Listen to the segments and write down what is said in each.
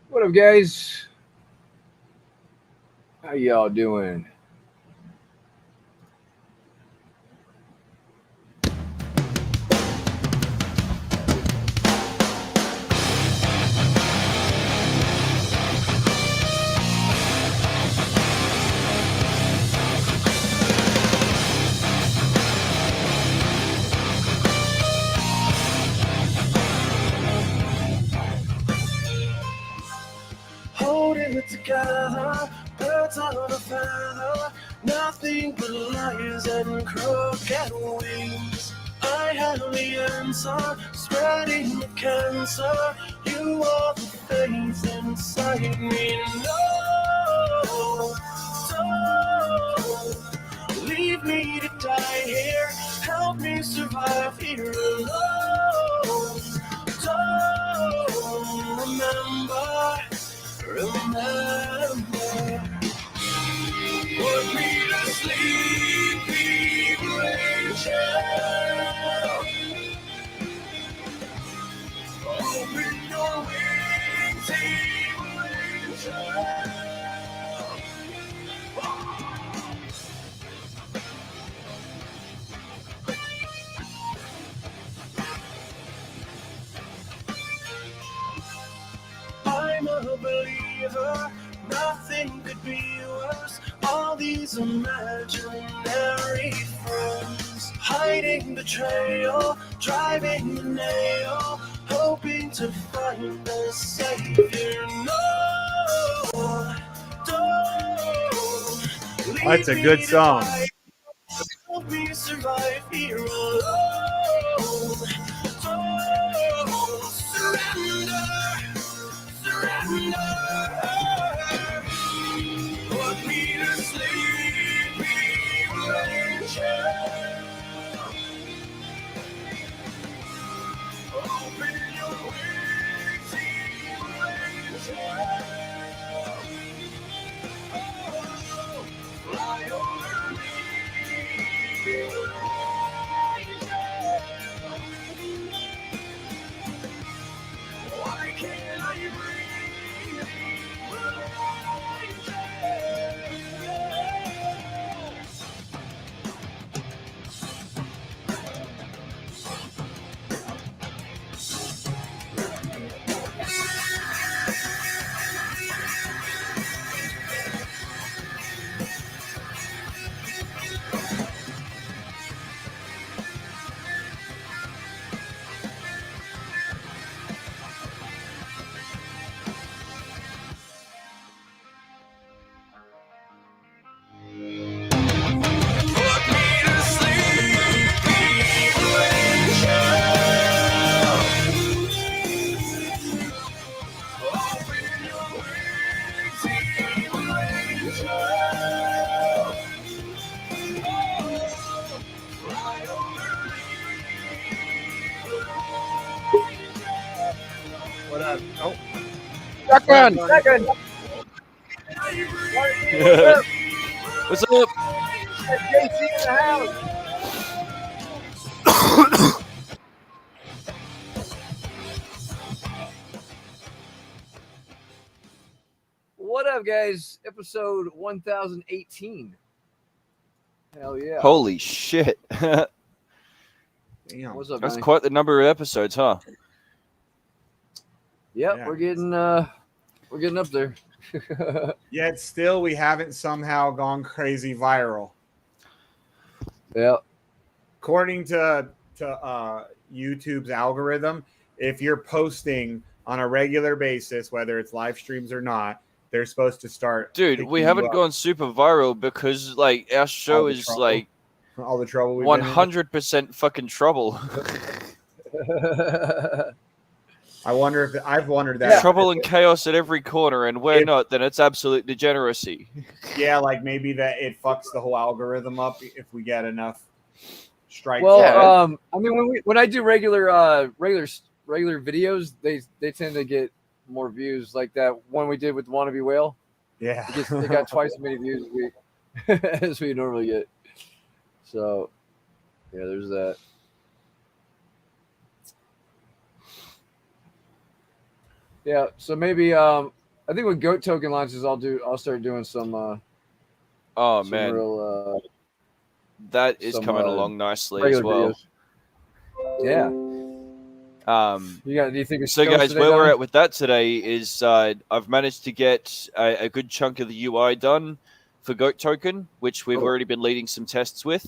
What up, guys? How y'all doing? Holding it together, birds on a feather, nothing but lies and crooked wings. I have the answer, spreading the cancer. You are the faith inside me. No, don't leave me to die here. Help me survive here alone. Don't remember, put me to sleep, evil angel. Open your wings, evil angel. I'm a believer, nothing could be worse. All these imaginary friends, hiding betrayal, driving the nail, hoping to find a savior. No, don't. That's a good song. Help me survive here alone. Don't surrender. Put me to sleep, evil angel. Open your wings, evil angel. Oh, fly over me, evil angel. Why can't I breathe? What up? Oh, Second. What's up? JC in the house. What up, guys? Episode 1018. Hell yeah. Holy shit. damn. What's up, That's man? quite the number of episodes, huh? Yep, Yeah. we're getting up there. Yet still, we haven't somehow gone crazy viral. Yeah. According to YouTube's algorithm, if you're posting on a regular basis, whether it's live streams or not, they're supposed to start. Dude, we picking haven't you up. gone super viral because, like, our show All the is, trouble. like, All the trouble we've been in. 100% fucking trouble. I wonder if I've wondered that. Trouble and chaos at every corner, and we're If- not, then it's absolute degeneracy. Yeah, like maybe that it fucks the whole algorithm up if we get enough strikes. Well, Yeah. I mean, when I do regular videos, they tend to get more views, like that one we did with Wannabe Whale. Yeah. It got twice as many views as we normally get. So, yeah, there's that. Yeah, so maybe I think when Goat Token launches, I'll start doing some Oh some man, real that is some coming along nicely as regular well. videos. Yeah. Do you think it's So guys, today, where we're Donnie? at with that today is I've managed to get a good chunk of the UI done for Goat Token, which we've already been leading some tests with.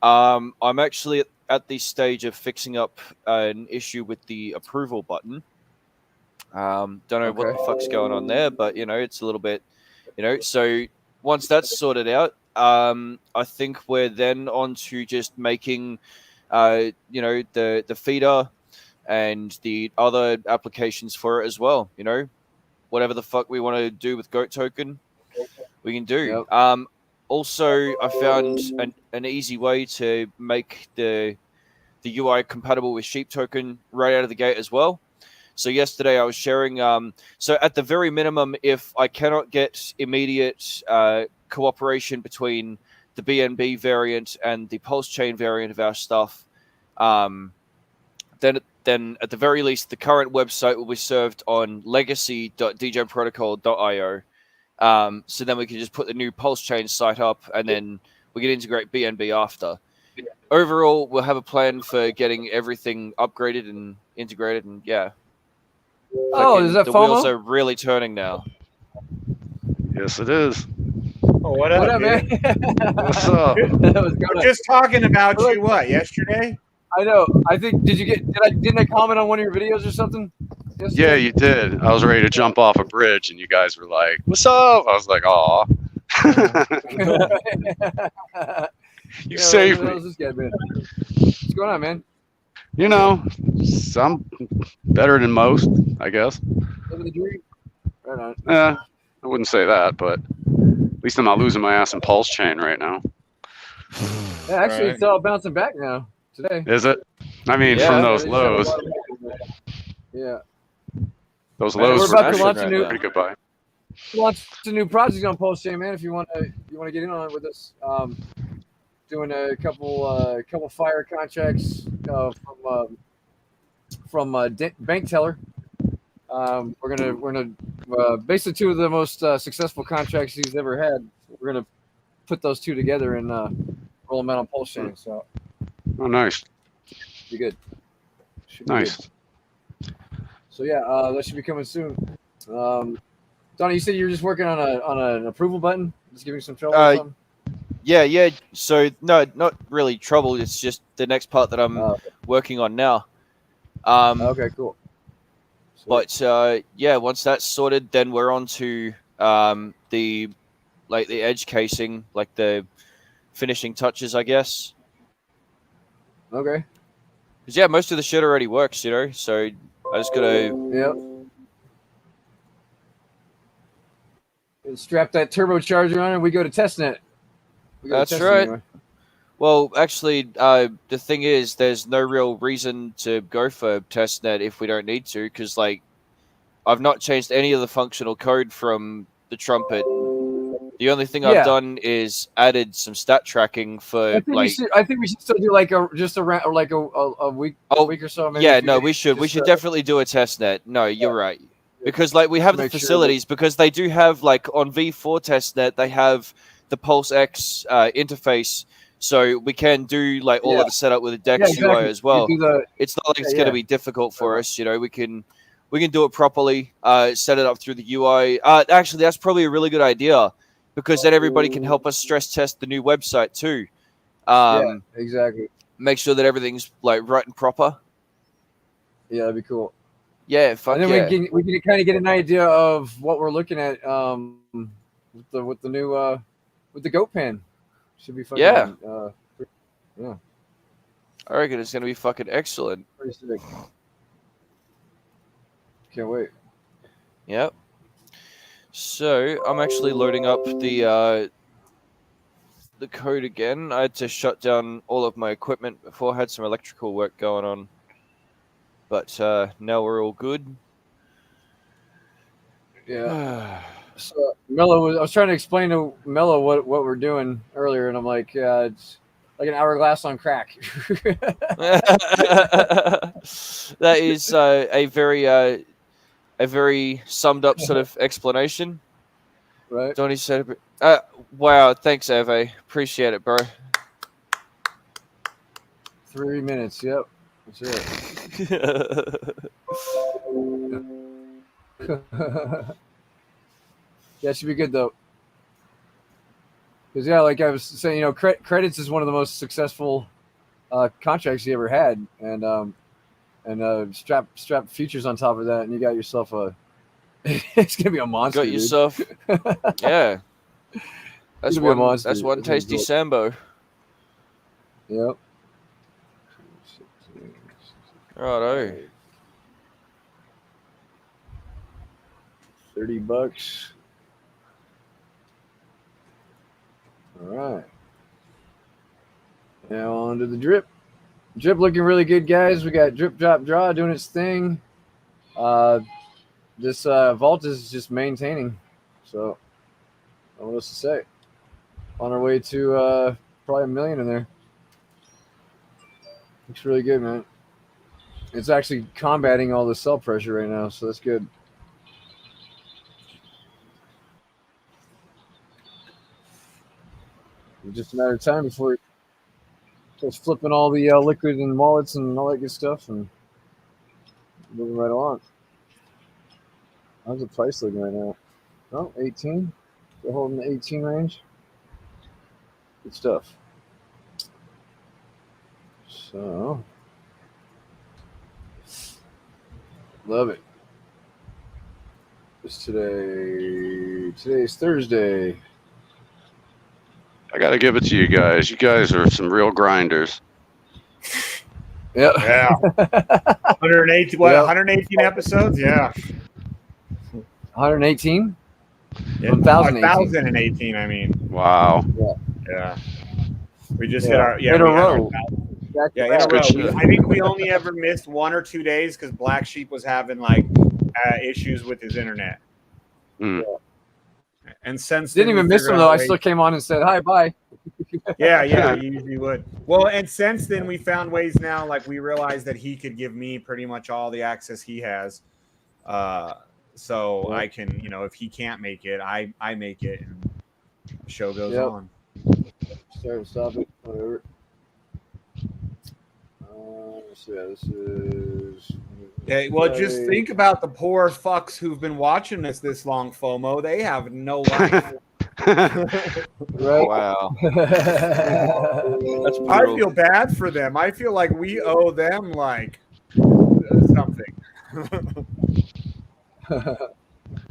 I'm actually at the stage of fixing up an issue with the approval button. Don't know what the fuck's going on there, but it's a little bit, so once that's sorted out, I think we're then on to just making, the feeder and the other applications for it as well. Whatever the fuck we want to do with Goat Token, we can do. Yep. Also, I found an easy way to make the UI compatible with Sheep Token right out of the gate as well. So yesterday I was sharing. So at the very minimum, if I cannot get immediate cooperation between the BNB variant and the Pulse Chain variant of our stuff, then at the very least, the current website will be served on legacy.dgemprotocol.io. So then we can just put the new Pulse Chain site up, and then we can integrate BNB after. Overall, we'll have a plan for getting everything upgraded and integrated, and yeah. Oh, is that the wheels FOMO? are really turning now. Yes, it is. Oh, what up, What up, man? dude? What's up? We're just talking about you. What, yesterday? I know. I think didn't I comment on one of your videos or something? Yeah, Yesterday? you did. I was ready to jump off a bridge, and you guys were like, "What's up?" I was like, "Aw." You saved What the hell me. is this guy, man? What's going on, man? You know, I'm better than most, I guess. Living the dream. Right on. I wouldn't say that, but at least I'm not losing my ass in Pulse Chain right now. Yeah, actually, Right. it's all bouncing back now today. Is it? I mean, Yeah. from Yeah, those they just have a lows, lot of movement. Yeah. those Man, lows We're were about to pretty, launch a new pretty good buy. new project on Pulse Chain, man. If you want to get in on it with us, doing a couple fire contracts from Bank Teller. We're gonna basically two of the most successful contracts he's ever had. We're gonna put those two together and roll them out on Pulse Chain. So Oh, nice, be good. Should be nice. good. So yeah, that should be coming soon. Donnie, you said you were just working on an approval button, just giving some trouble or something. Yeah. So no, not really trouble. It's just the next part that I'm working on now. Okay, cool. Sweet. But yeah, once that's sorted, then we're on to the edge casing, like the finishing touches, I guess. Okay. Because yeah, most of the shit already works, So I just gotta. Yep. Strap that turbocharger on, and we go to testnet. That's right. Anyway. Well, actually, the thing is, there's no real reason to go for testnet if we don't need to, because I've not changed any of the functional code from the trumpet. The only thing I've done is added some stat tracking for I think we should still do like a week, a week or so. Maybe yeah, no, we should definitely do a testnet. No, you're right, because we have the facilities because they do have on V4 testnet they have the Pulse X interface. So we can do all of the setup with a Dex UI as well. It's not like it's going to be difficult for us. We can do it properly. Set it up through the UI. Actually, that's probably a really good idea because then everybody can help us stress test the new website too. Yeah, exactly. Make sure that everything's right and proper. Yeah, that'd be cool. Yeah, fuck and then we can kind of get an idea of what we're looking at with the new with the goat pan. Should be fucking yeah. I reckon it's gonna be fucking excellent. Pretty sick. Can't wait. Yep. So I'm actually loading up the code again. I had to shut down all of my equipment before. I had some electrical work going on, but now we're all good. Yeah. So Mello I was trying to explain to Mello what we're doing earlier, and I'm like, it's like an hourglass on crack. That is a very summed up sort of explanation. Right? Donnie said, "Wow, thanks, Ave. Appreciate it, bro." 3 minutes. Yep, that's it. Yeah, it should be good though. Because like I was saying, credits is one of the most successful contracts you ever had, and strap futures on top of that, and you got yourself a. It's gonna be a monster. Got yourself, yeah. That's It'll be a one. monster. That's one It's gonna be tasty good. Sambo. Yep. Righto. $30. All right. Now on to the drip. Drip looking really good, guys. We got drip, drop, draw doing its thing. This vault is just maintaining. So, I don't know what else to say. On our way to probably $1 million in there. Looks really good, man. It's actually combating all the sell pressure right now, so that's good. It's just a matter of time before it starts flipping all the liquid and wallets and all that good stuff and moving right along. How's the price looking right now? Oh, 18. We're holding the 18 range. Good stuff. So, love it. It's today's Thursday. I got to give it to you guys. You guys are some real grinders. Yep. Yeah. 118. What? Yep. 118 episodes. Yeah. 118? Yeah. 1,018. 1,018. I mean. Wow. Yeah. We just hit our in a row. Yeah, in a row. I think we only ever missed 1 or 2 days because BlackSheep was having like issues with his internet. Mm. And since Didn't even miss him though. I still came on and said hi, bye. Yeah, you usually would. Well, and since then we found ways now. Like we realized that he could give me pretty much all the access he has, so I can, if he can't make it, I make it, and the show goes on. Stop it, whatever. So yeah, this is. Yeah, well, just think about the poor fucks who've been watching this long, FOMO. They have no life. Right? Wow. That's I brutal. feel bad for them. I feel like we owe them like something.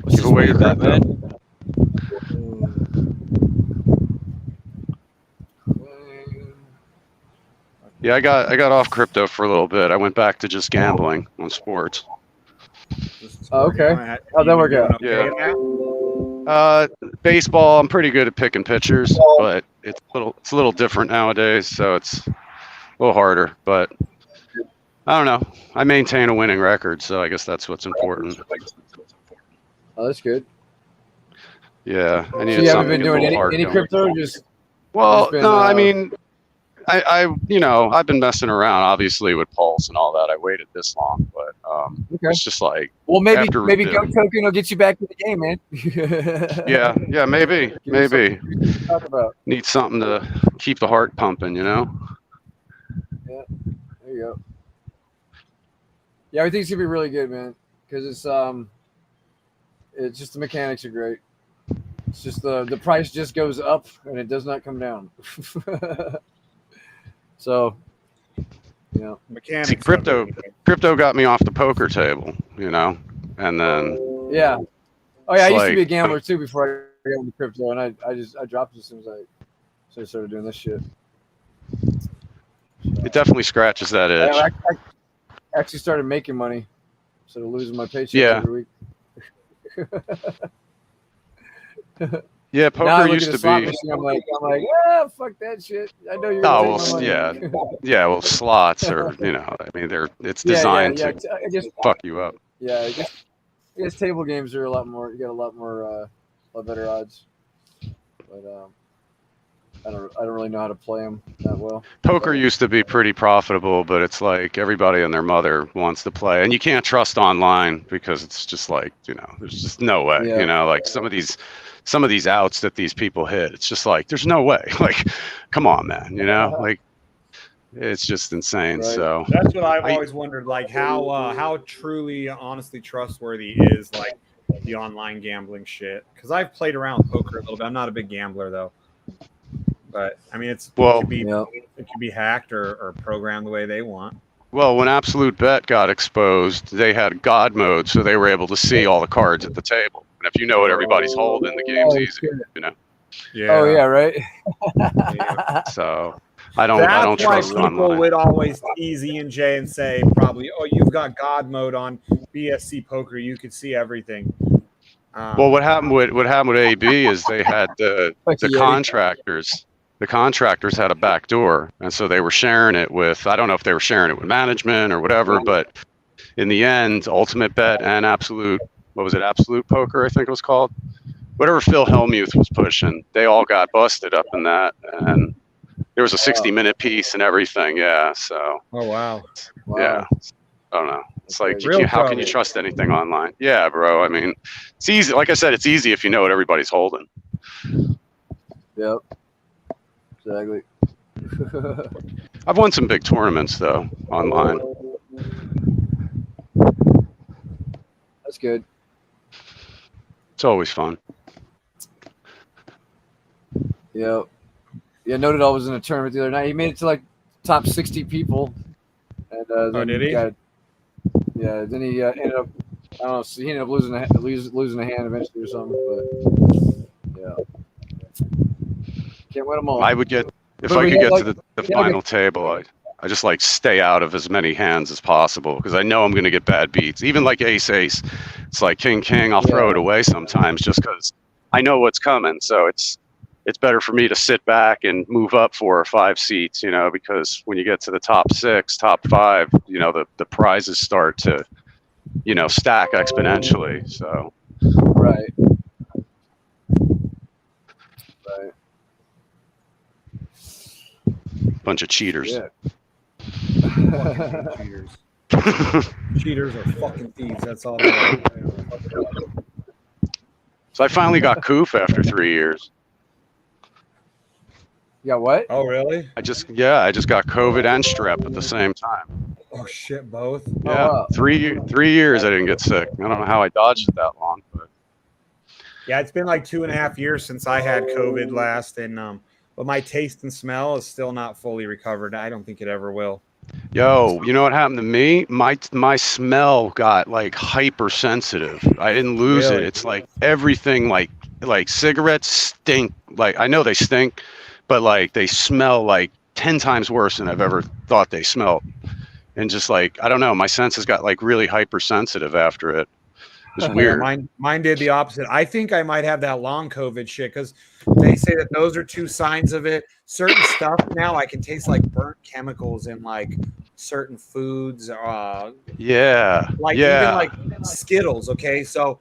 What's Give away your that, crypto. man? Yeah, I got off crypto for a little bit. I went back to just gambling on sports. Oh, okay. How'd that work out? Yeah. Baseball, I'm pretty good at picking pitchers, but it's a little different nowadays, so it's a little harder. But I don't know. I maintain a winning record, so I guess that's what's important. Oh, that's good. Yeah, I So needed you haven't something been to get a doing little hard any going. crypto? Just Well, been, no, I mean, I I've been messing around, obviously, with Pulse and all that. I waited this long, but okay. it's just like, Well, maybe after- Goat Token will get you back to the game, man. yeah, maybe. To talk about. Need something to keep the heart pumping, Yeah, there you go. Yeah, I think it's gonna be really good, man, because it's just the mechanics are great. It's just the price just goes up and it does not come down. So, Mechanics. See, crypto got me off the poker table, and then yeah. Oh yeah, I It's used to be a like- gambler too before I got into crypto, and I dropped it as soon as I started doing this shit. it definitely scratches that itch. I actually started making money instead of losing my paycheck Yeah. every week. Yeah, Now I poker look used at to a slot be. machine, I'm like, fuck that shit. I know you're Oh gonna take my well, money. yeah. Well, slots are, I mean, it's designed yeah. to I guess fuck you up. I guess table games are a lot more. You got a lot more lot better odds. But I don't really know how to play them that well. Poker used to be pretty profitable, but it's like everybody and their mother wants to play, and you can't trust online because it's just like, there's just no way. Yeah. Like some of these outs that these people hit, it's just like there's no way. Like, come on, man. Like it's just insane. Right. So That's what I've always wondered, like how truly, honestly trustworthy is like the online gambling shit. Because I've played around with poker a little bit. I'm not a big gambler though, but I mean, it could be hacked or programmed the way they want. Well, when Absolute Bet got exposed, they had God mode, so they were able to see all the cards at the table. And if you know what everybody's holding, the game's easy. Yeah. Oh yeah, right. So I don't trust people online. would always tease E&J and say probably, "Oh, you've got God mode on BSC poker. You could see everything." Well, what happened with AB is they had the contractors. The contractors had a back door, and so they were sharing it with. I don't know if they were sharing it with management or whatever, but in the end, Ultimate Bet and Absolute Poker, I think it was called, whatever Phil Hellmuth was pushing, they all got busted up in that, and there was a 60-minute piece and everything. Yeah, so. Oh wow. Yeah, I don't know. It's like how can you trust anything online? Yeah, bro. I mean, it's easy. Like I said, it's easy if you know what everybody's holding. Yep. Exactly. I've won some big tournaments though online. That's good. It's always fun. Yeah. Yeah, Noted All was in a tournament the other night. He made it to like top 60 people. And then did he? Then he ended up, I don't know, so he ended up losing a hand eventually or something. But yeah. Can't win them all. I would get, if I could get to the final table, I just like stay out of as many hands as possible because I know I'm going to get bad beats. Even like ace, it's like king, I'll throw it away sometimes just because I know what's coming. So it's better for me to sit back and move up 4 or 5 seats, because when you get to the top 6, top 5, the prizes start to, stack exponentially. So. Right. Bunch of cheaters. Yeah. Cheaters. Cheaters are fucking thieves. That's all. They are. So I finally got Coof after 3 years. Yeah, what? Oh really? I just got COVID and strep at the same time. Oh shit, both. Yeah, wow. 3 years I didn't get sick. I don't know how I dodged it that long, but Yeah, it's been like 2.5 years since I had COVID last, and but my taste and smell is still not fully recovered. I don't think it ever will. yo, you know what happened to me? My smell got like hypersensitive. I didn't lose it. It's like everything, like cigarettes stink. Like I know they stink, but like they smell like 10 times worse than I've ever thought they smelled. And just like, I don't know, my senses got like really hypersensitive after it. It was weird. Mine did the opposite. I think I might have that long COVID shit because they say that those are 2 signs of it. Certain stuff now I can taste like burnt chemicals in like certain foods. Yeah. Like even like Skittles. Okay, so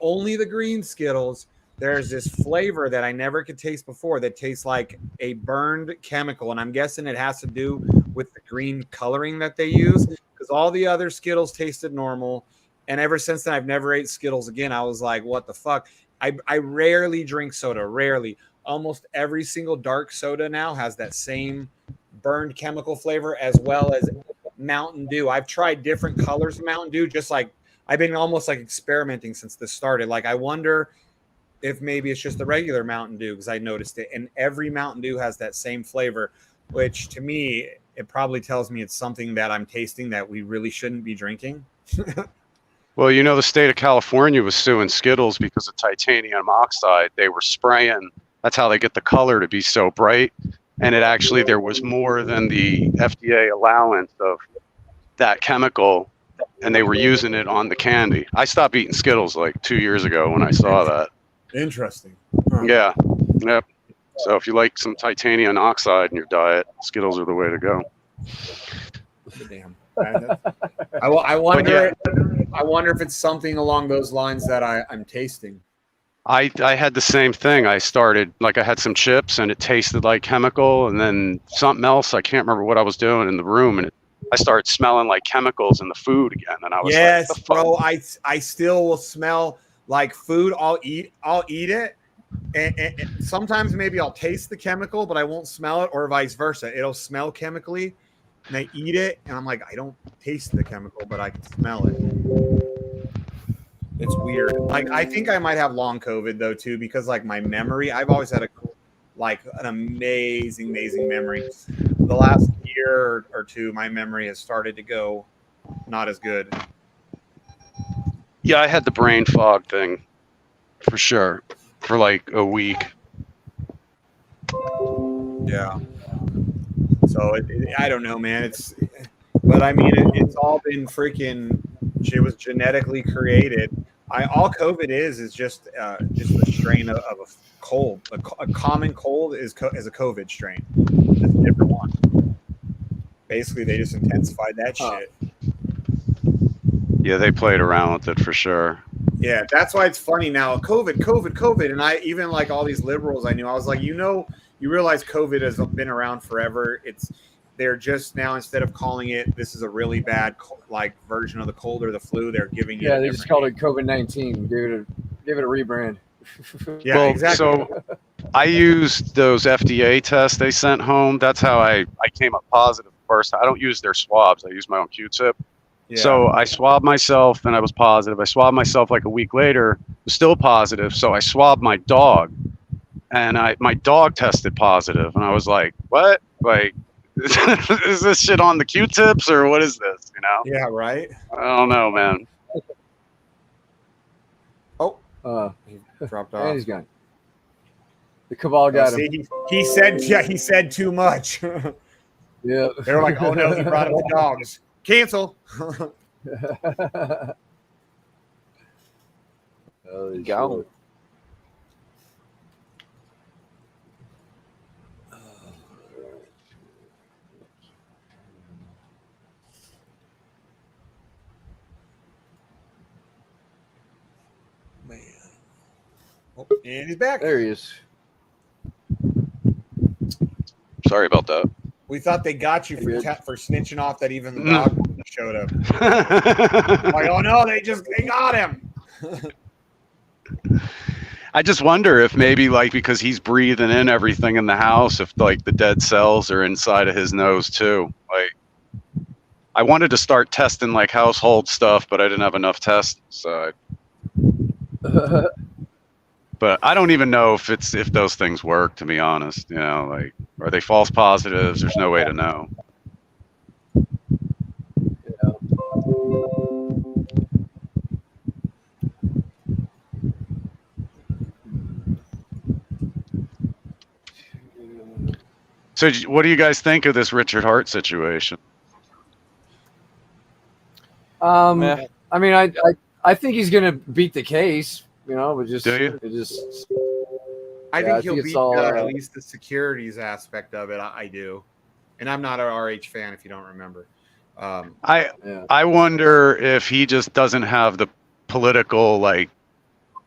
only the green Skittles. There's this flavor that I never could taste before that tastes like a burned chemical, and I'm guessing it has to do with the green coloring that they use because all the other Skittles tasted normal. And ever since then, I've never ate Skittles again. I was like, what the fuck? I rarely drink soda, rarely. Almost every single dark soda now has that same burned chemical flavor as well as Mountain Dew. I've tried different colors of Mountain Dew, just like I've been almost like experimenting since this started. Like I wonder if maybe it's just the regular Mountain Dew because I noticed it. And every Mountain Dew has that same flavor, which to me, it probably tells me it's something that I'm tasting that we really shouldn't be drinking. Well, the state of California was suing Skittles because of titanium oxide. They were spraying. That's how they get the color to be so bright. And there was more than the FDA allowance of that chemical, and they were using it on the candy. I stopped eating Skittles like 2 years ago when I saw that. Interesting. Huh. Yeah. Yep. So if you like some titanium oxide in your diet, Skittles are the way to go. Damn. I wonder if it's something along those lines that I'm tasting. I had the same thing. I started like I had some chips and it tasted like chemical, and then something else. I can't remember what I was doing in the room, and I started smelling like chemicals in the food again. And I was like, Yes, "The fuck?" bro. I still will smell like food. I'll eat it. And sometimes maybe I'll taste the chemical, but I won't smell it, or vice versa. It'll smell chemically, and I eat it, and I'm like, I don't taste the chemical, but I can smell it. It's weird. Like I think I might have long COVID though too, because like my memory, I've always had an amazing memory. The last year or two, my memory has started to go not as good. Yeah, I had the brain fog thing for sure for like a week. Yeah. So I don't know, man. But I mean, it's all been freaking. It was genetically created. All COVID is just a strain of a cold. A common cold is a COVID strain. It's a different one. Basically, they just intensified that shit. Yeah, they played around with it for sure. Yeah, that's why it's funny now. COVID, and I even like all these liberals I knew. I was like, you realize COVID has been around forever. They're just now, instead of calling it this is a really bad like version of the cold or the flu, they're giving it. Yeah, they just called it COVID-19. Give it a rebrand. Yeah, Well, exactly. So I used those FDA tests they sent home. That's how I came up positive first. I don't use their swabs. I use my own Q-tip. Yeah. So I swabbed myself and I was positive. I swabbed myself like a week later, was still positive. So I swabbed my dog, and my dog tested positive, and I was like, "What? Like, is this shit on the Q-tips or what is this?" You know? Yeah, right. I don't know, man. Oh, he dropped off. And he's gone. The cabal got him. He said too much. Yeah. They were like, "Oh no, he brought up the dogs. Cancel." Go. Man. Oh, and he's back. There he is. Sorry about that. We thought they got you for snitching off that even the dog showed up. Like, oh no, they got him. I just wonder if maybe like because he's breathing in everything in the house, if like the dead cells are inside of his nose too. Like, I wanted to start testing like household stuff, but I didn't have enough tests. So, but I don't even know if those things work. To be honest, you know, like, are they false positives? There's no way to know. So, what do you guys think of this Richard Hart situation? I mean, I think he's gonna beat the case. You know, but just Do you? it just. I Yeah, think he'll it's beat all, at least the securities aspect of it. I do, and I'm not an RH fan if you don't remember. I wonder if he just doesn't have the political like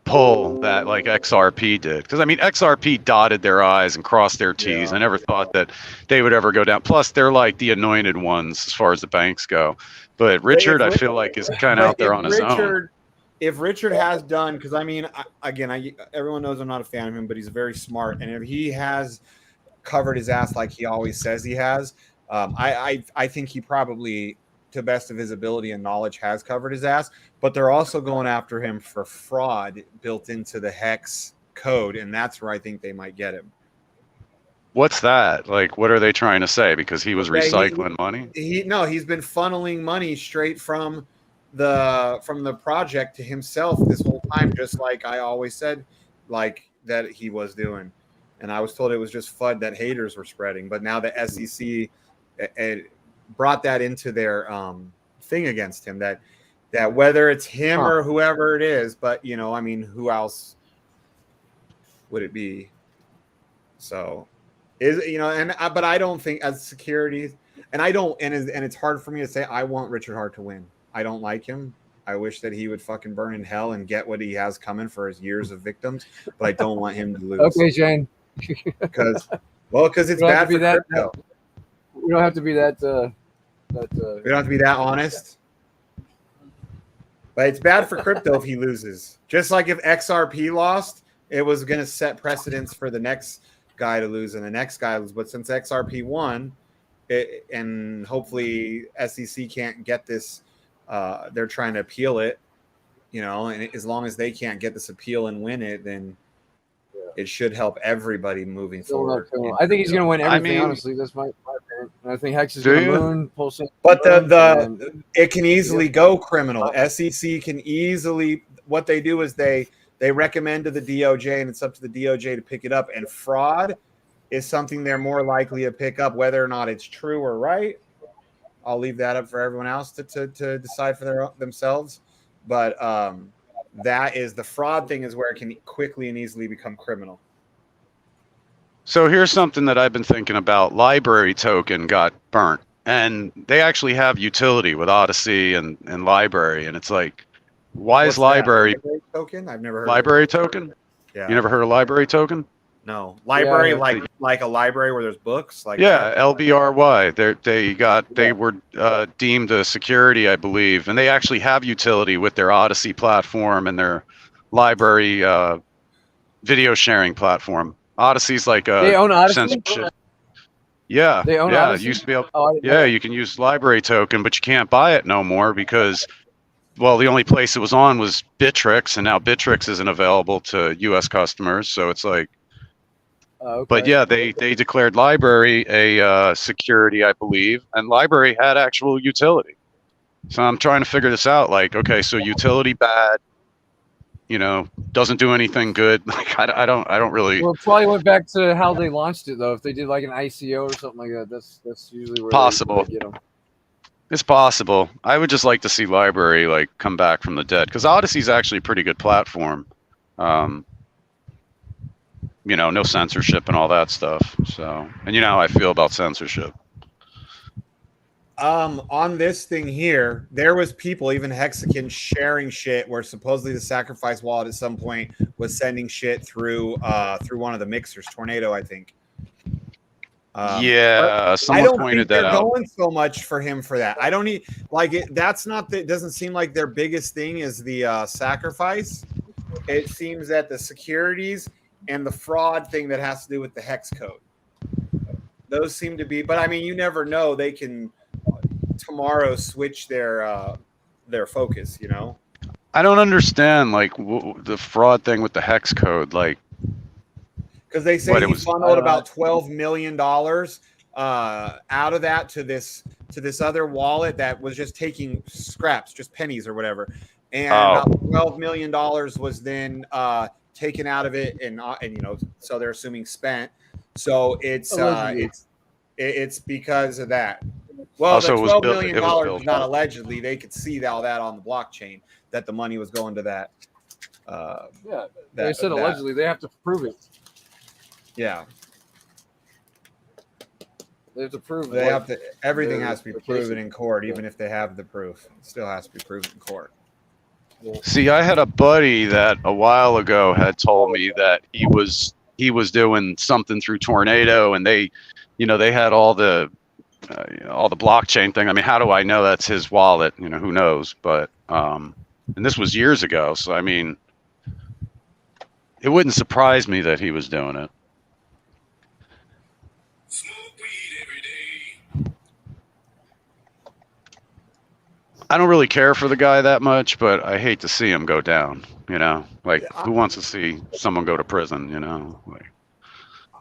pull that like XRP did, because I mean XRP dotted their I's and crossed their T's. Yeah. I never thought that they would ever go down. Plus, they're like the anointed ones as far as the banks go. But Richard, I feel like is kind of out there on his own. If Richard has done, because I mean, everyone knows I'm not a fan of him, but he's very smart, and if he has covered his ass like he always says he has, I think he probably, to best of his ability and knowledge, has covered his ass. But they're also going after him for fraud built into the Hex code, and that's where I think they might get him. What's that? Like, what are they trying to say? Because he was recycling money? He's been funneling money straight from the project to himself this whole time, just like I always said, like that he was doing. And I was told it was just FUD that haters were spreading. But now the SEC brought that into their thing against him, that whether it's him or whoever it is, but you know, I mean, who else would it be? So but I don't think as security, and it's hard for me to say I want Richard Hart to win. I don't like him. I wish that he would fucking burn in hell and get what he has coming for his years of victims, but I don't want him to lose. Okay, Shane. Because it's You don't bad have to for be that. crypto. We don't have to be that. We don't have to be that honest. But it's bad for crypto if he loses. Just like if XRP lost, it was going to set precedence for the next guy to lose and the next guy to lose. But since XRP won, and hopefully SEC can't get this, they're trying to appeal it, and as long as they can't get this appeal and win it, then it should help everybody moving forward. I think he's going to win everything. Honestly, that's my opinion. And I think Hex is going to moon Pulsing. But it can easily go criminal. SEC can easily. What they do is they recommend to the DOJ, and it's up to the DOJ to pick it up. And fraud is something they're more likely to pick up, whether or not it's true or right. I'll leave that up for everyone else to decide for themselves. But that is the fraud thing is where it can quickly and easily become criminal. So here's something that I've been thinking about. Library token got burnt, and they actually have utility with Odyssey and Library, and it's like, why is Library token? I've never heard Library token. Yeah, you never heard of Library token? No, library like a library where there's books. Like LBRY. They were deemed a security, I believe, and they actually have utility with their Odyssey platform and their Library video sharing platform. Odyssey's like a they own Odyssey? censorship. Yeah, they own yeah. Odyssey? It used to be you can use Library token, but you can't buy it no more because, well, the only place it was on was Bittrex, and now Bittrex isn't available to U.S. customers. So it's like. Okay. But yeah, they declared Library a security, I believe, and Library had actual utility. So I'm trying to figure this out. Like, okay, so utility bad, doesn't do anything good. Like, I don't really. Well, it probably went back to how they launched it though. If they did like an ICO or something like that, that's usually where possible. They get them. It's possible. I would just like to see Library like come back from the dead because Odyssey's actually a pretty good platform. No censorship and all that stuff. So, and how I feel about censorship. On this thing here, there was people, even Hexagon, sharing shit where supposedly the Sacrifice wallet at some point was sending shit through one of the mixers, Tornado, I think. Someone pointed that out. I don't think they're going so much for him for that. I don't need it doesn't seem like their biggest thing is the Sacrifice. It seems that the securities and the fraud thing that has to do with the hex code. Those seem to be, but I mean, you never know. They can tomorrow switch their focus, I don't understand, like, the fraud thing with the hex code, like. Because they say he funneled about $12 million out of that to this other wallet that was just taking scraps, just pennies or whatever. And about $12 million was then taken out of it, and so they're assuming spent. So it's because of that. Well, the $12 million is not allegedly. They could see all that on the blockchain that the money was going to that. They said allegedly. They have to prove it. Yeah. They have to prove. Everything has to be proven in court, even if they have the proof. It still has to be proven in court. See, I had a buddy that a while ago had told me that he was doing something through Tornado, and they had all the blockchain thing. I mean, how do I know that's his wallet? Who knows? But and this was years ago, so I mean, it wouldn't surprise me that he was doing it. I don't really care for the guy that much, but I hate to see him go down. Who wants to see someone go to prison?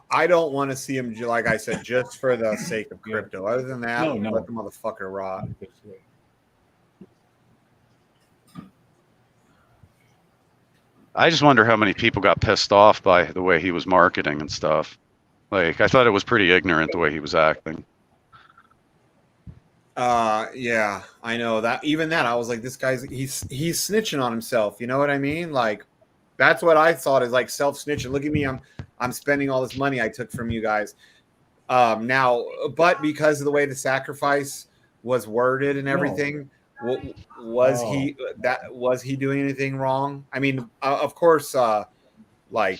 I don't want to see him, like I said, just for the sake of crypto. Other than that, let the motherfucker rot. I just wonder how many people got pissed off by the way he was marketing and stuff. Like, I thought it was pretty ignorant the way he was acting. Yeah, I know that. Even that, I was like, this guy's he's snitching on himself. You know what I mean? Like, that's what I thought is like self snitching. Look at me, I'm spending all this money I took from you guys. Now, but because of the way the Sacrifice was worded and everything, Was he doing anything wrong? I mean, of course, like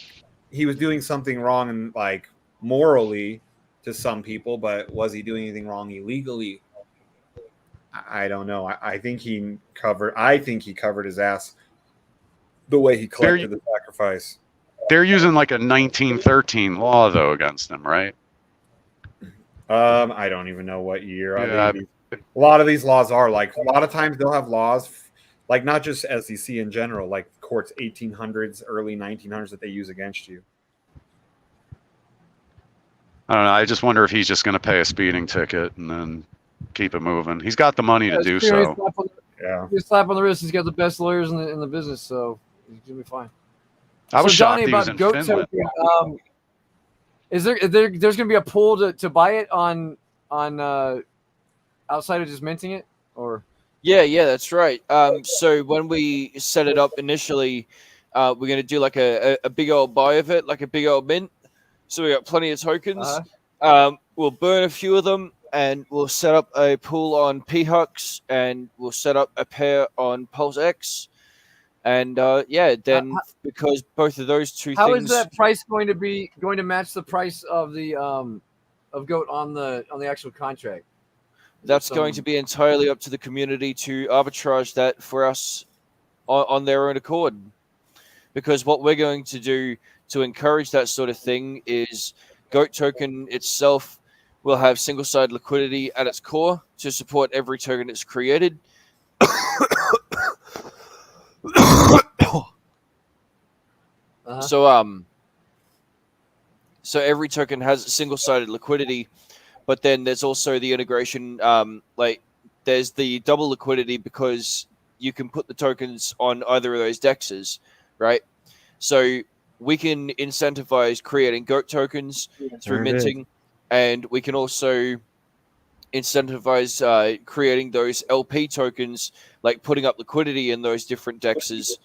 he was doing something wrong and like morally to some people, but was he doing anything wrong illegally? I don't know. I think he covered his ass the way he collected the sacrifice. They're using like a 1913 law though against him, right? I don't even know what year. Yeah. A lot of these laws are like a lot of times they'll have laws like not just SEC in general, like courts 1800s, early 1900s that they use against you. I don't know. I just wonder if he's just going to pay a speeding ticket and then keep it moving. He's got the money to do so. Yeah, he's slap on the wrist. He's got the best lawyers in the business, so he's gonna be fine. I was shocked Johnny, he was about in goat Finland. token, is there's gonna be a pool to buy it on outside of just minting it, or? Yeah, that's right. So when we set it up initially, we're going to do like a big old buy of it, like a big old mint. So we got plenty of tokens. We'll burn a few of them, and we'll set up a pool on PHUX, and we'll set up a pair on Pulse X. And then because both of those two how things, is that price going to match the price of the of goat on the actual contract? that's going to be entirely up to the community to arbitrage that for us on their own accord. Because what we're going to do to encourage that sort of thing is GOAT token itself will have single-sided liquidity at its core to support every token it's created. So every token has single-sided liquidity, but then there's also the integration, like there's the double liquidity because you can put the tokens on either of those dexes, right? So we can incentivize creating GOAT tokens through minting, and we can also incentivize creating those LP tokens, like putting up liquidity in those different dexes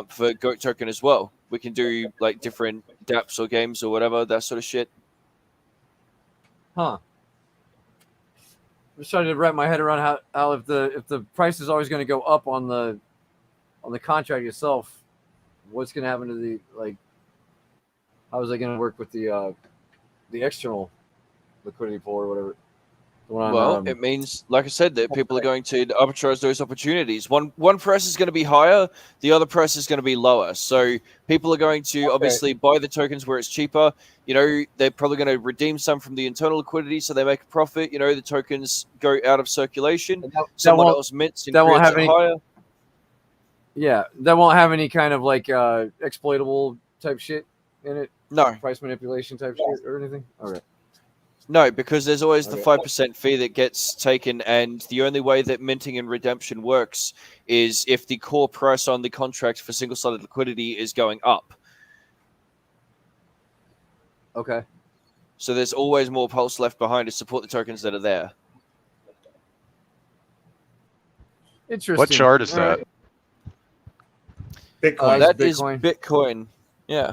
for GOAT token as well. We can do like different dApps or games or whatever, that sort of shit. Huh. I'm just trying to wrap my head around how if the price is always going to go up on the contract itself, what's going to happen to the how is that going to work with the external liquidity pool or whatever? Well, it means, like I said, that people are going to arbitrage those opportunities. One price is going to be higher, the other price is going to be lower. So people are going to obviously buy the tokens where it's cheaper. You know, they're probably going to redeem some from the internal liquidity, so they make a profit. You know, the tokens go out of circulation. Someone else mints and creates it higher. Yeah, that won't have any kind of like exploitable type shit in it. No, price manipulation type shit or anything. Okay. No, because there's always the 5% fee that gets taken, and the only way that minting and redemption works is if the core price on the contract for single-sided liquidity is going up. Okay. So there's always more pulse left behind to support the tokens that are there. Interesting. What chart is that? Bitcoin. That is Bitcoin. Yeah.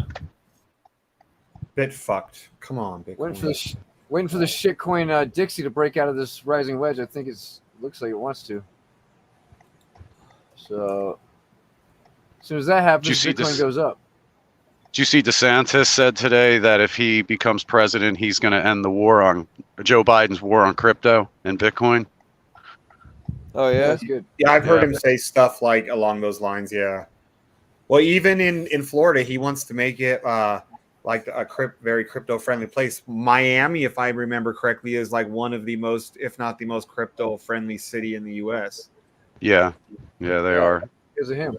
Bit fucked. Come on, Bitcoin. Waiting for the shitcoin Dixie to break out of this rising wedge. I think looks like it wants to. So as soon as that happens, Bitcoin goes up. Did you see DeSantis said today that if he becomes president, he's going to end the war on Joe Biden's war on crypto and Bitcoin? Oh yeah, that's good. Yeah, I've heard him say stuff like along those lines. Yeah. Well, even in Florida, he wants to make it like a very crypto-friendly place. Miami, if I remember correctly, is like one of the most, if not the most crypto-friendly city in the U.S. Yeah, they are. Because of him.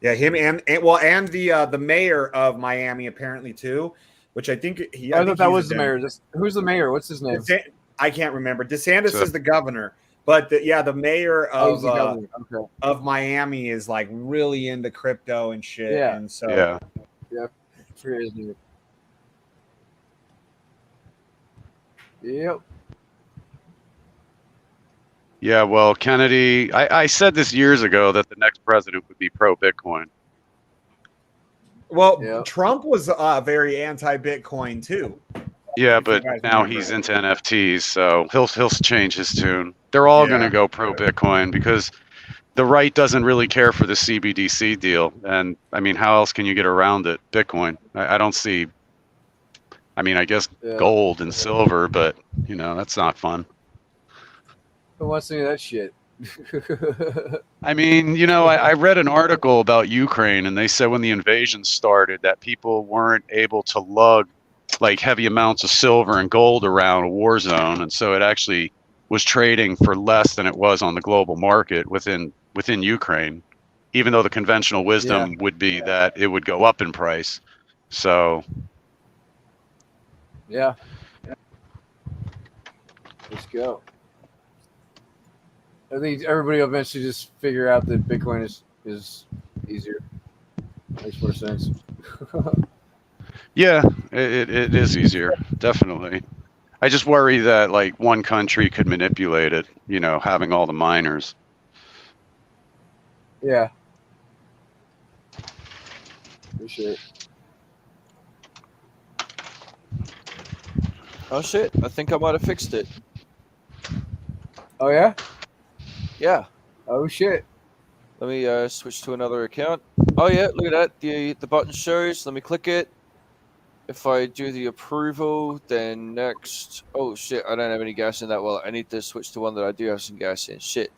Yeah, him and the mayor of Miami apparently too, which I think he. I thought that was the mayor. Who's the mayor? What's his name? I can't remember. DeSantis is the governor, but the mayor of Miami is like really into crypto and shit. Yeah. And so yeah. Yep. Yeah, well, Kennedy, I said this years ago that the next president would be pro-Bitcoin. Well, Trump was very anti-Bitcoin too. Yeah, but now he's into NFTs, so he'll change his tune. They're all going Yeah. to go pro Bitcoin because the right doesn't really care for the CBDC deal. And I mean, how else can you get around it? Bitcoin. I don't see. I mean, I guess Yeah. gold and silver, but that's not fun. Who wants any of that shit? I mean, I read an article about Ukraine, and they said when the invasion started that people weren't able to lug like heavy amounts of silver and gold around a war zone, and so it actually was trading for less than it was on the global market within Ukraine, even though the conventional wisdom would be that it would go up in price. So Yeah. Let's go. I think everybody will eventually just figure out that Bitcoin is easier. Makes more sense. yeah, it is easier, definitely. I just worry that like one country could manipulate it, having all the miners. Yeah. For sure. Oh shit! I think I might have fixed it. Oh yeah. Yeah. Oh shit. Let me switch to another account. Oh yeah, look at that. The button shows. Let me click it. If I do the approval, then next. Oh shit! I don't have any gas in that wallet. I need to switch to one that I do have some gas in. Shit.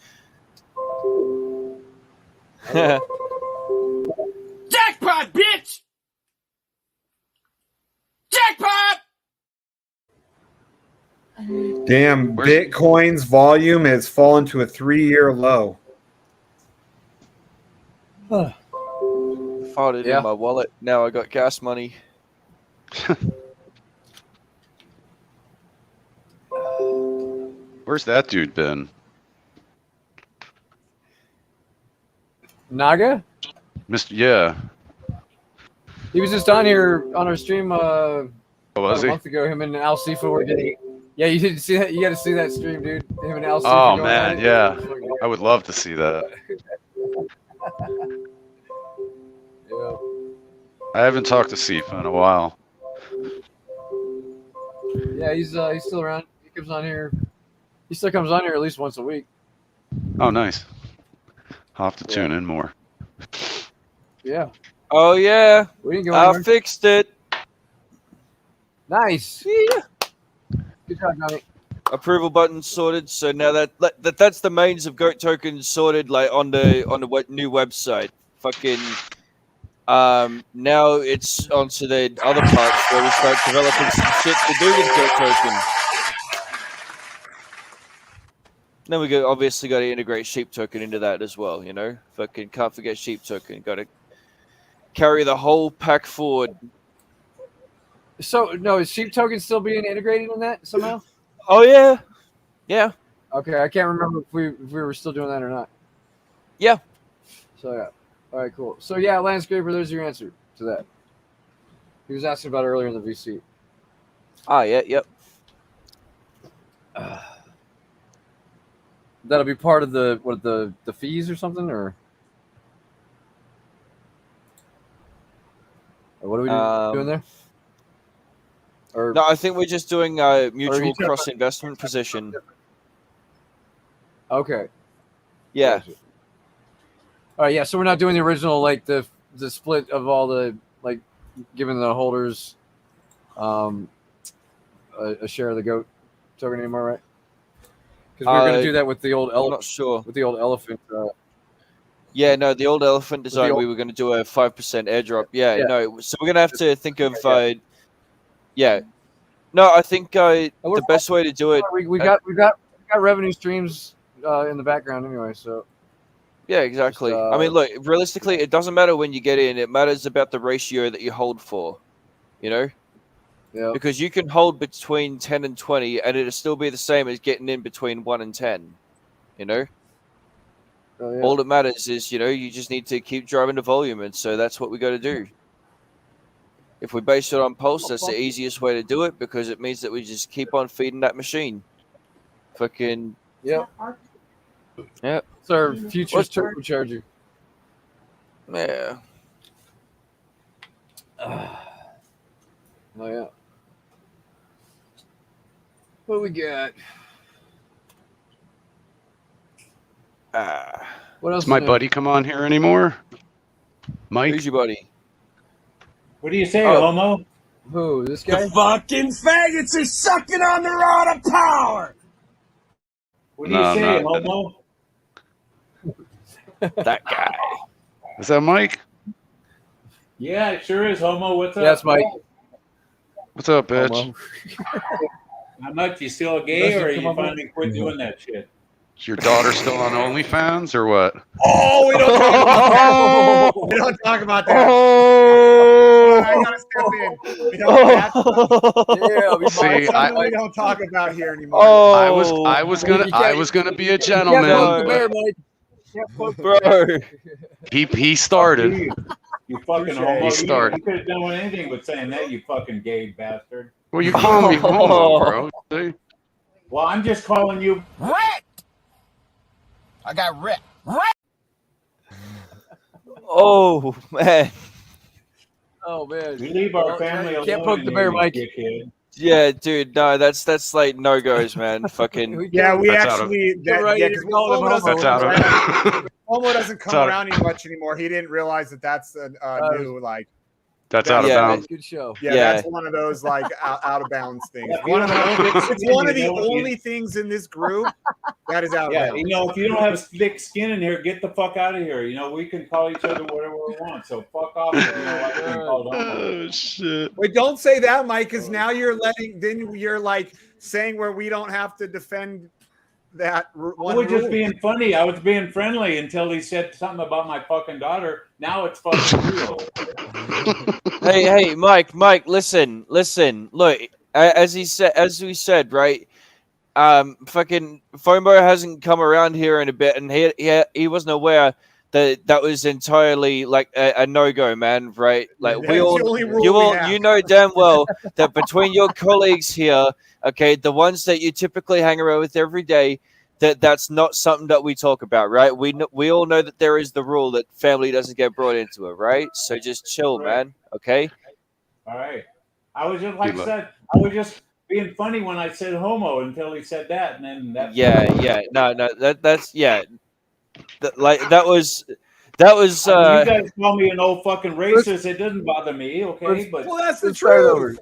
Jackpot, bitch! Jackpot! Damn, Where's- Bitcoin's volume has fallen to a 3-year low. Filed it Yeah. in my wallet. Now I got gas money. Where's that dude been? Naga? Yeah. He was just on here on our stream Oh, was a he? month ago. Him and Al Sifa were getting. Yeah, you didn't see that. You got to see that stream, dude. Him and Al Sifa Oh going at man, it. yeah. I would love to see that. Yeah. I haven't talked to Sifa in a while. Yeah, he's still around. He comes on here. He still comes on here at least once a week. Oh, nice. I'll have to Yeah. tune in more. Yeah. Oh yeah, We didn't go I anywhere. fixed it. Nice. Yeah. Good job, Johnny. Approval button sorted. So now that's the mains of Goat tokens sorted, like on the new website. Fucking. Now it's onto the other parts where we start developing some shit to do with Goat token. Then we obviously got to integrate Sheep token into that as well. Fucking can't forget Sheep token. Got to carry the whole pack forward. So no, is Sheep token still being integrated in that somehow? Oh yeah, yeah, Okay, I can't remember if we were still doing that or not. yeah. So yeah. All right, cool. So yeah, Landscaper, there's your answer to that. He was asking about it earlier in the VC. Ah, yeah, yep. That'll be part of the fees or something, or what are we doing there? Or No, I think we're just doing a Or mutual you talking cross investment position. okay. Yeah. Gotcha. All right, yeah. So we're not doing the original, like the split of all the, like, giving the holders a share of the goat token anymore, right? Because we were going to do that with the old I'm not sure. with the old elephant. Yeah, no, the old elephant design, old- we were going to do a 5% airdrop. Yeah, Yeah. no. So we're going to have to think of, Yeah. yeah. No, I think we're the best way to do it. we got revenue streams in the background anyway, so Yeah, exactly. Just, I mean, look, realistically, it doesn't matter when you get in. It matters about the ratio that you hold for, yeah. because you can hold between 10 and 20, and it'll still be the same as getting in between 1 and 10, Oh, yeah. All that matters is, you just need to keep driving the volume, and so that's what we got to do. If we base it on pulse, that's the easiest way to do it, because it means that we just keep on feeding that machine. Fucking Yeah. yeah. It's our futures turbocharger. Yeah. Oh yeah. What do we got? What else? Does my is new? buddy come on here anymore? Mike? Who's your buddy? What do you say, Oh. homo? Who? This guy? The fucking faggots are sucking on the rod of power. What do you No, say, not- homo? That guy. Is that Mike? Yeah, it sure is, homo. What's up? Yes, Mike. What's up, bitch? Homo. How much? You still gay, or Come you on, finally quit doing that shit? Is your daughter still on OnlyFans or what? Oh, we don't talk about that. We don't talk about that. Oh! I gotta step in. We don't, that's Yeah, we See, something we don't talk about here anymore. Oh! I was gonna be a Yeah, gentleman. poke the No. bear, Mike. Bro. He started. You fucking Touche. homo. He You started. could have done anything with saying that, you fucking gay bastard. Well, you call me homo, bro. See? Well, I'm just calling you. I got ripped. Oh man. Oh man. We leave our Well, family you alone. can't poke in the here, bear, Mike. you dickhead. Yeah, dude. No, that's like no goes, man. Fucking. Yeah, we That's out of- actually, You're right, because you called him Homo doesn't That's come out around. of Homo doesn't It's come out of- around much anymore. He didn't realize that that's a new, like, that's out of Yeah. bounds. Good show. yeah, Yeah. that's one of those, like, out of bounds things. Yeah, One of the, it's one of the you know, only things in this group that is out of Yeah, bounds. you know, if you don't have thick skin in here, get the fuck out of here. You know, we can call each other whatever we want. So fuck off. If you don't like being called homo. Oh shit. Wait, don't say that, Mike, because now you're like saying where we don't have to defend that I one was just rule. being funny. I was being friendly until he said something about my fucking daughter. Now it's fucking real. Hey, Mike, listen. Look, as we said, right? Fucking FOMO hasn't come around here in a bit, and he wasn't aware that was entirely like a no go, man. Right? Like That's we the all, only rule we have. you know damn well that between your colleagues here, okay, the ones that you typically hang around with every day, that's not something that we talk about, right? We all know that there is the rule that family doesn't get brought into it, right? So just chill, Right. man. Okay. All right. I was just like Good luck. said. I was just being funny when I said homo until he said that, and then that. Yeah. No, that's yeah. That was. I mean, you guys call me an old fucking racist. It doesn't bother me, okay? But Well, that's the Let's start truth.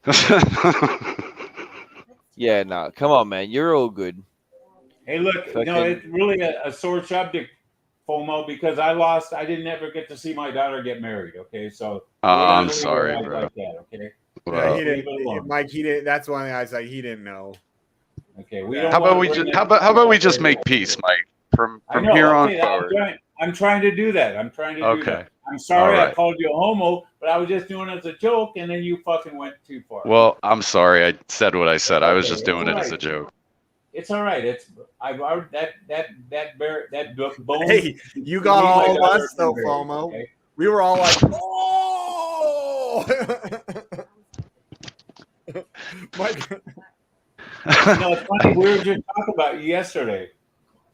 over. Yeah, no, come on, man. You're all good. hey, look, you know, it's really a sore subject, FOMO, because I didn't ever get to see my daughter get married. Okay, so Oh, we're gonna I'm leave it sorry, right bro. Like that, okay. Yeah, Well, he Leave it didn't, alone. Mike. He didn't. That's one thing I was like, he didn't know. Okay. We How don't how about wanna we bring just that- how about we just make peace, Mike? From I know, here on okay, forward. I'm trying to do that. I'm trying to do Okay. that. I'm sorry All I right. called you a homo, but I was just doing it as a joke, and then you fucking went too far. Well, I'm sorry. I said what I said. I was Okay, just doing it it's as a alright. joke. It's all right. That bone. Hey, you me, got my all of daughter, us though, buried, FOMO. okay? We were all like, oh. Mike, No, it's funny. We were just talking about you yesterday.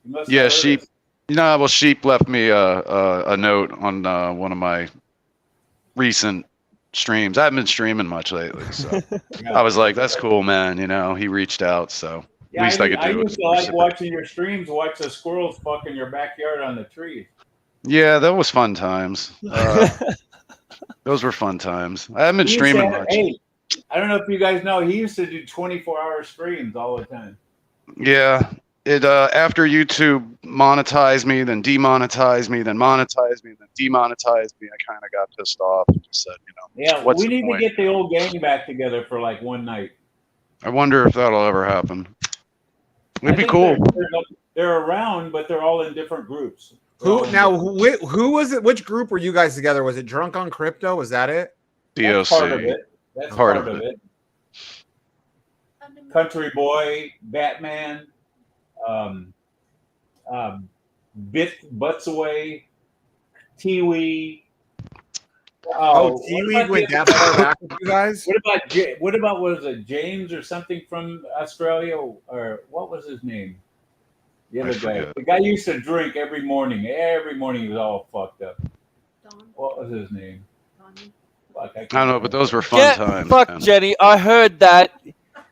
You must have Yeah, heard Sheep. us. No, well, Sheep left me a note on one of my recent streams. I haven't been streaming much lately, so I was like, "That's cool, man." You know, he reached out, so Yeah, least I could do used is to like reciprocate. watching your streams, watch the squirrels fuck in your backyard on the trees. yeah, that was fun times. Those were fun times. I haven't been He used to streaming have- much. Hey, I don't know if you guys know, he used to do 24-hour streams all the time. Yeah, it after YouTube monetized me, then demonetized me, then monetized me, then demonetized me. I kind of got pissed off and just said, you know, Yeah, what's we the need point? to get the old gang back together for like one night. I wonder if that'll ever happen. I It'd be think cool. They're around, but they're all in different groups. who was it? Which group were you guys together? Was it Drunk on Crypto? Was that it? That's DOC. part of it. That's Part part of of it. Country Boy, Batman, Butts Away, Tiwi. Oh, T-Weed went that far back with you guys? What about was it James or something from Australia, or what was his name? The other guy. forget. The guy used to drink every morning. Every morning he was all fucked up. What was his name? Fuck, I don't know, but those were fun Get times. fuck, man. Jenny. I heard that.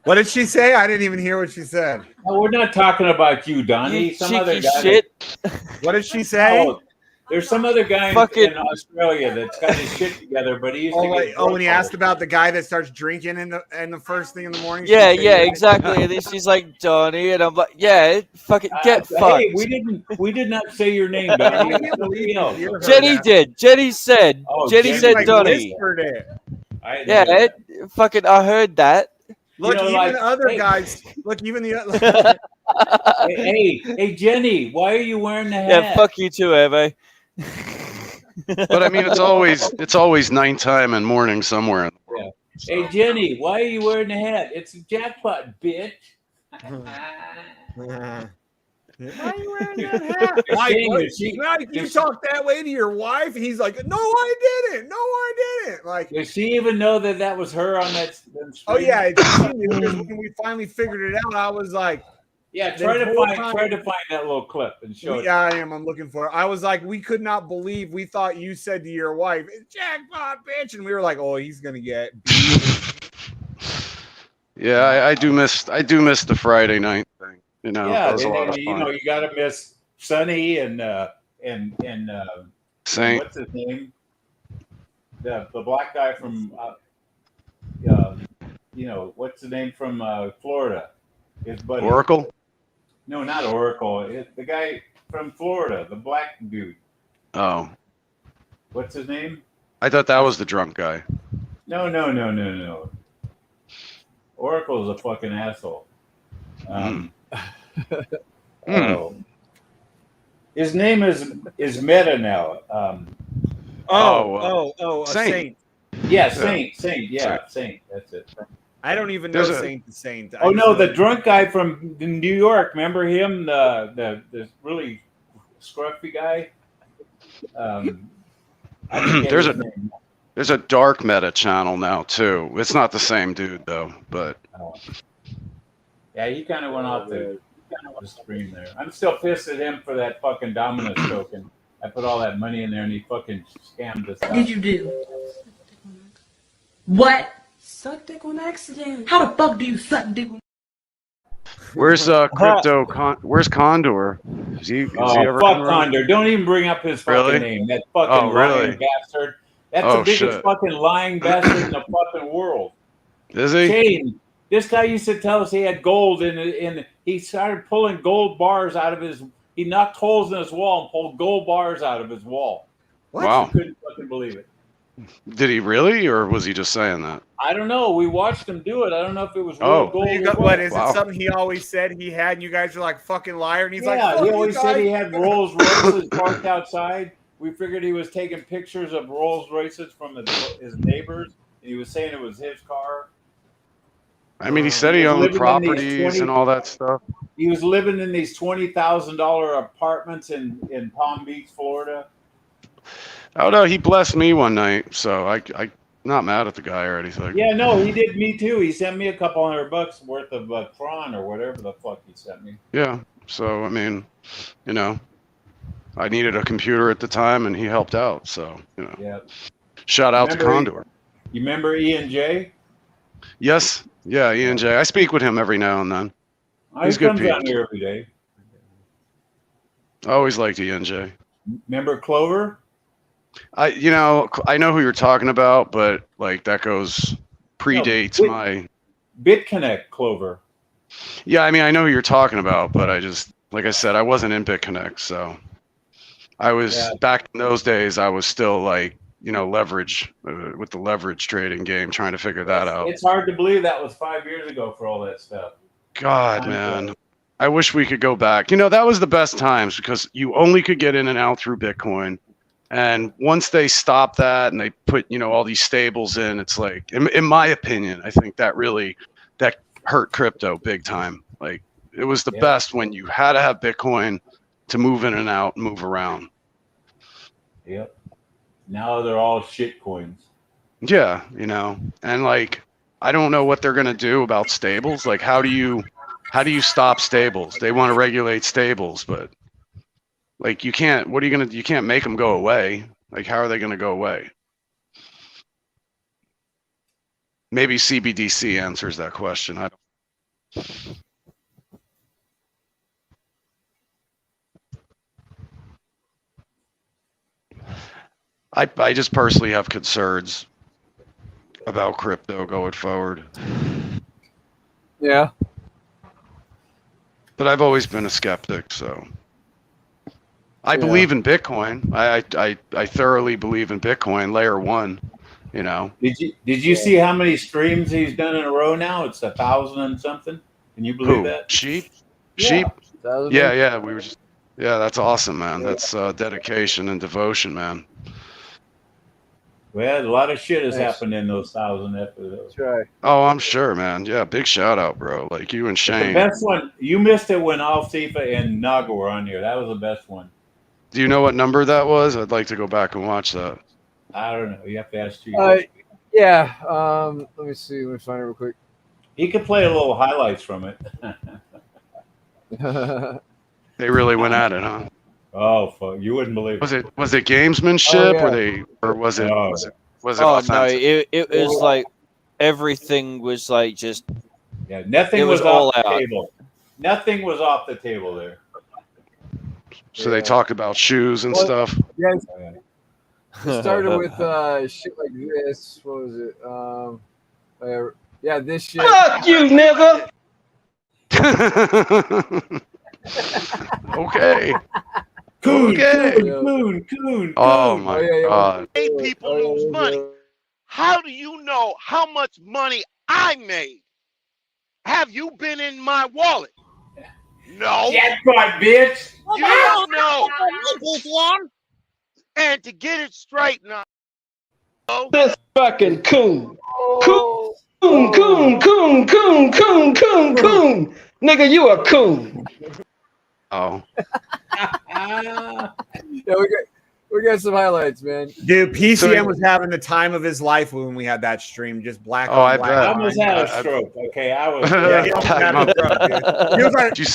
What did she say? I didn't even hear what she said. No, we're not talking about you, Donnie. You Some other cheeky guy. shit. What did she say? Oh, there's some other guy Fucking- in Australia that's got his shit together, but he used to Oh, get drunk when he all asked the about the guy that starts drinking in the first thing in the morning. Yeah, she said, yeah, exactly. And then she's like, Donnie, and I'm like, yeah, fucking get fucked. Hey, we did not say your name, Donnie. I can't believe you else. hear her Jenny now. did. Jenny said. Oh, Jenny Jenny, said Like, Donnie. whispered it. I didn't Yeah, hear that. fucking, I heard that. Look, know, even like, other hey. guys. Look, even the. Hey, Jenny, why are you wearing the hat? Yeah, fuck you too, Eve. But I mean, it's always nighttime and morning somewhere in the world. Hey, Jenny, why are you wearing the hat? It's a jackpot, bitch. Why are you wearing that hat? Mike, Shame what? is she- Mike, you is- talk that way to your wife? He's like, no, I didn't. No, I didn't. Like, Does she even know that was her on that screen? oh yeah, she knew, because when we finally figured it out, I was like, Yeah, try to find that little clip and show it. yeah, I am. I'm looking for it. I was like, we could not believe. We thought you said to your wife, jackpot, bitch, and we were like, oh, he's gonna get. Yeah, I do miss the Friday night thing. You know, Yeah, that was a lot of you fun. know, you got to miss Sonny and Saint. what's his name? The black guy from you know, what's the name from Florida? His buddy. Oracle. No, not Oracle. The guy from Florida, the black dude. Oh, What's his name? I thought that was the drunk guy. No. Oracle's a fucking asshole. Oh. His name is Meta now. Saint. Yeah, Saint. Yeah, Saint. That's it. I don't even know There's a- Saint the Saint. Oh no, the drunk guy from New York. Remember him? The really scruffy guy. I forget There's his a- name. There's a dark meta channel now too. It's not the same dude though, but Yeah, he kind of went off the screen there. I'm still pissed at him for that fucking Dominus token. I put all that money in there and he fucking scammed us. What did you do? What? Suck dick on accident. How the fuck do you suck dick on? where's where's Condor? Is he ever fuck around? Condor. Don't even bring up his fucking Really? name. That fucking Oh, really? lying bastard. That's Oh, the biggest shit. fucking lying bastard in the fucking world. Is he? Shane, this guy used to tell us he had gold he started pulling gold bars out of he knocked holes in his wall and pulled gold bars out of his wall. What? Wow. I couldn't fucking believe it. Did he really, or was he just saying that? I don't know. We watched him do it. I don't know if it was real Oh. gold. You or got, what is Wow. it? Something he always said he had, and you guys are like fucking liar. And he's like, Yeah, fuck he you always said guys. he had Rolls Royces parked outside. We figured he was taking pictures of Rolls Royces from his neighbors, and he was saying it was his car. I mean, he said he He was owned living in these properties 20 and all that stuff. He was living in these $20,000 apartments in Palm Beach, Florida. Oh no, he blessed me one night, so I not mad at the guy or anything. Yeah, no, he did me too. He sent me a couple $100 worth of Tron or whatever the fuck he sent me. Yeah. So I mean, you know, I needed a computer at the time, and he helped out. So you know, Yeah. shout out to Remember Condor. You remember Ian J? Yes. Yeah, Ian J. I speak with him every now and then. He's He good comes people. down here every day. I always liked Ian J. Remember Clover? I know who you're talking about, but like that predates wait. my. BitConnect Clover. Yeah, I mean, I know who you're talking about, but I just, like I said, I wasn't in BitConnect, so I was back in those days. I was still like, leverage with the leverage trading game, trying to figure that out. It's hard to believe that was 5 years ago for all that stuff. God, man, I wish we could go back. That was the best times because you only could get in and out through Bitcoin. And once they stopped that and they put, all these stables in, it's like, in my opinion, I think that hurt crypto big time. Like it was the best when you had to have Bitcoin to move in and out, move around. Yep. Now they're all shit coins. Yeah, and like, I don't know what they're going to do about stables. Like, how do you stop stables? They want to regulate stables, but like, you can't make them go away. Like, how are they going to go away? Maybe CBDC answers that question. I just personally have concerns about crypto going forward. Yeah. But I've always been a skeptic, so I believe in Bitcoin. I thoroughly believe in Bitcoin, layer one, you know. Did you see how many streams he's done in a row now? It's 1,000 and something. Can you believe Who? that? Sheep? Yeah. Sheep? Thousand. Yeah, we were just that's awesome, man. That's dedication and devotion, man. Well, a lot of shit has Thanks. happened in those 1,000 episodes. That's right. Oh, I'm sure, man. Yeah, big shout out, bro. Like you and The Shane. best one, you missed it when Alcifa and Naga were on here. That was the best one. Do you know what number that was? I'd like to go back and watch that. I don't know. You have to ask Chief. Yeah. Let me see. Let me find it real quick. He could play a little highlights from it. They really went at it, huh? Oh, fuck. You wouldn't believe it. Was it gamesmanship? Oh, yeah. Was it No. was it Oh no, offensive? it was like everything was like just Yeah, nothing It was was all off the out. table. Nothing was off the table there. So they talk about shoes and Well, stuff. Yeah, Yeah. it started with shit like this. What was it? Yeah, this shit. Fuck you, nigga. Okay. Coon, Okay. coon. Oh my yeah. god. Made people lose money. How do you know how much money I made? Have you been in my wallet? No. Jackpot, bitch. You don't know. And to get it straight now, This fucking coon. Oh, Coon. Nigga, you a coon. Oh. yeah, we got some highlights, man. Dude, PCM So- was having the time of his life when we had that stream. Just black Oh, on I black. bet. I almost had a I- stroke. Okay, I was. Yeah, he almost had a stroke, dude. He was like, Did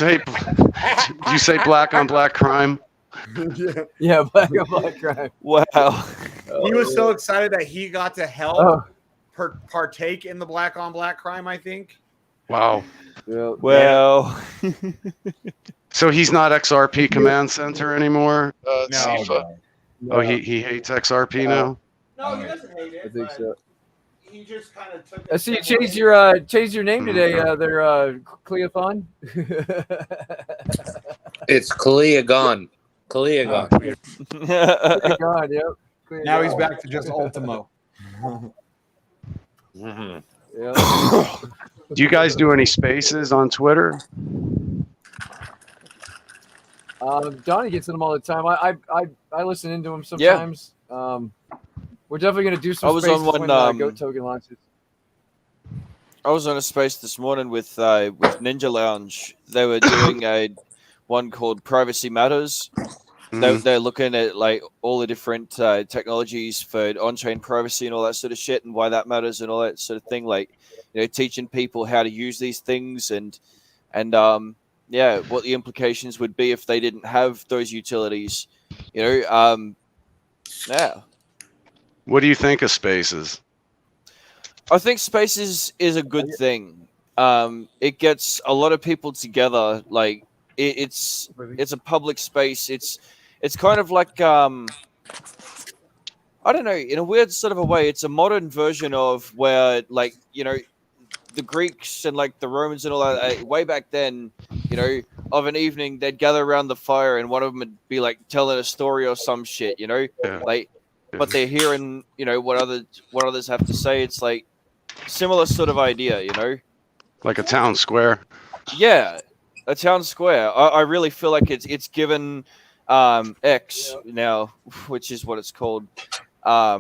you say black on black crime? Yeah, black on black crime. wow. he was so excited that he got to help Oh, partake in the black on black crime, I think. Wow. yeah. Well, So he's not XRP Command Center anymore? No, Sifa? Oh, he hates XRP now? No, he doesn't hate it. I think but so. He just kind of took. I see you changed your name today. There, Cleophon. It's Kaliagon. Kaliagon. God, yep. Now he's back to just Ultimo. Mhm. Yeah. Do you guys do any spaces on Twitter? Donnie gets in them all the time. I listen into him sometimes. We're definitely gonna do some. I was on spaces one, when Goat Token launches. I was on a space this morning with Ninja Lounge. They were doing one called Privacy Matters. They're looking at like all the different technologies for on-chain privacy and all that sort of shit, and why that matters and all that sort of thing. Like, teaching people how to use these things and what the implications would be if they didn't have those utilities. Yeah. What do you think of spaces? I think spaces is a good thing. It gets a lot of people together. Like it's a public space. It's kind of like I don't know, in a weird sort of a way. It's a modern version of where the Greeks and like the Romans and all that way back then. Of an evening they'd gather around the fire and one of them would be like telling a story or some shit. But they're hearing what others have to say. It's like similar sort of idea, Like a town square? Yeah, a town square. I really feel like it's given X now, which is what it's called. I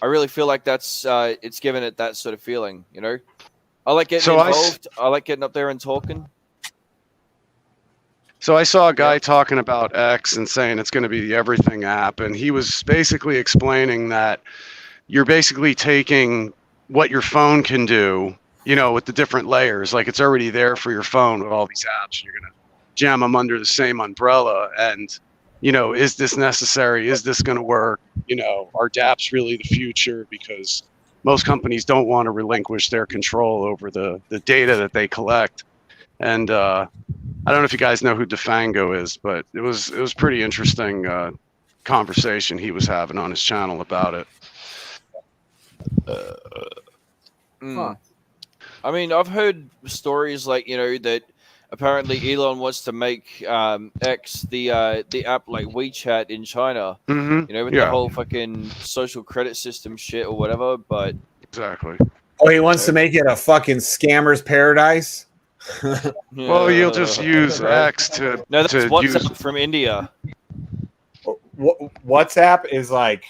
really feel like that's it's given it that sort of feeling. I like getting involved. I like getting up there and talking. So I saw a guy talking about X and saying it's going to be the everything app, and he was basically explaining that you're basically taking what your phone can do, with the different layers. Like it's already there for your phone with all these apps. You're going to jam them under the same umbrella. And, is this necessary? Is this going to work? Are dApps really the future? Because most companies don't want to relinquish their control over the data that they collect. And I don't know if you guys know who DeFango is, but it was pretty interesting conversation he was having on his channel about it. Huh. I mean, I've heard stories like, you know, that apparently Elon wants to make X the app like WeChat in China. Mm-hmm. You know, with Yeah. the whole fucking social credit system shit or whatever. But Exactly. Oh, he wants to make it a fucking scammer's paradise. Well, you'll just use X to no, that's to WhatsApp use. from India. WhatsApp is like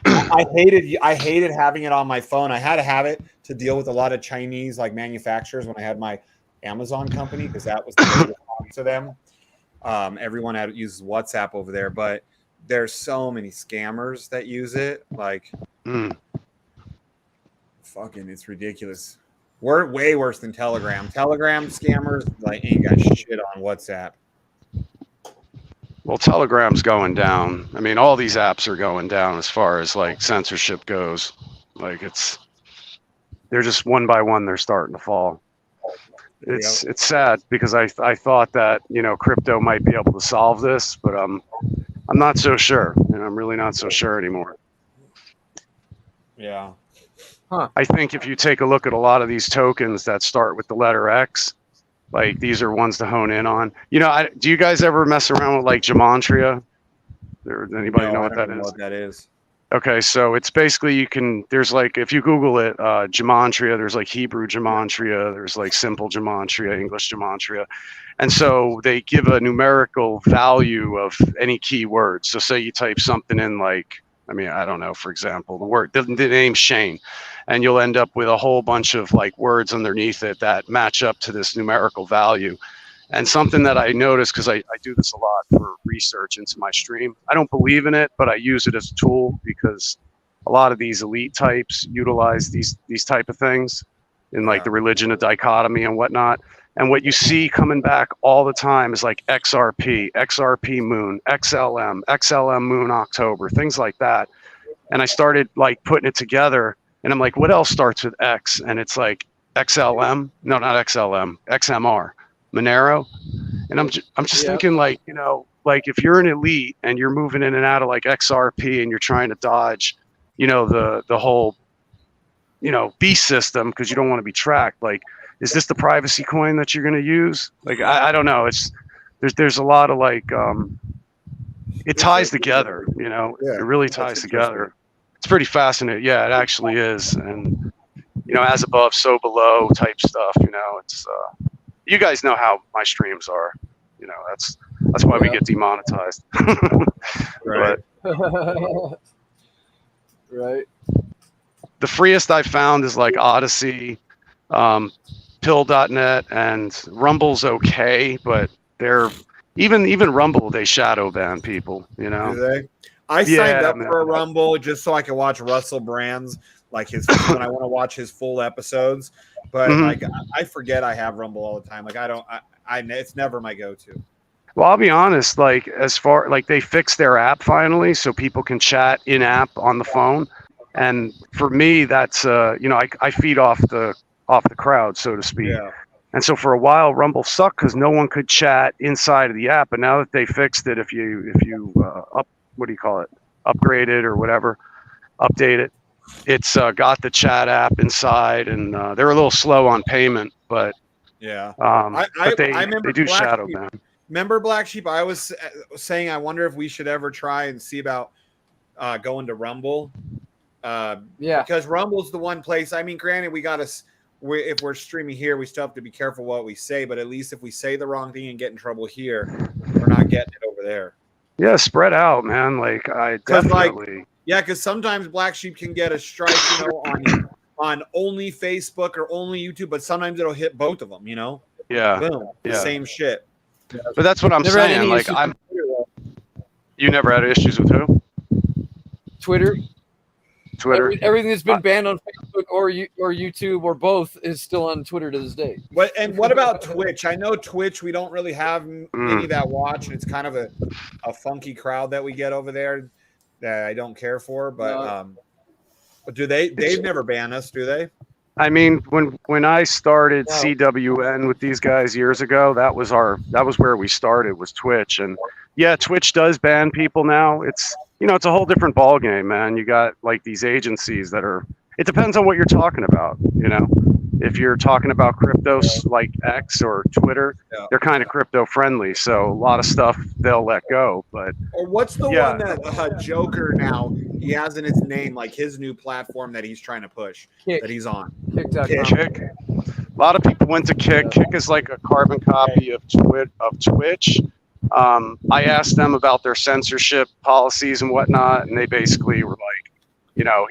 I hated having it on my phone. I had to have it to deal with a lot of Chinese like manufacturers when I had my Amazon company because that was the way to talk to them. Everyone uses WhatsApp over there, but there's so many scammers that use it. Like, fucking, it's ridiculous. We're way worse than Telegram. Telegram scammers like ain't got shit on WhatsApp. Well, Telegram's going down. I mean, all these apps are going down as far as like censorship goes. Like they're just one by one they're starting to fall. It's sad because I thought that, you know, crypto might be able to solve this, but I'm not so sure. And I'm really not so sure anymore. Yeah. Huh. I think if you take a look at a lot of these tokens that start with the letter X, like these are ones to hone in on. You know, do you guys ever mess around with like gematria? Anybody know what that is? What that is? Okay, so it's basically there's like, if you Google it, gematria, there's like Hebrew gematria, there's like simple gematria, English gematria. And so they give a numerical value of any keyword. So say you type something in like, I mean, I don't know, for example, the name Shane, and you'll end up with a whole bunch of like words underneath it that match up to this numerical value. And something that I noticed, because I do this a lot for research into my stream, I don't believe in it, but I use it as a tool because a lot of these elite types utilize these type of things in like the religion of dichotomy and whatnot. And what you see coming back all the time is like XRP, XRP Moon, XLM, XLM Moon October, things like that. And I started like putting it together, and I'm like, what else starts with X? And it's like XLM, no, not XLM, XMR. Monero. And I'm just thinking, like, you know, like if you're an elite and you're moving in and out of like XRP and you're trying to dodge, you know, the whole, you know, beast system because you don't want to be tracked, like, is this the privacy coin that you're going to use? Like, I don't know. There's a lot of like, it ties together, you know, it really ties together. It's pretty fascinating. Yeah, it actually is. And, you know, as above, so below type stuff, you know, it's, you guys know how my streams are, you know, that's why we get demonetized. Right. Right. The freest I found is like Odyssey, pill.net, and Rumble's okay, but they're even Rumble, they shadow ban people, you know. Do they? I signed up for a Rumble just so I could watch Russell Brand's like his when I want to watch his full episodes. But like I forget I have Rumble all the time. Like I it's never my go-to. Well, I'll be honest, like as far like they fixed their app finally so people can chat in app on the phone. And for me, that's you know, I feed off the crowd, so to speak. Yeah. And so for a while, Rumble sucked because no one could chat inside of the app. But now that they fixed it, if you upgrade it or whatever, update it, it's got the chat app inside, and they're a little slow on payment, but yeah, but they remember do Black shadow Sheep. ban. Remember Black Sheep? I was saying I wonder if we should ever try and see about going to Rumble. Because Rumble's the one place. I mean, granted, if we're streaming here, we still have to be careful what we say. But at least if we say the wrong thing and get in trouble here, we're not getting it over there. Yeah, spread out, man. Like I definitely. Yeah, because sometimes Black Sheep can get a strike, you know, on only Facebook or only YouTube, but sometimes it'll hit both of them, you know. Yeah. Boom. Yeah. Same shit. But that's what I'm saying. Like you never had issues with who? Twitter. Everything that's been Uh, banned on Facebook or YouTube or both is still on Twitter to this day. And what about Twitch? I know Twitch, we don't really have any that watch, and it's kind of a funky crowd that we get over there that I don't care for. But do they've never banned us, do they? I mean, when I started No. CWN with these guys years ago, that was where we started, was Twitch. And yeah, Twitch does ban people now. It's it's a whole different ball game, man. You got like these agencies that are. It depends on what you're talking about. If you're talking about cryptos like X or Twitter, Yeah. they're kind of crypto friendly, so a lot of stuff they'll let go. But Or what's the Yeah. one that Joker now he has in his name, like his new platform that he's trying to push, Kick. that he's on? Kick.com. Kick. A lot of people went to Kick. Kick is like a carbon copy of Twitch. I asked them about their censorship policies and whatnot, and they basically were like,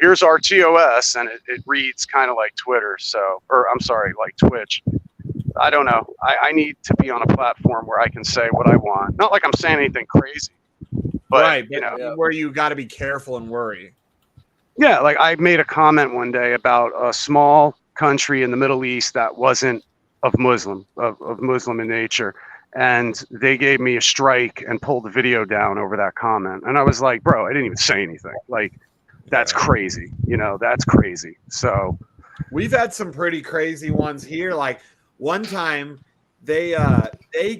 here's our TOS, and it reads kind of like Twitter. Like Twitch. I don't know. I need to be on a platform where I can say what I want. Not like I'm saying anything crazy, but Right, Yeah. where you got to be careful and worry. yeah, like I made a comment one day about a small country in the Middle East that wasn't of Muslim in nature, and they gave me a strike and pulled the video down over that comment. And I was like, bro, I didn't even say anything. Like, that's crazy. That's crazy. So We've had some pretty crazy ones here. Like one time, they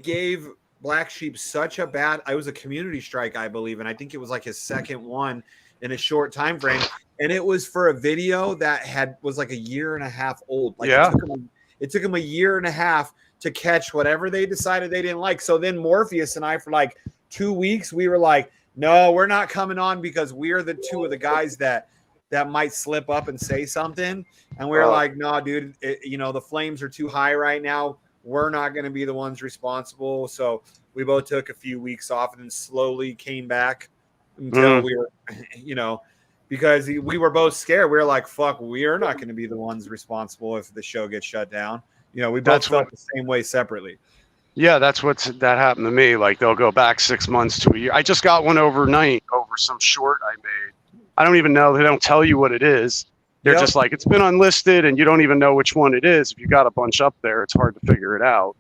gave Black Sheep such a bad. It was a community strike, I believe, and I think it was like his second one in a short time frame. And it was for a video that was like a year and a half old. Like Yeah. it took him a year and a half to catch whatever they decided they didn't like. So then Morpheus and I, for like 2 weeks, we were like, no, we're not coming on because we're the two of the guys that might slip up and say something. And we were like, no, dude, the flames are too high right now. We're not going to be the ones responsible. So we both took a few weeks off and then slowly came back until we were, because we were both scared. We were like, fuck, we are not going to be the ones responsible if the show gets shut down. We both felt the same way separately. yeah, that happened to me. Like they'll go back 6 months to a year. I just got one overnight over some short I made. I don't even know. They don't tell you what it is. They're just like, it's been unlisted and you don't even know which one it is. If you got a bunch up there, it's hard to figure it out.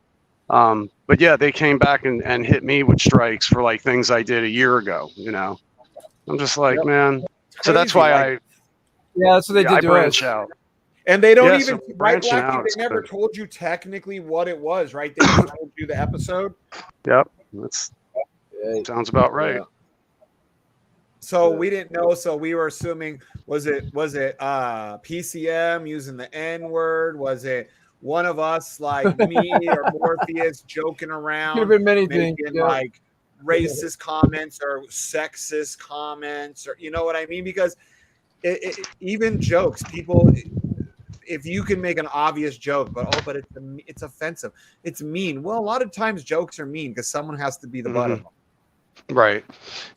But yeah, they came back and hit me with strikes for like things I did a year ago. I'm just like, man. So that's why that's what they did I to branch us. out. And they don't Yeah, even so right, branching Blackie, out they is never good. told you technically what it was, right? They just told you the episode. Yep, sounds about right. Yeah. So we didn't know. So we were assuming, was it PCM using the N-word? Was it one of us like me or Morpheus joking around? Could have been many things. making Yeah. like racist comments or sexist comments, or you know what I mean? Because even jokes, people, if you can make an obvious joke, but it's offensive, it's mean. Well, a lot of times jokes are mean because someone has to be the butt of them. Right.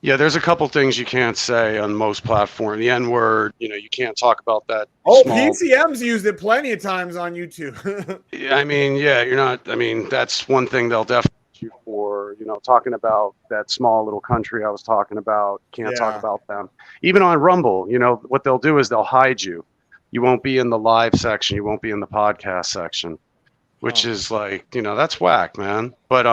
Yeah, there's a couple things you can't say on most platforms. The N-word, you can't talk about that. Oh, small. PCM's used it plenty of times on YouTube. Yeah, I mean, yeah, you're not. I mean, that's one thing they'll definitely use you for. Talking about that small little country I was talking about. Can't talk about them. Even on Rumble, what they'll do is they'll hide you. You won't be in the live section. You won't be in the podcast section, which is like, that's whack, man. But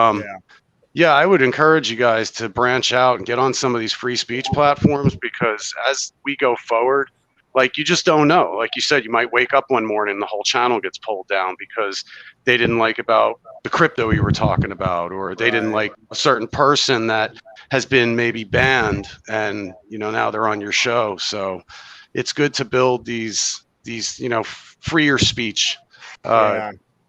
yeah, I would encourage you guys to branch out and get on some of these free speech platforms, because as we go forward, like, you just don't know. Like you said, you might wake up one morning and the whole channel gets pulled down because they didn't like about the crypto you were talking about, or they didn't like a certain person that has been maybe banned, and now they're on your show. So it's good to build these freer speech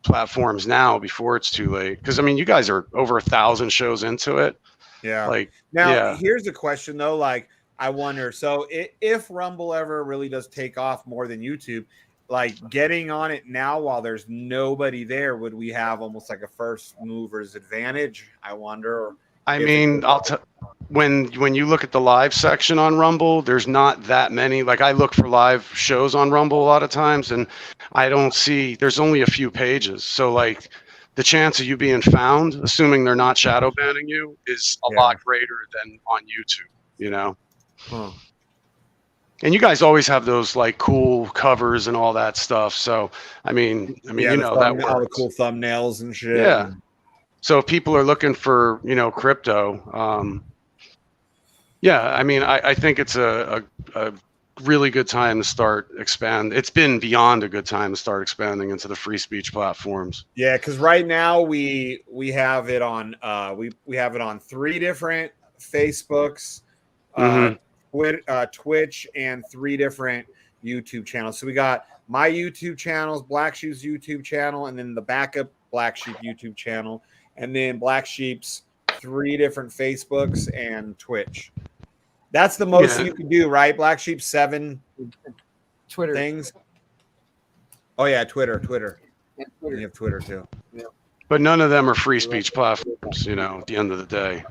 platforms now before it's too late. Because I mean, you guys are over 1,000 shows into it. Like now, here's a question though. Like, I wonder. So if Rumble ever really does take off more than YouTube, like getting on it now while there's nobody there, would we have almost like a first mover's advantage? I wonder. I mean, when you look at the live section on Rumble, there's not that many. Like, I look for live shows on Rumble a lot of times, and I don't see. There's only a few pages, so like the chance of you being found, assuming they're not shadow banning you, is a lot greater than on YouTube. And you guys always have those like cool covers and all that stuff. So I mean, that works. All the cool thumbnails and shit. Yeah. So if people are looking for, crypto, I mean, I think it's a really good time to start expand. It's been beyond a good time to start expanding into the free speech platforms. Yeah, because right now we have it on we have it on 3 different Facebooks, Twitch, and 3 different YouTube channels. So we got my YouTube channels, Black Sheep's YouTube channel, and then the backup Black Sheep YouTube channel, and then Black Sheep's 3 different Facebooks and Twitch. That's the most you can do, right? Black Sheep 7 Twitter things. Oh yeah, Twitter. Yeah, You have Twitter too. Yeah. But none of them are free speech platforms, you know, at the end of the day.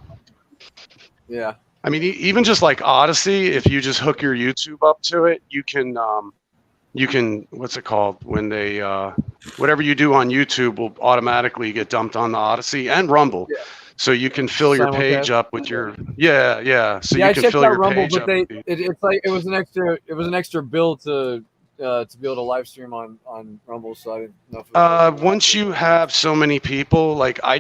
Yeah. I mean, even just like Odyssey, if you just hook your YouTube up to it, you can, what's it called? When they, whatever you do on YouTube will automatically get dumped on the Odyssey and Rumble. Yeah. So you can fill your page up with your, So yeah, you can fill your Rumble, page but up. it's like it was an extra bill to be able to live stream on Rumble. So I didn't know if it was Once you have so many people, like I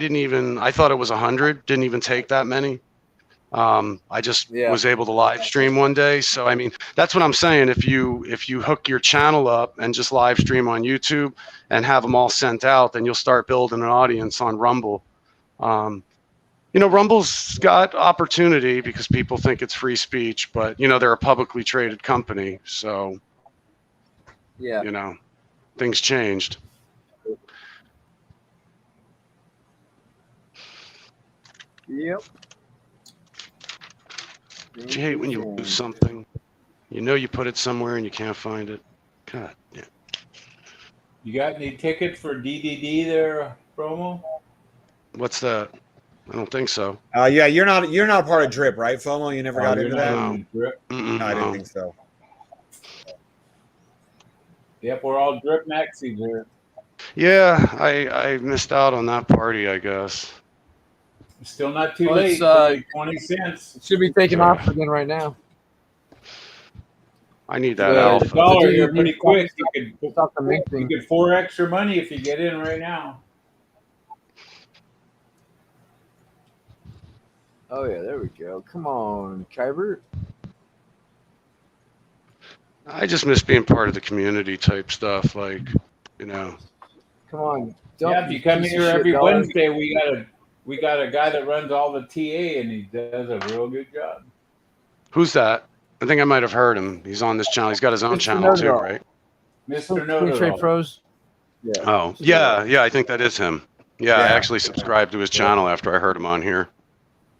thought it was 100, didn't even take that many. I just was able to live stream one day. So, I mean, that's what I'm saying. If you hook your channel up and just live stream on YouTube and have them all sent out, then you'll start building an audience on Rumble. You know, Rumble's got opportunity because people think it's free speech, but you know, they're a publicly traded company. So, you know, things changed. Yep. Do you hate when you lose something? You know you put it somewhere and you can't find it. God damn. You got any tickets for DDD there, promo? What's that? I don't think so. Yeah, you're not part of Drip, right, FOMO? You never got into that? No. Drip? No, I didn't think so. Yep, we're all Drip Maxis here. Yeah, I missed out on that party, I guess. It's still not too Well, late. it's, Like 20 cents. It should be taking off again right now. I need that The alpha. dollar here pretty quick. You could minting. get 4 extra money if you get in right now. Oh yeah, there we go. Come on, Kyber. I just miss being part of the community type stuff, like, you know. Come on. Yeah, if you come here every Wednesday, we got a guy that runs all the TA, and he does a real good job. Who's that? I think I might have heard him. He's on this channel. He's got his own channel too, right? Mr. Free Trade No. Pros. Yeah. Oh, yeah, I think that is him. Yeah, I actually subscribed to his channel after I heard him on here.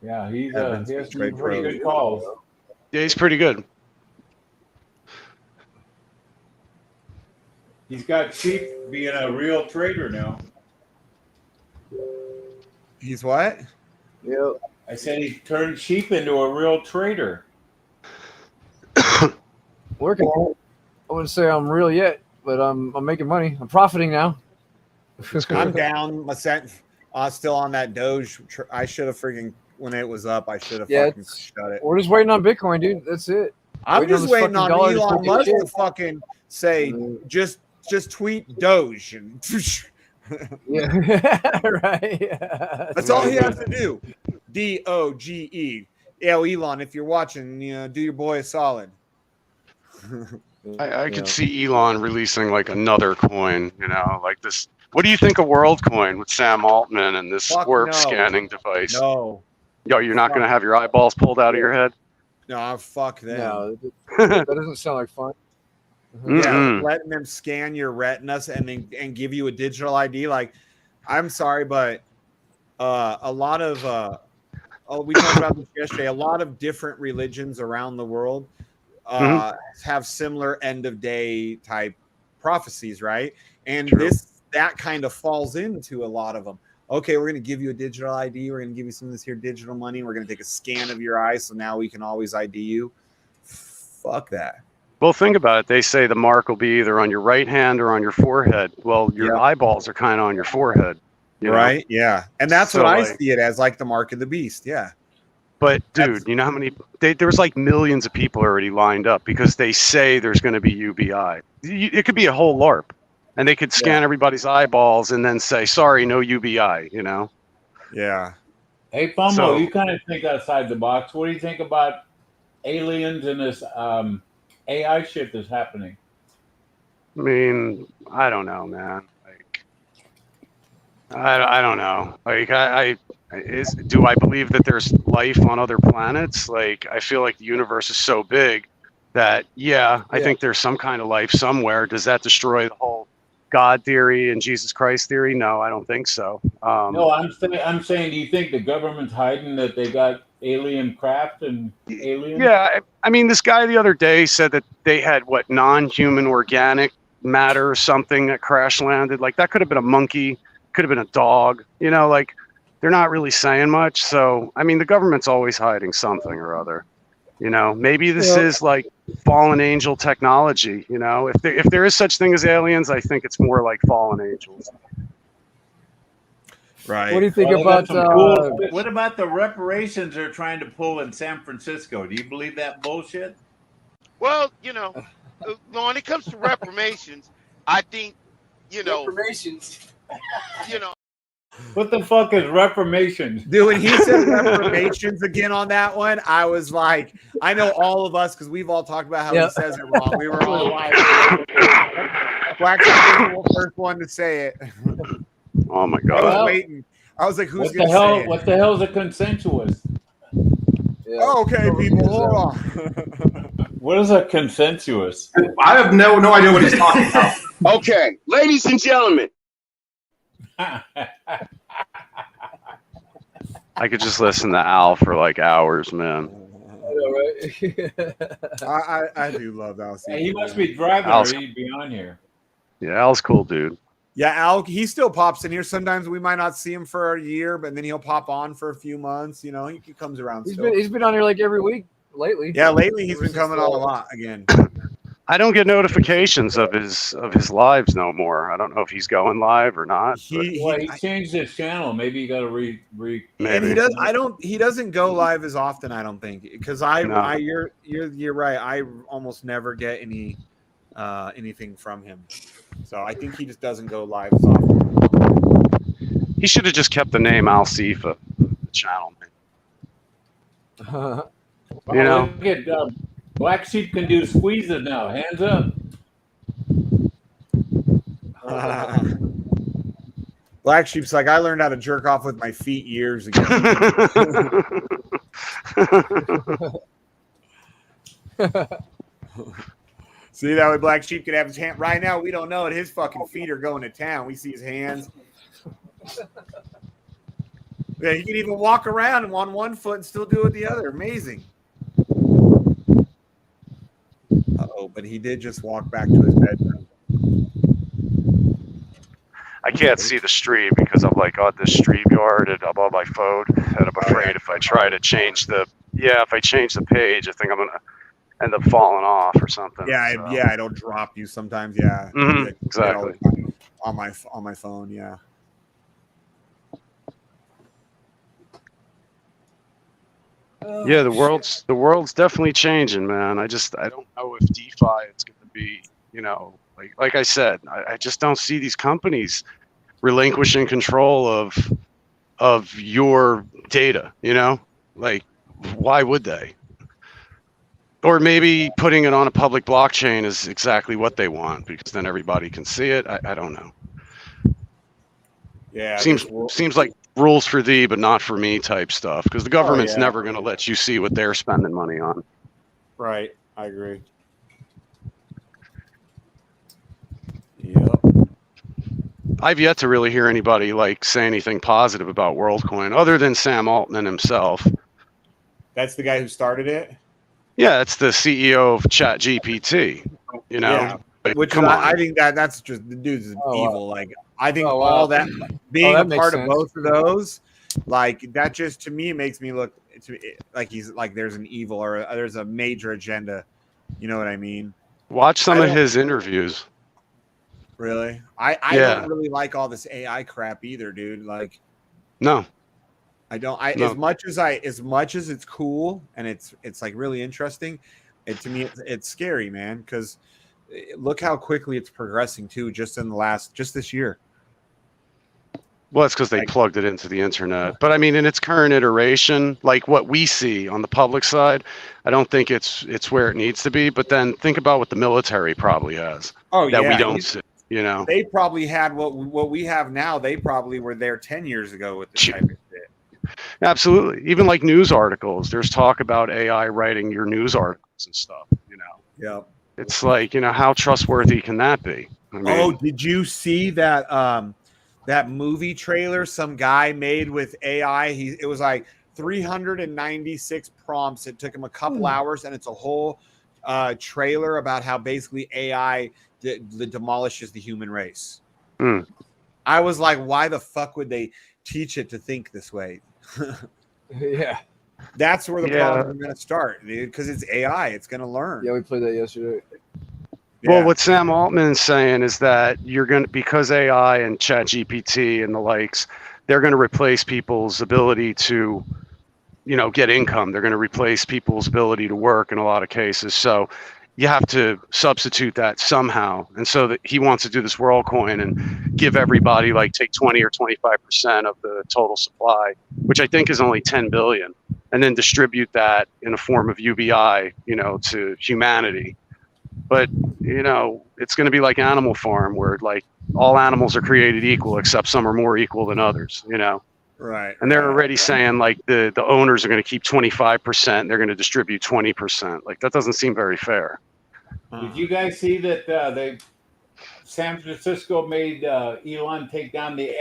Yeah, he has some pretty good calls. Yeah, he's pretty good. He's got Sheep being a real trader now. He's what? Yep. I said he turned Sheep into a real trader. Working. I wouldn't say I'm real yet, but I'm making money. I'm profiting now. I'm down. My set still on that Doge. I should have freaking when it was up. I should have fucking shut it. We're just waiting on Bitcoin, dude. That's it. I'm just waiting on Elon Musk to fucking say just tweet Doge and yeah, right. Yeah. That's all he has to do. DOGE. Yeah, well, Elon, if you're watching, you know, do your boy a solid. I could see Elon releasing like another coin, you know, like this. What do you think of WorldCoin with Sam Altman and this warp scanning device? No. Yo, you're not going to have your eyeballs pulled out of your head? No, fuck them. No, that doesn't sound like fun. Yeah, letting them scan your retinas and give you a digital ID. Like, I'm sorry, but a lot of we talked about this yesterday. A lot of different religions around the world have similar end of day type prophecies, right? And that kind of falls into a lot of them. Okay, we're going to give you a digital ID. We're going to give you some of this here digital money. We're going to take a scan of your eyes, so now we can always ID you. Fuck that. Well, think about it. They say the mark will be either on your right hand or on your forehead. Well, your eyeballs are kind of on your forehead. Right? Yeah. And that's what I see it as, like the mark of the beast. Yeah. But, dude, you know how many... there was like millions of people already lined up because they say there's going to be UBI. It could be a whole LARP. And they could scan everybody's eyeballs and then say, sorry, no UBI, you know? Yeah. Hey, Fumbo, you kind of think outside the box. What do you think about aliens and this AI shit that's happening? I mean, I don't know, man. Like, I don't know. Like, do I believe that there's life on other planets? Like, I feel like the universe is so big that, yeah, I think there's some kind of life somewhere. Does that destroy the whole God theory and Jesus Christ theory? No, I don't think so. No, I'm saying, do you think the government's hiding that they got alien craft and aliens? Yeah, I mean, this guy the other day said that they had what non-human organic matter or something that crash landed. Like that could have been a monkey, could have been a dog. You know, like they're not really saying much. So I mean, the government's always hiding something or other. You know, maybe this is like fallen angel technology. You know, if there is such thing as aliens, I think it's more like fallen angels. Right. What do you think Well, they got about? some cool- what about the reparations they're trying to pull in San Francisco? Do you believe that bullshit? Well, when it comes to reformations, I think, Reformations. What the fuck is reformations? Dude, when he said reformations again on that one, I was like, I know all of us because we've all talked about how he says it wrong. We were all like, BlackSheep was the first one to say it. Oh my I was god! waiting. I was like, who's What going the to say hell? it? What the hell is a consensuous? Yeah. Oh, okay, people, hold on. What is a consensuous? I have no idea what he's talking about. Okay, ladies and gentlemen. I could just listen to Al for like hours, man. I know, right? I do love Al. Hey, he must be driving Al's- or he'd be on here. Yeah, Al's cool, dude. Yeah, Al, he still pops in here. Sometimes we might not see him for a year, but then he'll pop on for a few months. You know, he comes around. He's been on here like every week lately. Yeah, lately he's been coming on a lot again. I don't get notifications of his lives no more. I don't know if he's going live or not. He changed his channel. Maybe you got to re. And he does. He doesn't go live as often. I don't think because you're right. I almost never get anything from him. So I think he just doesn't go live as often. He should have just kept the name Al Sifa, the channel. You know, look at BlackSheep can do squeezes now. Hands up. BlackSheep's like, I learned how to jerk off with my feet years ago. See, that way BlackSheep could have his hand. Right now, we don't know it. His fucking feet are going to town. We see his hands. Yeah, he can even walk around on one foot and still do it the other. Amazing. Uh-oh, but he did just walk back to his bedroom. I can't see the stream because I'm like on this StreamYard and I'm on my phone, and I'm afraid if I try to change the page, I think I'm gonna end up falling off or something. Yeah, so. yeah, it'll drop you sometimes. Yeah, exactly. On my phone. Yeah. Yeah, the world's definitely changing, man. I don't know if DeFi it's going to be, like I said, I just don't see these companies relinquishing control of your data. Like why would they? Or maybe putting it on a public blockchain is exactly what they want because then everybody can see it. I don't know. Yeah, seems like rules for thee but not for me type stuff because the government's never going to let you see what they're spending money on. Right, I agree. Yep. I've yet to really hear anybody say anything positive about WorldCoin other than Sam Altman himself. That's the guy who started it? Yeah, it's the CEO of ChatGPT. Yeah. Which come on. I think that's just the dude's evil. Like I think wow. all that being that a makes part of sense. both of those, like that just to me makes me look like he's like there's an evil or there's a major agenda. You know what I mean? Watch some of his interviews. Really? I don't really like all this AI crap either, dude. Like no. I don't. No. As much as it's cool and it's like really interesting, to me it's scary, man. Because look how quickly it's progressing too. Just this year. Well, it's because they Like- plugged it into the internet. But I mean, in its current iteration, like what we see on the public side, I don't think it's where it needs to be. But then think about what the military probably has Oh that we yeah, don't see. You know, they probably had what we have now. They probably were there 10 years ago with this type of shit. absolutely. Even like news articles, there's talk about AI writing your news articles and stuff. You know, Yeah. it's like, you know, how trustworthy can that be? I mean, Oh, did you see that that movie trailer some guy made with AI? It was like 396 prompts. It took him a couple hours, and it's a whole trailer about how basically AI demolishes the human race. Hmm. I was like, why the fuck would they teach it to think this way? Yeah. That's where the problems are going to start, dude, because it's AI. It's going to learn. Yeah, we played that yesterday. Well, what Sam Altman's saying is that you're going to, because AI and ChatGPT and the likes, they're going to replace people's ability to, you know, get income. They're going to replace people's ability to work in a lot of cases. So you have to substitute that somehow. And so that he wants to do this WorldCoin and give everybody like take 20 or 25% of the total supply, which I think is only 10 billion, and then distribute that in a form of UBI, you know, to humanity. But, you know, it's going to be like Animal Farm, where like all animals are created equal, except some are more equal than others, you know? Right. And they're already saying like the owners are going to keep 25%. They're going to distribute 20%. Like that doesn't seem very fair. Did you guys see that San Francisco made Elon take down the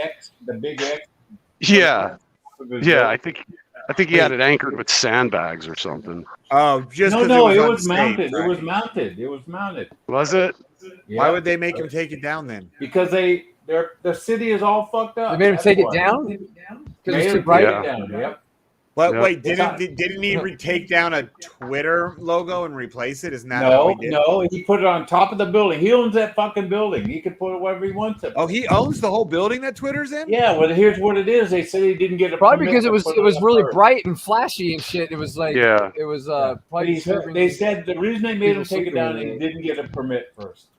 big X? Yeah. Yeah. I think he had it anchored with sandbags or something. Oh, just no, it was unsafe, mounted. right? It was mounted. It was mounted. Was it? Yeah. Why would they make him take it down then? Because the city is all fucked up. They made him That's take it why. down? Made Because it's him too bright? take it down. Yep. But Yep. wait, didn't he take down a Twitter logo and replace it? Isn't that how he did? No, he put it on top of the building. He owns that fucking building. He can put it wherever he wants it. Oh, he owns the whole building that Twitter's in? Yeah, well, here's what it is. They said he didn't get a Probably permit because it to was put up really first. bright and flashy and shit. It was like Yeah. it was But probably they said the reason they made him People take it down, he sleeping. didn't get a permit first.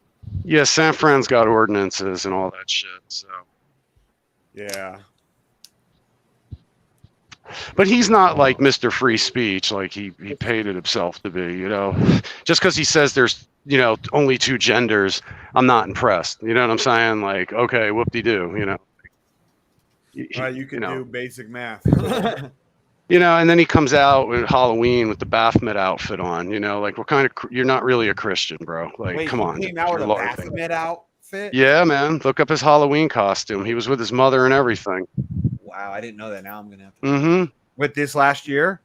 Yeah. San Fran's got ordinances and all that shit. So, Yeah. but he's not like Mr. Free Speech, like he painted himself to be, you know, just because he says there's, you know, only two genders. I'm not impressed. You know what I'm saying? Like, okay, whoop-de-doo, you know. You can know. do basic math. You know, and then he comes out with Halloween with the Baphomet outfit on, you know, like what kind of, you're not really a Christian, bro. Like, Wait, come on. he came out with a you're larping. Baphomet outfit? Yeah, man. Look up his Halloween costume. He was with his mother and everything. Wow, I didn't know that. Now I'm going to have to. Mm-hmm. With this last year?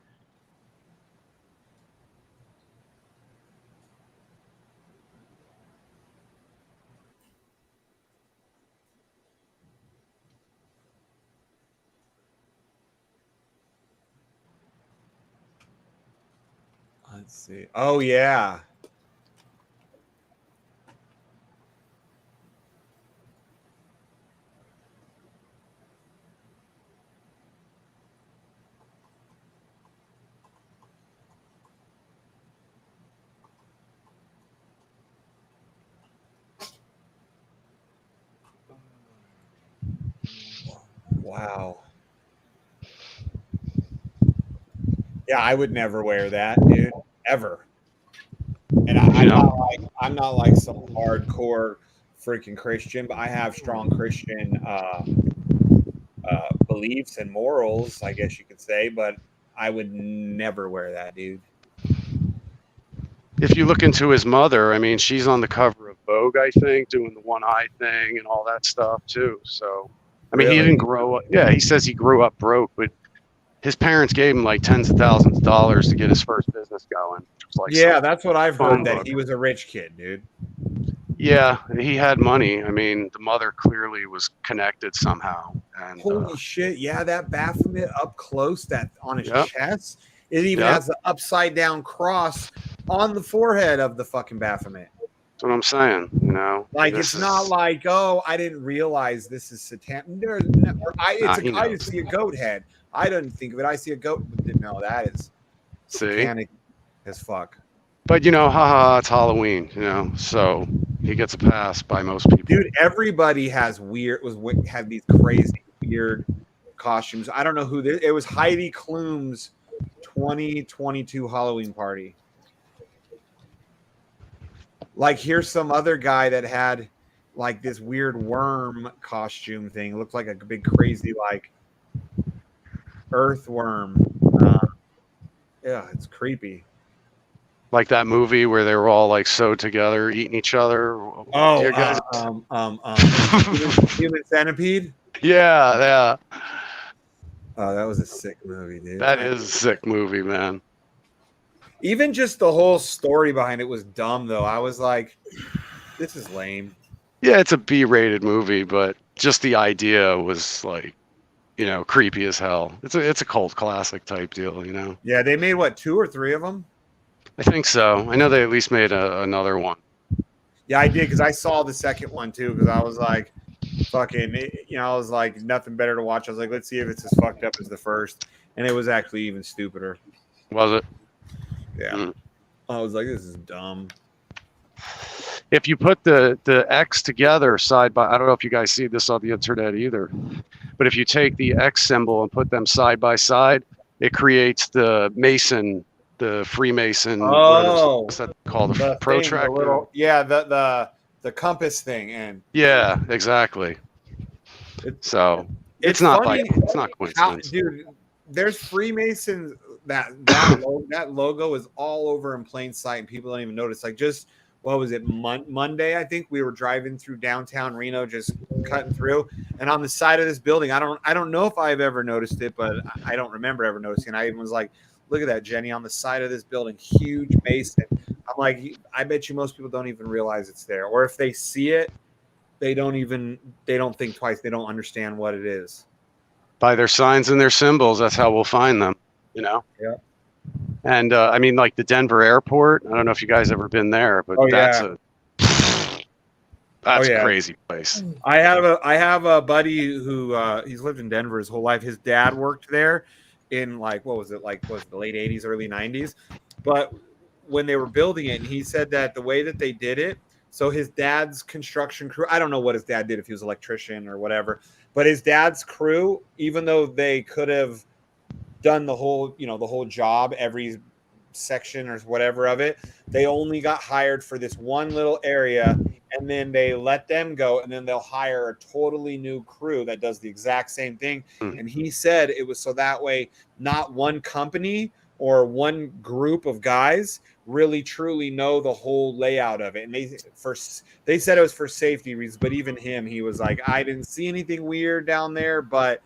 Let's see. Oh, yeah. Wow. Yeah, I would never wear that, dude. Ever. And I'm not like some hardcore freaking Christian, but I have strong Christian beliefs and morals, I guess you could say, but I would never wear that, dude. If you look into his mother, I mean, she's on the cover of Vogue, I think, doing the one eye thing and all that stuff too. So, I mean, he Really? didn't grow up. Yeah, he says he grew up broke, but his parents gave him like tens of thousands of dollars to get his first business going. It was like Yeah, some that's what I've phone heard, that book. he was a rich kid, dude. Yeah, he had money. I mean, the mother clearly was connected somehow. And Holy shit, yeah, that Baphomet up close, that on his Yep. chest. It even Yep. has the upside down cross on the forehead of the fucking Baphomet. that's what I'm saying. You know, Like, this it's not is- like, oh, I didn't realize this is satanic. he I knows. just see a goat head. I didn't think of it. I see a goat. No, that is See, satanic as fuck. but you know, haha, it's Halloween. You know, so he gets a pass by most people. Dude, everybody has had these crazy, weird costumes. I don't know who this. It was Heidi Klum's 2022 Halloween party. Like, here's some other guy that had like this weird worm costume thing. It looked like a big crazy like earthworm. Yeah, it's creepy. Like that movie where they were all like sewed together, eating each other. Oh, You guys- Human Centipede. yeah. Oh, that was a sick movie, dude. That is a sick movie, man. Even just the whole story behind it was dumb, though. I was like, this is lame. Yeah, it's a B-rated movie, but just the idea was like, you know, creepy as hell. It's a cult classic type deal, you know. Yeah, they made what, 2 or 3 of them? I think so. I know they at least made another one. Yeah, I did because I saw the second one too. Because I was like, fucking, you know, I was like, nothing better to watch. I was like, let's see if it's as fucked up as the first, and it was actually even stupider. Was it? Yeah. I was like, this is dumb. If you put the X together side by, I don't know if you guys see this on the internet either, but if you take the X symbol and put them side by side, it creates the Mason, the Freemason. Oh, what's that called? The thing, protractor. The compass thing, and yeah, exactly. So it's not funny like it's not coincidence. dude. There's Freemasons. That logo is all over in plain sight, and people don't even notice. Like, just what was it, Monday? I think we were driving through downtown Reno, just cutting through, and on the side of this building, I don't know if I've ever noticed it, but I don't remember ever noticing. I even was like, look at that, Jenny, on the side of this building, huge Mason. I'm like, I bet you most people don't even realize it's there, or if they see it, they don't think twice. They don't understand what it is. By their signs and their symbols, that's how we'll find them. You know. Yeah. And I mean, like the Denver airport. I don't know if you guys ever been there, but that's a crazy place. I have a buddy who he's lived in Denver his whole life. His dad worked there in like what was it the late 80s, early 90s. But when they were building it, and he said that the way that they did it, so his dad's construction crew, I don't know what his dad did, if he was an electrician or whatever, but his dad's crew, even though they could have done the whole job, every section or whatever of it, they only got hired for this one little area, and then they let them go, and then they'll hire a totally new crew that does the exact same thing. And he said it was so that way not one company or one group of guys really truly know the whole layout of it. And they said it was for safety reasons, but even he was like, I didn't see anything weird down there, but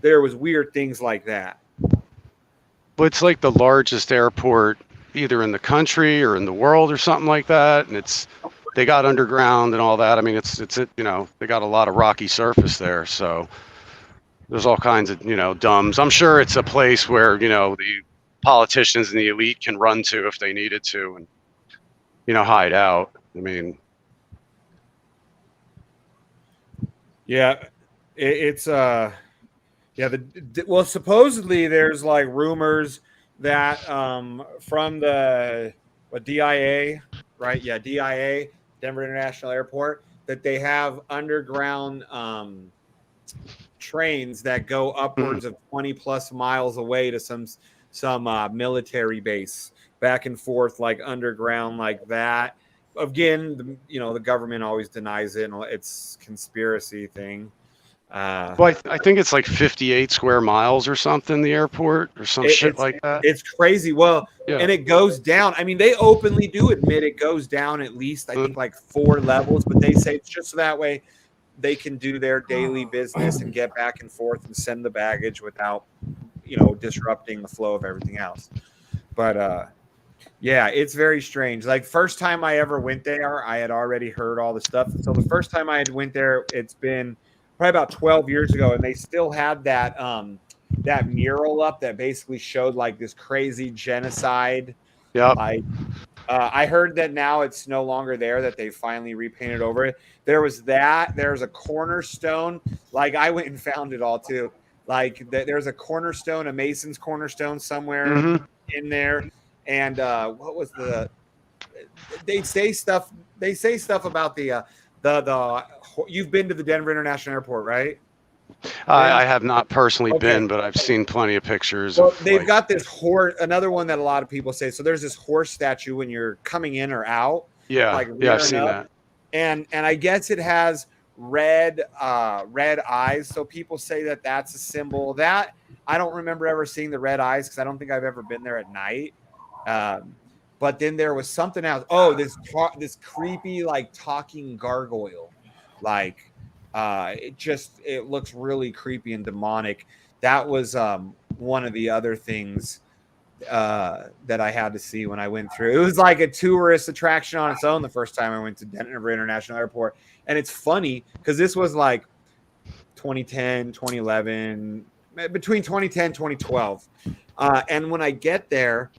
there was weird things like that. But it's like the largest airport either in the country or in the world or something like that. And they got underground and all that. I mean, they got a lot of rocky surface there. So there's all kinds of, dumbs. I'm sure it's a place where, the politicians and the elite can run to if they needed to and, hide out. I mean. Yeah, well, supposedly there's like rumors that from the DIA, right? Yeah, DIA, Denver International Airport, that they have underground trains that go upwards of 20 plus miles away to some military base, back and forth, like underground, like that. Again, the government always denies it, and it's conspiracy thing. Well, I think it's like 58 square miles or something, the airport, or some shit like that. It's crazy. Well, and it goes down. I mean, they openly do admit it goes down at least, I think, like 4 levels, but they say it's just so that way they can do their daily business and get back and forth and send the baggage without, disrupting the flow of everything else. But, yeah, it's very strange. Like, first time I ever went there, I had already heard all the stuff. So the first time I had went there, it's been probably about 12 years ago, and they still had that that mural up that basically showed like this crazy genocide. Yeah. I heard that now it's no longer there, that they finally repainted over it. There was that. There's a cornerstone. Like, I went and found it all too. Like, there's a cornerstone, a Mason's cornerstone somewhere in there. And what was they say stuff about the you've been to the Denver International Airport, right? I have not personally Okay. been, but I've seen plenty of pictures. So of, they've like, got this horse. Another one that a lot of people say. So there's this horse statue when you're coming in or out, like yeah, I've rearing seen up, that. and I guess it has red eyes. So people say that that's a symbol. That I don't remember ever seeing the red eyes because I don't think I've ever been there at night. But then there was something else. Oh, this creepy like talking gargoyle, like it looks really creepy and demonic. That was one of the other things that I had to see when I went through. It was like a tourist attraction on its own the first time I went to Denver International Airport. And it's funny because this was like 2010, 2011, between 2010 2012. And when I get there,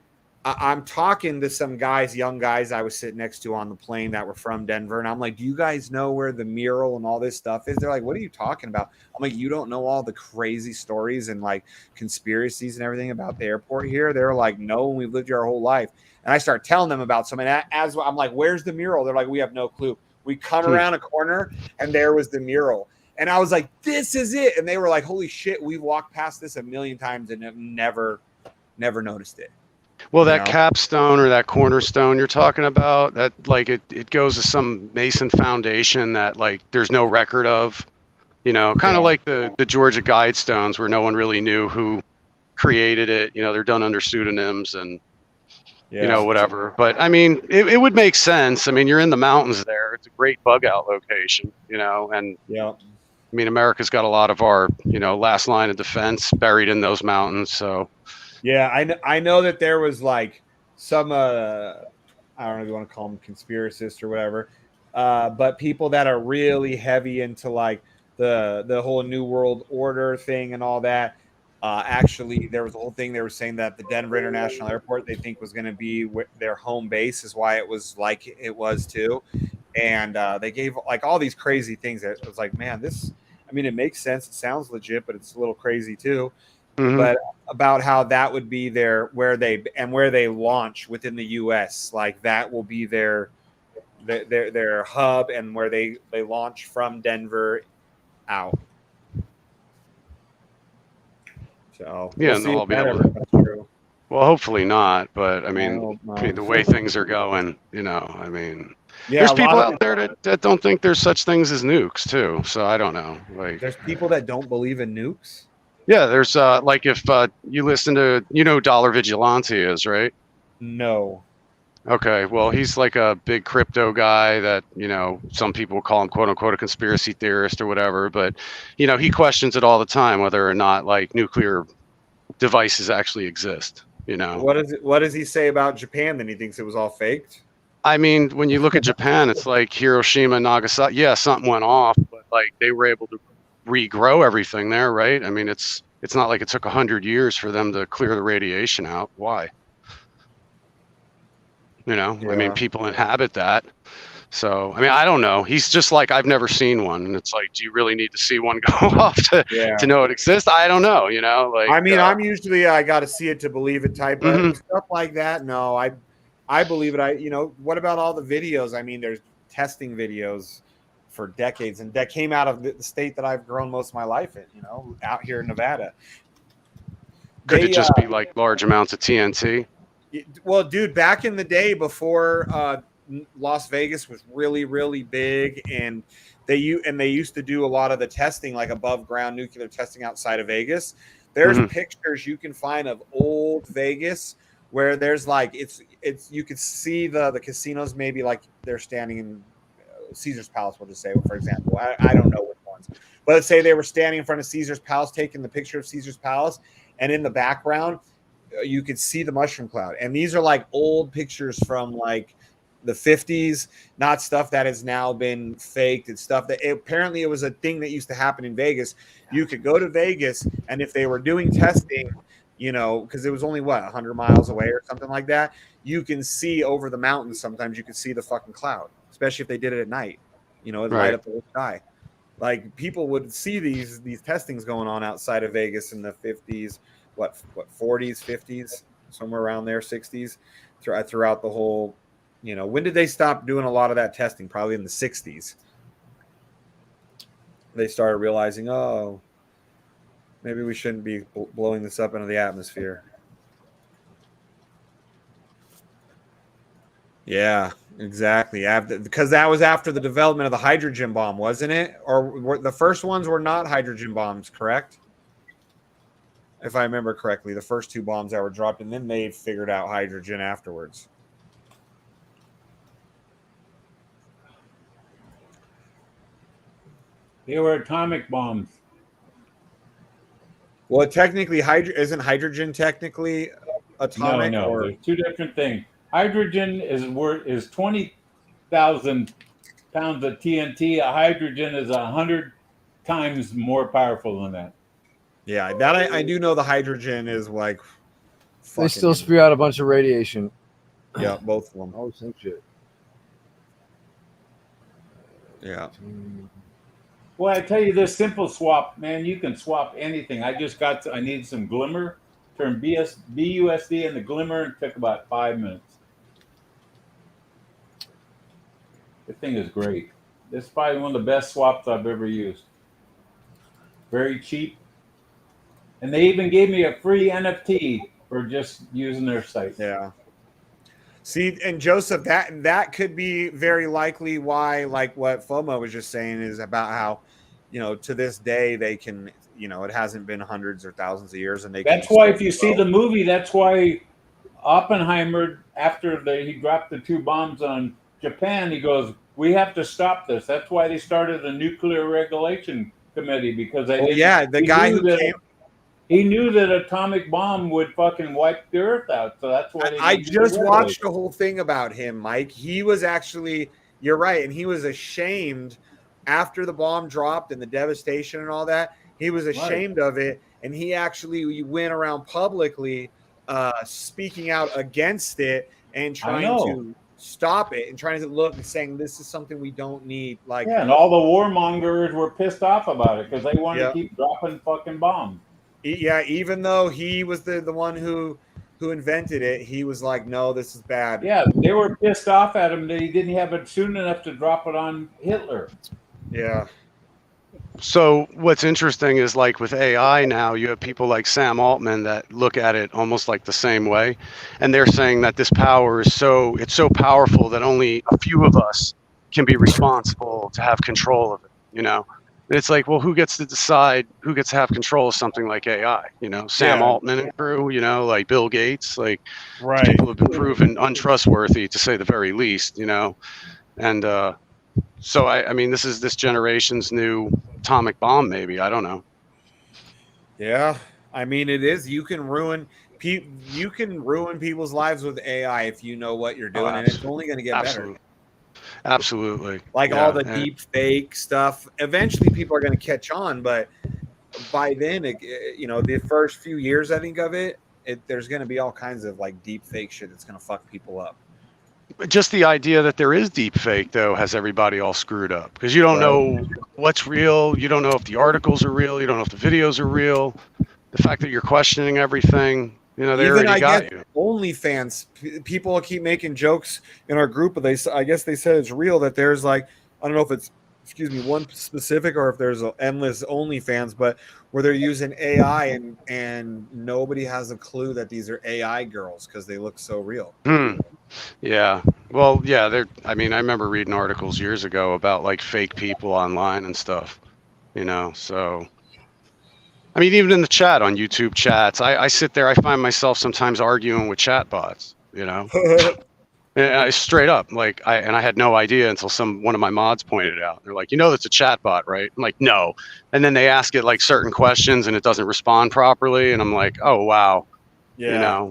I'm talking to some guys, young guys I was sitting next to on the plane that were from Denver. And I'm like, do you guys know where the mural and all this stuff is? They're like, what are you talking about? I'm like, you don't know all the crazy stories and like conspiracies and everything about the airport here? They're like, no, we've lived here our whole life. And I start telling them about some. And as I'm like, where's the mural? They're like, we have no clue. We come around a corner and there was the mural. And I was like, this is it. And they were like, holy shit, we've walked past this a million times and have never noticed it. Well, that capstone or that cornerstone you're talking about, that like it goes to some Mason foundation that like there's no record of, kind of like the Georgia Guidestones where no one really knew who created it. They're done under pseudonyms and whatever. But I mean, it would make sense. I mean, you're in the mountains there. It's a great bug out location, and I mean, America's got a lot of our, last line of defense buried in those mountains. So. Yeah, I know that there was like some I don't know if you want to call them conspiracists or whatever, but people that are really heavy into like the whole New World Order thing and all that. Actually, there was a whole thing they were saying that the Denver International Airport they think was going to be their home base is why it was like it was too, and they gave like all these crazy things. That it was like, man, I mean, it makes sense. It sounds legit, but it's a little crazy too. But about how that would be where they launch within the U.S. Like that will be their hub and where they launch from Denver out. So yeah, we'll see I'll if be that able ever to. comes true. Well, hopefully not. But I I mean, hope not. the way things are going, I mean, Yeah, there's a lot people of out there that don't think there's such things as nukes too. So I don't know. Like, there's people that don't believe in nukes. yeah, there's like if you listen to Dollar Vigilante is, right? No. Okay, well, he's like a big crypto guy that, some people call him quote unquote a conspiracy theorist or whatever, but he questions it all the time whether or not like nuclear devices actually exist, What does he say about Japan then? He thinks it was all faked? I mean, when you look at Japan, it's like Hiroshima, Nagasaki. Yeah, something went off, but like they were able to regrow everything there, right? I mean, it's not like it took 100 years for them to clear the radiation out. Why? I mean, people inhabit that. So, I mean, I don't know. He's just like, I've never seen one. And it's like, do you really need to see one go off to know it exists? I don't know, like, I mean, I'm usually, I got to see it to believe it type of stuff like that. No, I believe it. What about all the videos? I mean, there's testing videos for decades and that came out of the state that I've grown most of my life in, out here in Nevada. Could it just be like large amounts of TNT? Well, dude, back in the day before Las Vegas was really, really big, and they used to do a lot of the testing, like above ground nuclear testing outside of Vegas. There's pictures you can find of old Vegas where there's like it's you could see the casinos maybe like they're standing in Caesar's Palace. We'll just say, for example, I don't know which ones, but let's say they were standing in front of Caesar's Palace taking the picture of Caesar's Palace, and in the background you could see the mushroom cloud. And these are like old pictures from like the 50s, not stuff that has now been faked. It's stuff that apparently it was a thing that used to happen in Vegas. You could go to Vegas, and if they were doing testing, because it was only 100 miles away or something like that, you can see over the mountains. Sometimes you could see the fucking cloud, especially if they did it at night. It'd light up the whole sky. Like people would see these testings going on outside of Vegas in the 50s. What 40s, 50s, somewhere around there, 60s, throughout the whole, when did they stop doing a lot of that testing? Probably in the 60s. They started realizing, Maybe we shouldn't be blowing this up into the atmosphere. Yeah, exactly. Because that was after the development of the hydrogen bomb, wasn't it? Or the first ones were not hydrogen bombs, correct? If I remember correctly, the first 2 bombs that were dropped, and then they figured out hydrogen afterwards. They were atomic bombs. Well, technically, isn't hydrogen technically atomic? No, Or there's 2 different things. Hydrogen is 20,000 pounds of TNT. A hydrogen is 100 times more powerful than that. yeah, that I do know. The hydrogen is like they still spew out a bunch of radiation. Yeah, both of them. Oh, same shit. Yeah. Well, I tell you this simple swap, man. You can swap anything. I need some glimmer. Turned BUSD into glimmer and took about 5 minutes. This thing is great. This is probably one of the best swaps I've ever used. Very cheap. And they even gave me a free NFT for just using their site. Yeah. See, and Joseph, that could be very likely why, like what FOMO was just saying, is about how, to this day they can, it hasn't been hundreds or thousands of years, and That's why if you see the movie, that's why Oppenheimer, after he dropped the 2 bombs on Japan, he goes, "We have to stop this." That's why they started the Nuclear Regulation Committee, because he knew that atomic bomb would fucking wipe the earth out. So that's why I just watched a whole thing about him, Mike. He was actually, you're right, and he was ashamed after the bomb dropped and the devastation and all that. He was ashamed of it, and he actually went around publicly speaking out against it and trying to stop it and trying to look and saying this is something we don't need. And all the warmongers were pissed off about it because they wanted to keep dropping fucking bombs. Yeah, even though he was the one who invented it, he was like, no, this is bad. Yeah, they were pissed off at him that he didn't have it soon enough to drop it on Hitler. Yeah. So what's interesting is, like, with AI now, you have people like Sam Altman that look at it almost like the same way, and they're saying that this power is so powerful that only a few of us can be responsible to have control of it. And it's like, well, who gets to decide who gets to have control of something like AI? Sam Altman and crew, like Bill Gates, like people have been proven untrustworthy, to say the very least, and so I mean, this is this generation's new atomic bomb, maybe. I don't know. Yeah, I mean, it is. You can ruin people's lives with AI if you know what you're doing, and it's only going to get better. Absolutely. Like all the deep fake stuff. Eventually, people are going to catch on, but by then, the first few years, I think of it, there's going to be all kinds of like deep fake shit that's going to fuck people up. Just the idea that there is deep fake, though, has everybody all screwed up, because you don't know what's real. You don't know if the articles are real. You don't know if the videos are real. The fact that you're questioning everything, they already got you. OnlyFans, people keep making jokes in our group, but I guess they said it's real, that there's like, I don't know if it's, one specific or if there's endless OnlyFans, but where they're using AI and nobody has a clue that these are AI girls because they look so real. Yeah. Well, yeah, I mean, I remember reading articles years ago about like fake people online and stuff, so. I mean, even in the chat on YouTube chats, I sit there, I find myself sometimes arguing with chat bots, And I straight up, like, I had no idea until one of my mods pointed it out. They're like, that's a chat bot, right? I'm like, no. And then they ask it like certain questions and it doesn't respond properly. And I'm like, oh, wow. Yeah.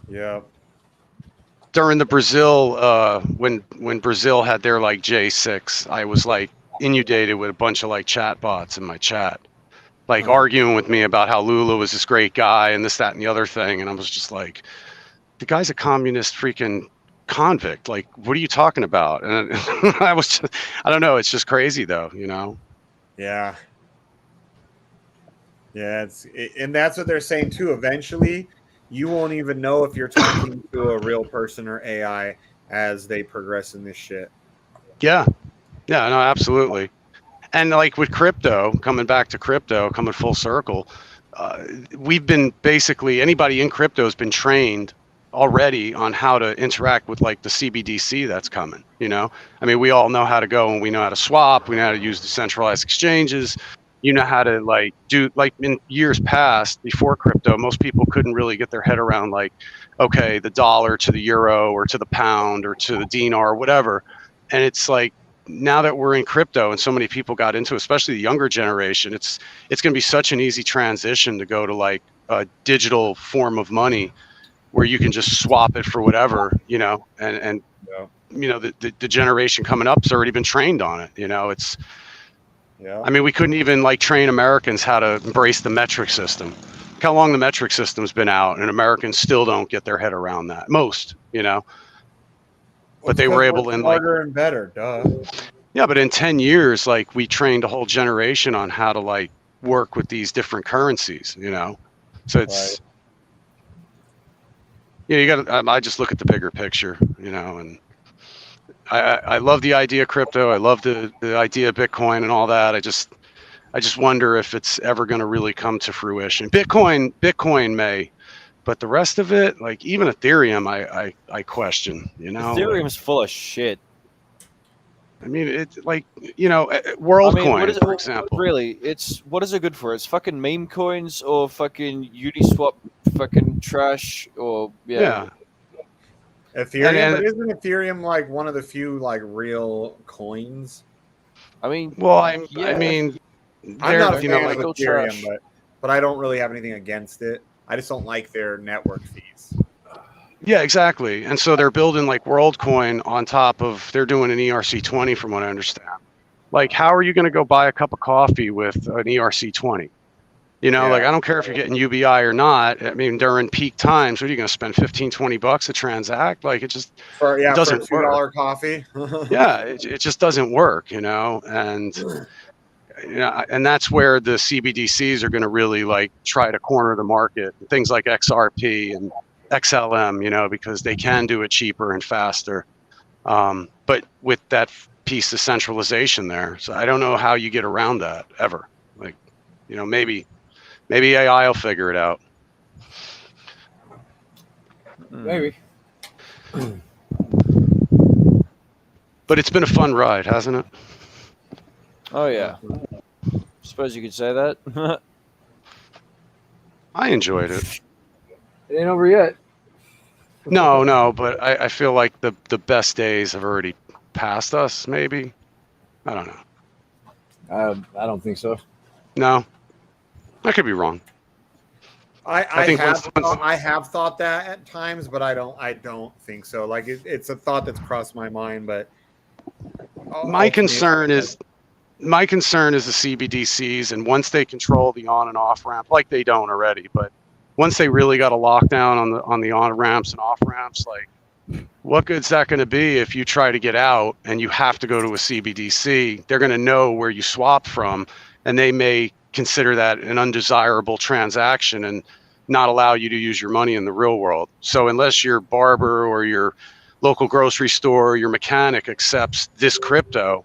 Yeah. During the Brazil, when Brazil had their like J6, I was like inundated with a bunch of like chat bots in my chat, like arguing with me about how Lula was this great guy and this, that, and the other thing. And I was just like, the guy's a communist freaking convict. Like, what are you talking about? And I don't know. It's just crazy though, Yeah. Yeah. And that's what they're saying too. Eventually you won't even know if you're talking to a real person or AI as they progress in this shit. Yeah. Yeah, no, absolutely. And like with crypto, coming back to crypto, coming full circle, we've been basically, anybody in crypto has been trained already on how to interact with like the CBDC that's coming, you know? I mean, we all know how to go and we know how to swap, we know how to use the centralized exchanges, you know how to like do, like in years past before crypto, most people couldn't really get their head around like, okay, the dollar to the euro or to the pound or to the dinar or whatever. And it's like, now that we're in crypto and so many people got into it, especially the younger generation, it's going to be such an easy transition to go to like a digital form of money where you can just swap it for whatever, you know, and you know, the generation coming up's already been trained on it. You know, it's, I mean, we couldn't even like train Americans how to embrace the metric system. Look how long the metric system's been out, and Americans still don't get their head around that. Most, you know, but they were able to, in like, smarter and better, duh. yeah, but in 10 years, like we trained a whole generation on how to like work with these different currencies, you know? So it's, yeah, you got to, I just look at the bigger picture, you know, and I love the idea of crypto. I love the idea of Bitcoin and all that. I just wonder if it's ever going to really come to fruition. Bitcoin may, but the rest of it, like even Ethereum, I question, you know? Ethereum's full of shit. I mean, it's like, you know, WorldCoin, for example. Really, what is it good for? It's fucking meme coins or fucking Uniswap fucking trash or Yeah. Ethereum, but isn't Ethereum like one of the few like real coins? I mean, well, I mean, I'm not a you know, fan like of Ethereum, but I don't really have anything against it. I just don't like their network fees. yeah, exactly. And so they're building like WorldCoin on top of, they're doing an ERC20 from what I understand. Like, how are you going to go buy a cup of coffee with an ERC20? You know, like, I don't care if you're getting UBI or not. I mean, during peak times, what are you going to spend $15-20 to transact? Like, it just it doesn't for a $2 work. coffee. Yeah, it just doesn't work, you know? And, you know, and that's where the CBDCs are going to really like try to corner the market. Things like XRP and XLM, you know, because they can do it cheaper and faster. But with that piece of centralization there, so I don't know how you get around that ever. Like, you know, maybe AI will figure it out. Maybe. But it's been a fun ride, hasn't it? Oh yeah. Suppose you could say that. I enjoyed it. It ain't over yet. No, but I feel like the best days have already passed us, maybe. I don't know. I don't think so. No. I could be wrong. I have thought that at times, but I don't think so. Like it's a thought that's crossed my mind, but my concern is the CBDCs, and once they control the on and off ramp, like they don't already, but once they really got a lockdown on the on ramps and off ramps, like what good's that going to be if you try to get out and you have to go to a CBDC? They're going to know where you swap from, and they may consider that an undesirable transaction and not allow you to use your money in the real world. So unless your barber or your local grocery store or your mechanic accepts this crypto,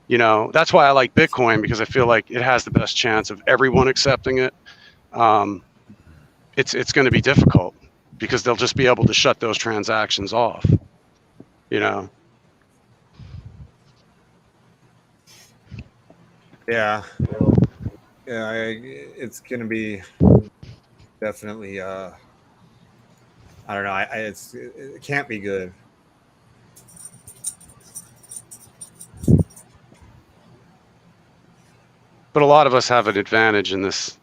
you know, that's why I like Bitcoin, because I feel like it has the best chance of everyone accepting it. It's going to be difficult because they'll just be able to shut those transactions off, you know? Yeah, it's going to be definitely, I don't know. It can't be good. But a lot of us have an advantage in this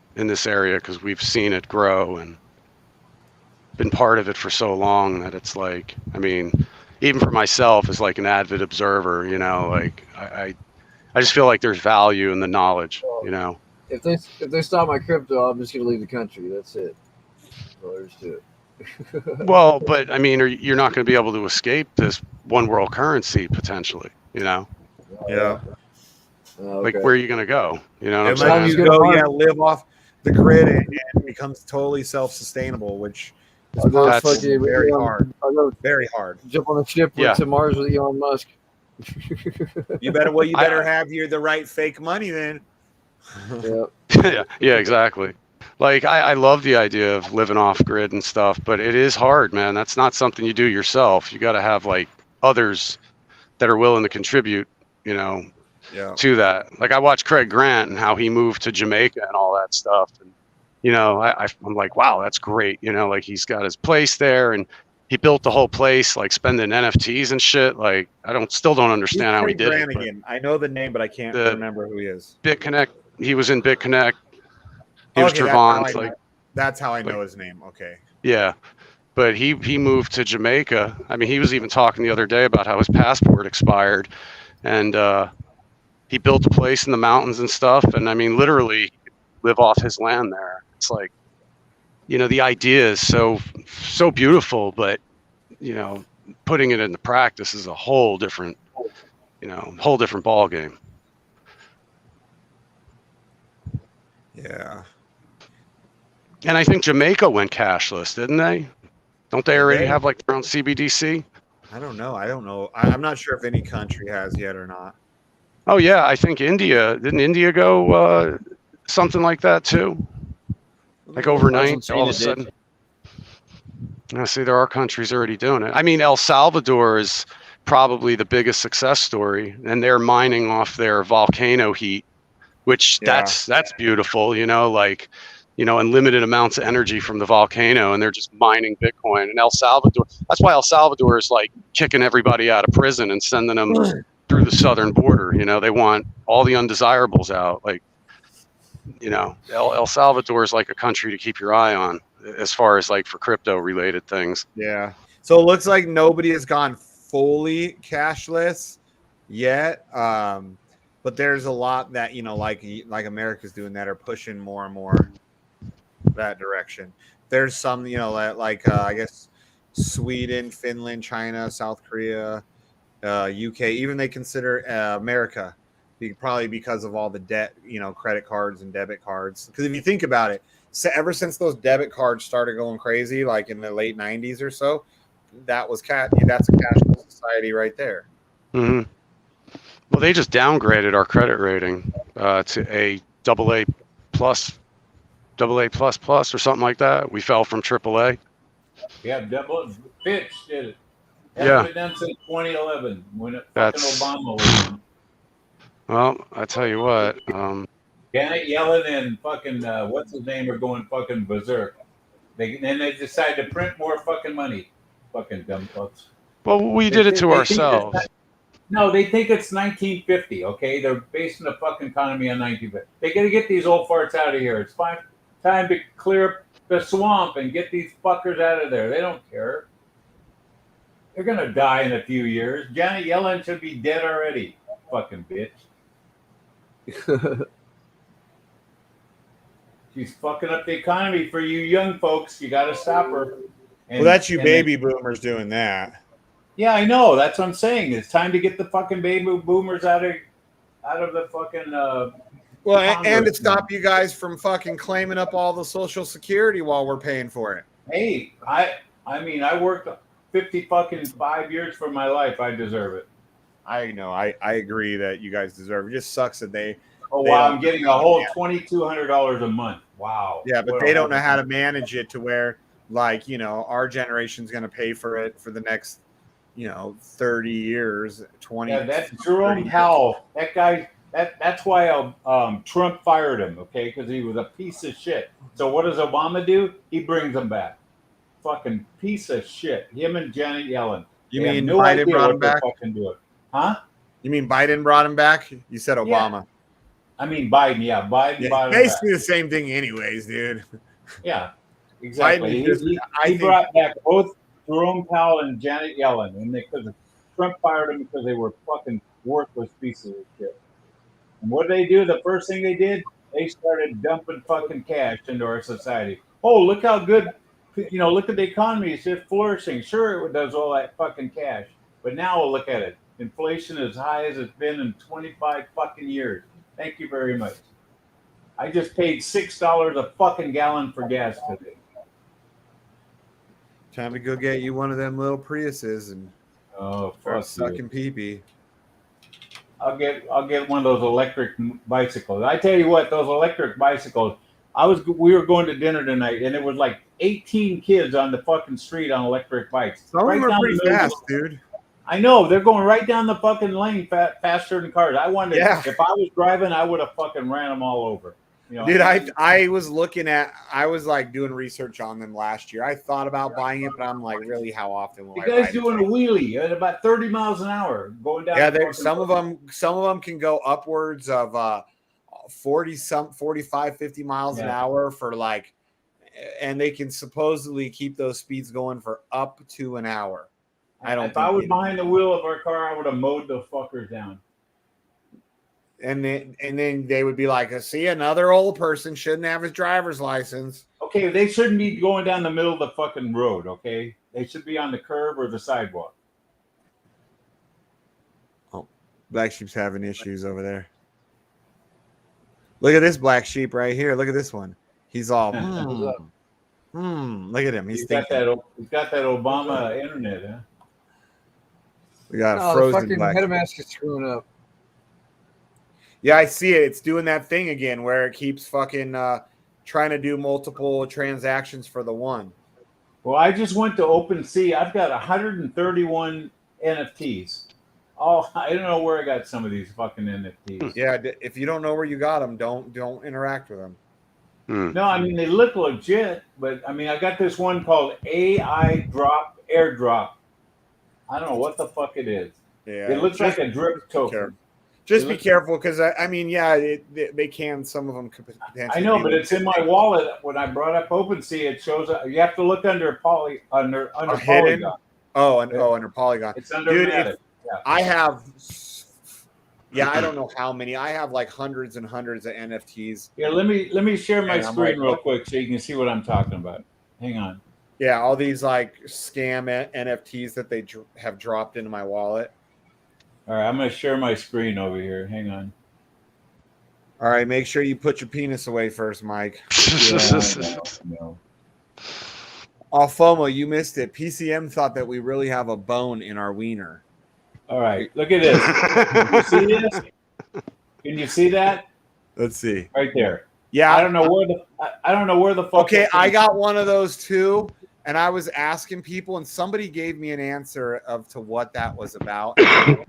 area because we've seen it grow and been part of it for so long that it's like, I mean, even for myself as like an avid observer, you know, like I just feel like there's value in the knowledge, you know. If they stop my crypto, I'm just gonna leave the country. That's it. That's all there is to it. Well, but I mean, you're not going to be able to escape this one world currency potentially, you know. Yeah. Like, where are you going to go? You know, what unless I'm you go, live off the grid and it becomes totally self-sustainable, which is very hard. I'll go very hard. Jump on a ship to Mars with Elon Musk. You better have the right fake money then. Yeah. Yeah, exactly. Like I love the idea of living off grid and stuff, but it is hard, man. That's not something you do yourself. You got to have like others that are willing to contribute, you know, Yeah. to that. Like I watched Craig Grant and how he moved to Jamaica and all that stuff. And, you know, I'm like, wow, that's great. You know, like he's got his place there and he built the whole place, like spending NFTs and shit. Like still don't understand how he did it. But I know the name, but I can't remember who he is. BitConnect. He was in BitConnect. He was Trevant. That's how I know his name. Okay. Yeah. But he moved to Jamaica. I mean, he was even talking the other day about how his passport expired, and he built a place in the mountains and stuff. And I mean, literally live off his land there. It's like, you know, the idea is so beautiful, but you know, putting it into practice is a whole different ball game. Yeah. And I think Jamaica went cashless, didn't they? Don't they already have like their own CBDC? I don't know. I'm not sure if any country has yet or not. Oh yeah, I think didn't India go something like that too? Like overnight, all of a sudden. I see there are countries already doing it. I mean, El Salvador is probably the biggest success story, and they're mining off their volcano heat, which that's beautiful, you know, like, you know, unlimited amounts of energy from the volcano, and they're just mining Bitcoin. And El Salvador, that's why El Salvador is like kicking everybody out of prison and sending them through the southern border. You know, they want all the undesirables out. Like, you know, El Salvador is like a country to keep your eye on as far as like for crypto related things. Yeah. So it looks like nobody has gone fully cashless yet. But there's a lot that, you know, like America's doing that are pushing more and more that direction. There's some, you know, like I guess Sweden, Finland, China, South Korea, UK, even they consider America, probably because of all the debt, you know, credit cards and debit cards. Because if you think about it, ever since those debit cards started going crazy, like in the late 90s or so, that's a cashless society right there. Mm-hmm. Well, they just downgraded our credit rating to a AA plus or something like that. We fell from AAA. Yeah, Fitch did it. Yeah. Been done since 2011 when fucking Obama was in. Well, I tell you what. Janet Yellen and fucking what's his name are going fucking berserk. They decide to print more fucking money. Fucking dumb fucks. Well, we did it to ourselves. No, they think it's 1950. Okay, they're basing the fucking economy on 1950. They got to get these old farts out of here. It's time to clear up the swamp and get these fuckers out of there. They don't care. They're gonna die in a few years. Janet Yellen should be dead already. Fucking bitch. She's fucking up the economy for you young folks. You got to stop her. Well, that's you baby boomers doing that. Yeah, I know. That's what I'm saying. It's time to get the fucking baby boomers out of the fucking. Well, and to stop you guys from fucking claiming up all the Social Security while we're paying for it. Hey, I mean, I worked 5 years for my life. I deserve it. I know. I agree that you guys deserve it. It just sucks that they. Oh wow! I'm getting a whole $2,200 a month. Wow. Yeah, but they don't know how to manage it to where, like, you know, our generation's going to pay for it for the next, you know, 30 years, 20. Yeah, that's Jerome Powell. That guy. That's why Trump fired him. Okay, because he was a piece of shit. So what does Obama do? He brings him back. Fucking piece of shit. Him and Janet Yellen. You mean Biden brought him back? Fucking do it. Huh? You mean Biden brought him back? You said Obama. Yeah. I mean Biden, yeah. Biden brought him basically back. the same thing anyways, dude. Yeah, exactly. He brought back both Jerome Powell and Janet Yellen, and because Trump fired them because they were fucking worthless pieces of shit. And what did they do? The first thing they did, they started dumping fucking cash into our society. Oh, look how good, you know, look at the economy. It's just flourishing. Sure, it does all that fucking cash. But now we'll look at it. Inflation is high as it's been in 25 fucking years. Thank you very much. I just paid $6 a fucking gallon for gas today. Time to go get you one of them little Priuses and start sucking pee-pee. I'll get one of those electric bicycles. I tell you what, those electric bicycles. We were going to dinner tonight, and it was like 18 kids on the fucking street on electric bikes. Some of Right them are down pretty the middle of fast, dude. I know they're going right down the fucking lane faster than cars. I wondered if I was driving, I would have fucking ran them all over. You know, dude, I was like doing research on them last year. I thought about buying it, but I'm like, really, how often will the I guy's ride doing a wheelie at about 30 miles an hour going down. Yeah, some of them can go upwards of 45, 50 miles an hour for like, and they can supposedly keep those speeds going for up to an hour. If I was behind the wheel of our car, I would have mowed the fuckers down. And then they would be like, see, another old person shouldn't have his driver's license. Okay, they shouldn't be going down the middle of the fucking road, okay? They should be on the curb or the sidewalk. Oh, Black Sheep's having issues over there. Look at this Black Sheep right here. Look at this one. He's all, look at him. He's got that Obama internet, huh? We got a frozen the Black fucking MetaMask is screwing up. Yeah, I see it. It's doing that thing again where it keeps fucking trying to do multiple transactions for the one. Well, I just went to OpenSea. I've got 131 NFTs. Oh, I don't know where I got some of these fucking NFTs. Yeah, if you don't know where you got them, don't interact with them. No, I mean they look legit, but I mean I got this one called AI Airdrop. I don't know what the fuck it is. Yeah, it looks like a drip token. Just be careful because I mean, yeah, they can. Some of them could potentially. I know, but it's in my wallet. When I brought up OpenSea, it shows up. You have to look under under Polygon. Under Polygon. It's under Dude, I have. Yeah, I don't know how many. I have like hundreds and hundreds of NFTs. Yeah, let me share my screen real quick so you can see what I'm talking about. Hang on. Yeah, all these like scam NFTs that they have dropped into my wallet. All right, I'm going to share my screen over here. Hang on. All right, make sure you put your penis away first, Mike. No. Oh, FOMO, you missed it. PCM thought that we really have a bone in our wiener. All right, look at this. Can you see this? Can you see that? Let's see. Right there. Yeah. I don't know where the fuck. Okay, I got one of those too. And I was asking people, and somebody gave me an answer to what that was about. But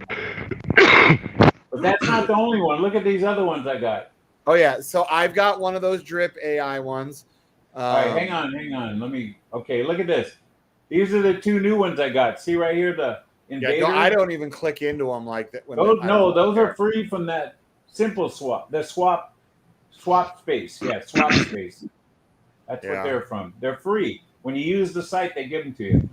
that's not the only one. Look at these other ones I got. Oh yeah, so I've got one of those drip AI ones. All right, hang on. Okay, look at this. These are the two new ones I got. See right here, the Invader. Yeah, I don't even click into them like that. Those are free from that simple swap. The swap space. Yeah, swap space. That's what they're from. They're free. When you use the site, they give them to you.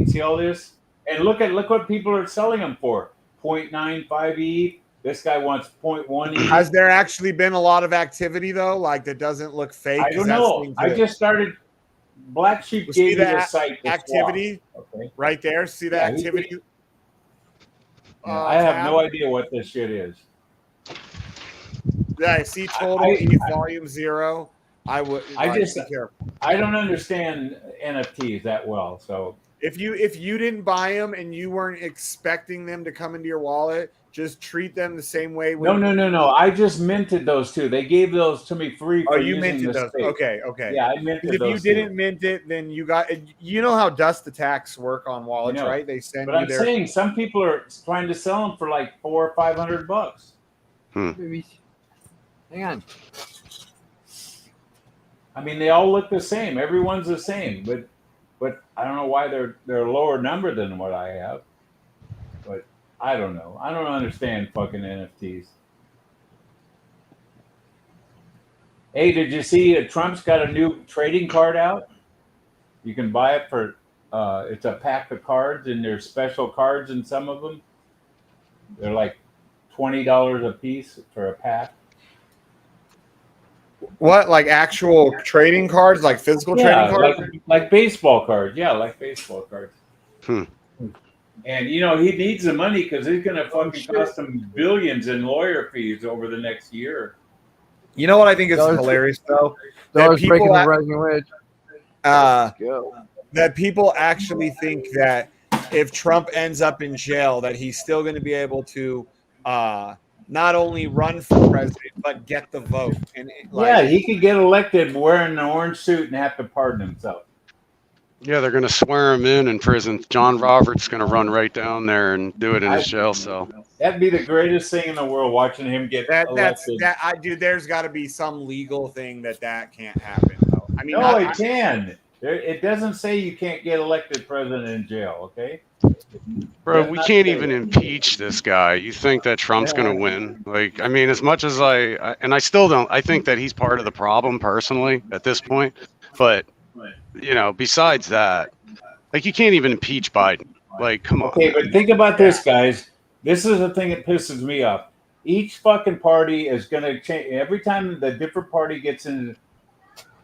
See all this? And look what people are selling them for. 0.95 ETH. This guy wants 0.1 ETH. Has there actually been a lot of activity though? Like that doesn't look fake? I don't know. I just started. BlackSheep gave me the site. Activity right there. See the activity? I have no idea what this shit is. Yeah, I see total ETH volume 0. I don't understand NFTs that well. So if you didn't buy them and you weren't expecting them to come into your wallet, just treat them the same way. No. I just minted those two. They gave those to me free. Oh, you minted those? Space. Okay. Yeah, I minted those. If you didn't mint it, then you got. You know how dust attacks work on wallets, right? They send. But I'm saying some people are trying to sell them for like $400 or $500. Hang on. I mean, they all look the same. Everyone's the same, but I don't know why they're a lower number than what I have. But I don't know. I don't understand fucking NFTs. Hey, did you see Trump's got a new trading card out? You can buy it for it's a pack of cards, and there's special cards in some of them. They're like $20 a piece for a pack. What, like actual trading cards, like physical trading cards? Like baseball cards. Yeah, like baseball cards. And, he needs the money because it's going to fucking cost him billions in lawyer fees over the next year. You know what I think is hilarious, though? That breaking the rising wedge. That people actually think that if Trump ends up in jail, that he's still going to be able to not only run for president but get the vote. And yeah, he could get elected wearing an orange suit and have to pardon himself. Yeah, they're going to swear him in prison. John Roberts going to run right down there and do it in his jail cell. That'd be the greatest thing in the world, watching him get elected. There's got to be some legal thing that can't happen. Though. I mean, no, it can. It doesn't say you can't get elected president in jail. Okay. Bro, we can't even impeach this guy. You think that Trump's going to win? Like, I mean, as much as I still don't, I think that he's part of the problem personally at this point. But, you know, besides that, like, you can't even impeach Biden. Like, come on. Okay, but think about this, guys. This is the thing that pisses me off. Each fucking party is going to change. Every time the different party gets in,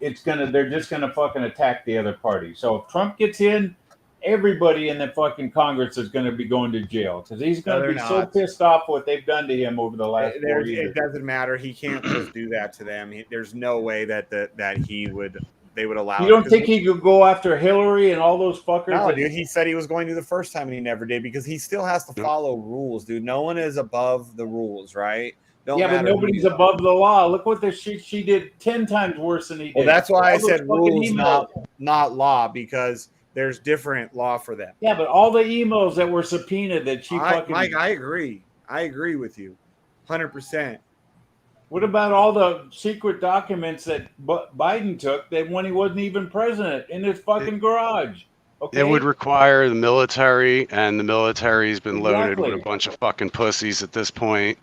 they're just going to fucking attack the other party. So if Trump gets in, everybody in the fucking Congress is going to be going to jail because he's going to be so pissed off what they've done to him over the last 4 years. It doesn't matter. He can't just do that to them. There's no way that they would allow. You don't think he could go after Hillary and all those fuckers? No, dude. He said he was going to the first time and he never did because he still has to follow rules, dude. No one is above the rules, right? But nobody's above the law. Look what she did 10 times worse than he did. Well, that's why I said rules, not law, because there's different law for them. Yeah, but all the emails that were subpoenaed that she fucking... Mike, I agree. I agree with you. 100%. What about all the secret documents that Biden took that when he wasn't even president in his fucking garage? Okay? It would require the military, and the military's been loaded with a bunch of fucking pussies at this point.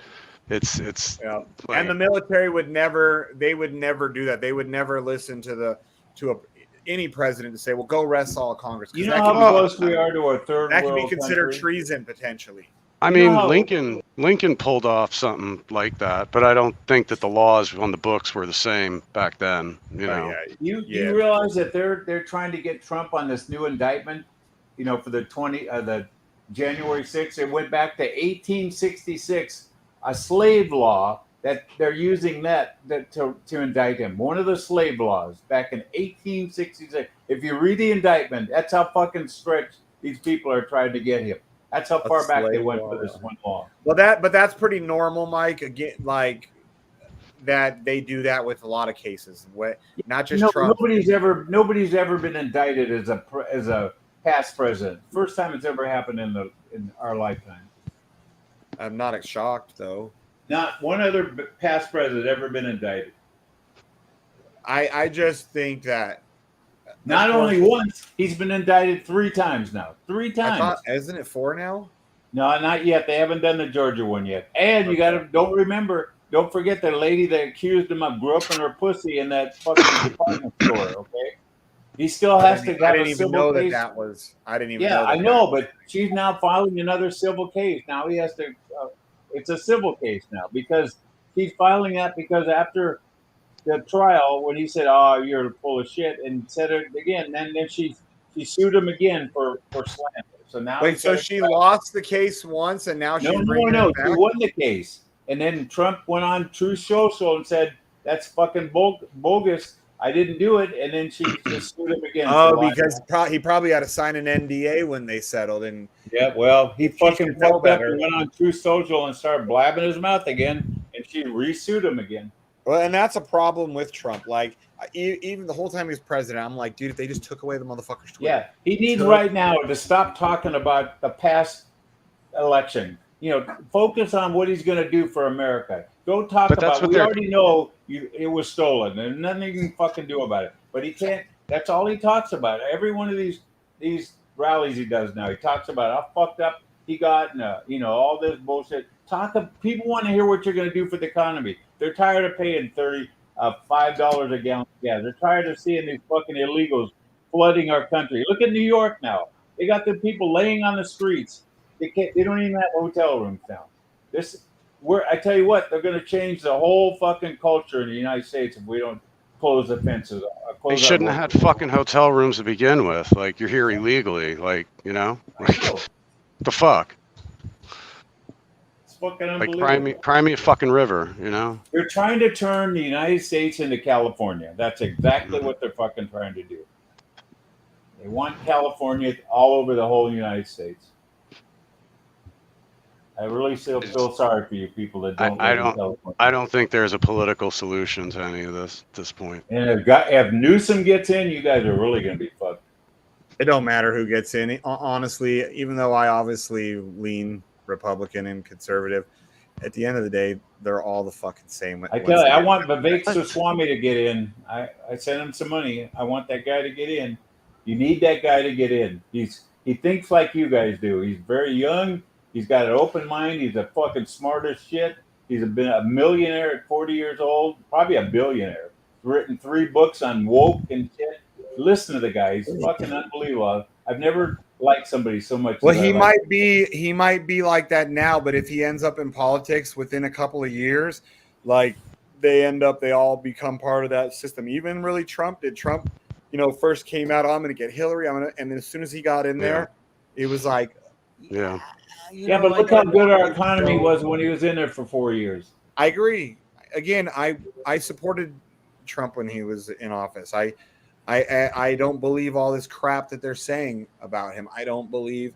It's like, and the military would never do that. They would never listen to any president to say, well, go arrest all of Congress. You know how close we are to a third world that can be considered country? Treason, potentially. I mean, Lincoln pulled off something like that, but I don't think that the laws on the books were the same back then. You know, you realize that they're trying to get Trump on this new indictment, you know, for the January 6th. It went back to 1866, a slave law that they're using that to indict him. One of the slave laws back in 1866. If you read the indictment, that's how fucking stretched these people are trying to get him. That's how far back they went for this one law. Well, that's pretty normal, Mike. Again, like that they do that with a lot of cases. Not just Trump. Nobody's ever been indicted as a past president. First time it's ever happened in our lifetime. I'm not shocked though. Not one other past president ever been indicted. I just think that. Not only once, he's been indicted 3 times now. 3 times. Isn't it 4 now? No, not yet. They haven't done the Georgia one yet. And you don't forget the lady that accused him of groping her pussy in that fucking department store, okay? He still has to have a civil case. I didn't even know that. Yeah, I know, but she's now filing another civil case. Now he has to, it's a civil case now because he's filing that because after the trial when he said, "Oh, you're full of shit," and said it again, and then she sued him again for slander. So now she lost the case once, and now she's bringing it back? She won the case, and then Trump went on Truth Social and said that's fucking bogus. I didn't do it, and then she just sued him again. Oh, because he probably had to sign an NDA when they settled. And yeah, well, he fucking fucked up and went on Truth Social and started blabbing his mouth again, and she re-sued him again. Well, and that's a problem with Trump. Like, even the whole time he was president, I'm like, dude, if they just took away the motherfucker's Twitter. Yeah, he needs right now to stop talking about the past election. You know, focus on what he's going to do for America. Go talk about. We already know it was stolen, and nothing you can fucking do about it. But he can't. That's all he talks about. Every one of these rallies he does now, he talks about how fucked up he got, and all this bullshit. People want to hear what you're going to do for the economy. They're tired of paying $5 a gallon of gas. They're tired of seeing these fucking illegals flooding our country. Look at New York now. They got the people laying on the streets. They don't even have hotel rooms now. I tell you what, they're going to change the whole fucking culture in the United States if we don't close the fences. They shouldn't have had fucking hotel rooms to begin with. Like, you're here illegally. Like, what the fuck? Fucking like cry me a fucking river, They're trying to turn the United States into California. That's exactly what they're fucking trying to do. They want California all over the whole United States. I really still feel sorry for you people that don't I live in don't. California. I don't think there's a political solution to any of this at this point. And if Newsom gets in, you guys are really going to be fucked. It don't matter who gets in. Honestly, even though I obviously lean Republican and conservative, at the end of the day, they're all the fucking same. I tell you, I want Vivek Swamy to get in. I sent him some money. I want that guy to get in. You need that guy to get in. He thinks like you guys do. He's very young. He's got an open mind. He's a fucking smart as shit. He's been a millionaire at 40 years old, probably a billionaire. Written 3 books on woke and shit. Listen to the guy. He's fucking unbelievable. I've never liked somebody so much. Well, he might be like that now, but if he ends up in politics within a couple of years, like they all become part of that system. Even really Trump, first came out, I'm going to get Hillary, and then as soon as he got in there, it was like, but look how good our economy was when he was in there for 4 years. I agree. Again, I supported Trump when he was in office. I don't believe all this crap that they're saying about him. I don't believe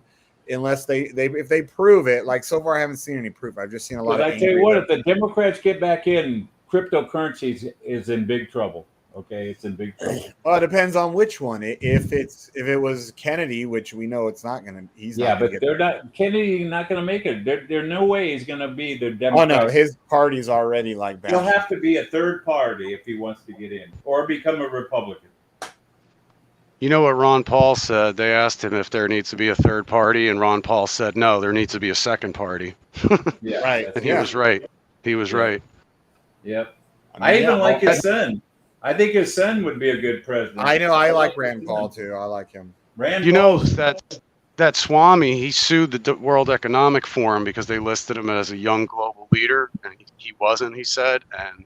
unless if they prove it. Like so far, I haven't seen any proof. I've just seen a lot. But I tell you what, if the Democrats get back in, cryptocurrencies is in big trouble. Okay, it's in big trouble. Well, it depends on which one. If it was Kennedy, which we know it's not going to. He's not but they're not. Kennedy's not going to make it. There's no way he's going to be the Democrat. Oh no, his party's already like that. He'll have to be a third party if he wants to get in, or become a Republican. You know what Ron Paul said? They asked him if there needs to be a third party, and Ron Paul said, no, there needs to be a second party. Yeah, right. And he was right. He was right. Yep. I even like his son. I think his son would be a good president. I know. I like Rand Paul too. I like him. You know that Swamy, he sued the World Economic Forum because they listed him as a young global leader, and he wasn't. He said, and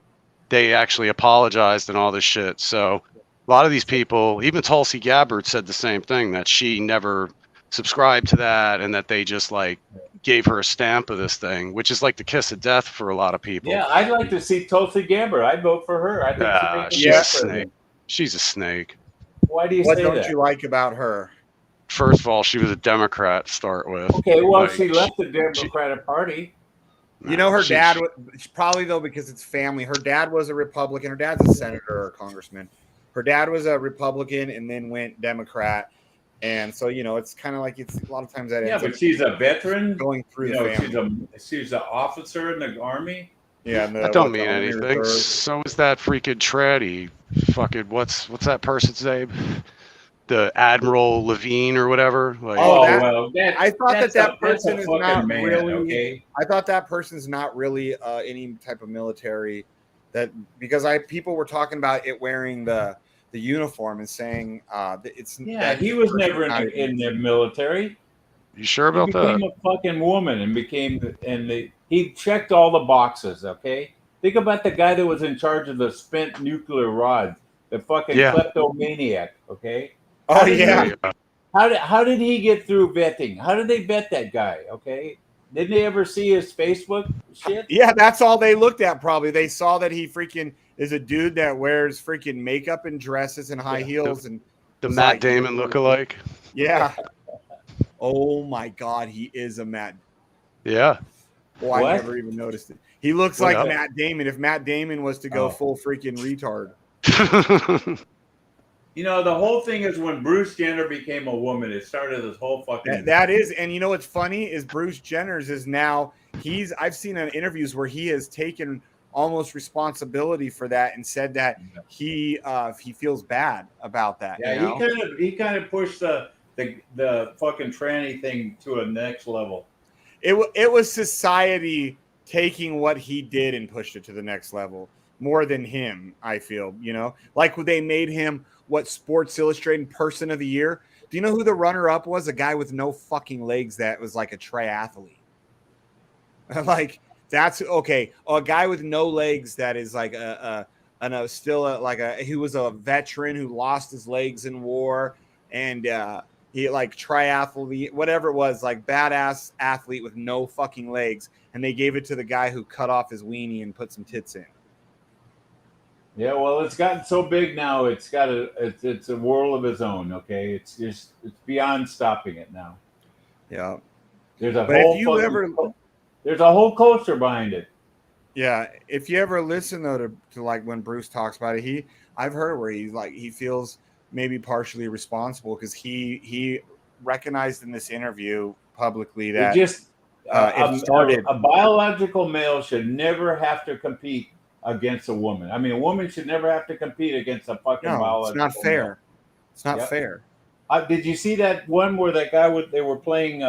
they actually apologized and all this shit. So a lot of these people, even Tulsi Gabbard said the same thing, that she never subscribed to that and that they just like gave her a stamp of this thing, which is like the kiss of death for a lot of people. Yeah, I'd like to see Tulsi Gabbard. I'd vote for her. I think she's a snake. She's a snake. Why do you what say don't that? you like about her? First of all, she was a Democrat to start with. Okay, well, she left the Democratic Party. You know, her dad, probably though, because it's family. Her dad was a Republican. Her dad's a senator or a congressman. Her dad was a Republican and then went Democrat. And so, it's kind of like it's a lot of times that. Yeah, but she's a veteran going through the family. She's an officer in the army. Yeah, that don't mean anything. So is that freaking traddy. Fucking what's that person's name? The Admiral Levine or whatever. Like, I thought that person is not man, really. Okay? I thought that person's not really any type of military. Because people were talking about it wearing the uniform and saying it's. Yeah, he was never in the military. You sure about that? He became a fucking woman and he checked all the boxes. Okay, think about the guy that was in charge of the spent nuclear rods, the fucking kleptomaniac. Okay. Oh yeah. How did he get through vetting? How did they vet that guy? Okay. Didn't they ever see his Facebook shit? Yeah, that's all they looked at. Probably they saw that he freaking is a dude that wears freaking makeup and dresses and high heels and the Matt Damon lookalike. Yeah. Oh my God, he is a Matt. Yeah. Oh, I never even noticed it. He looks like Matt Damon. If Matt Damon was to go full freaking retard. The whole thing is when Bruce Jenner became a woman, it started this whole fucking. That is, and you know what's funny is Bruce Jenner's is now I've seen in interviews where he has taken almost responsibility for that and said that he feels bad about that. Yeah, he kind of pushed the fucking tranny thing to a next level. It was society taking what he did and pushed it to the next level more than him. I feel like they made him. What Sports Illustrated Person of the Year? Do you know who the runner-up was? A guy with no fucking legs that was like a triathlete. Like that's okay. A guy with no legs that is like he was a veteran who lost his legs in war, and he like triathlete, whatever it was, like badass athlete with no fucking legs, and they gave it to the guy who cut off his weenie and put some tits in. Yeah, well, it's gotten so big now. It's a world of its own. Okay, it's beyond stopping it now. Yeah, there's a but whole. If you ever There's a whole culture behind it. Yeah, if you ever listen though to like when Bruce talks about it, I've heard where he's like he feels maybe partially responsible because he recognized in this interview publicly that it started. A biological male should never have to compete against a woman. I mean, a woman should never have to compete against a fucking biological it's not fair. male. It's not fair. Did you see that one where that guy they were playing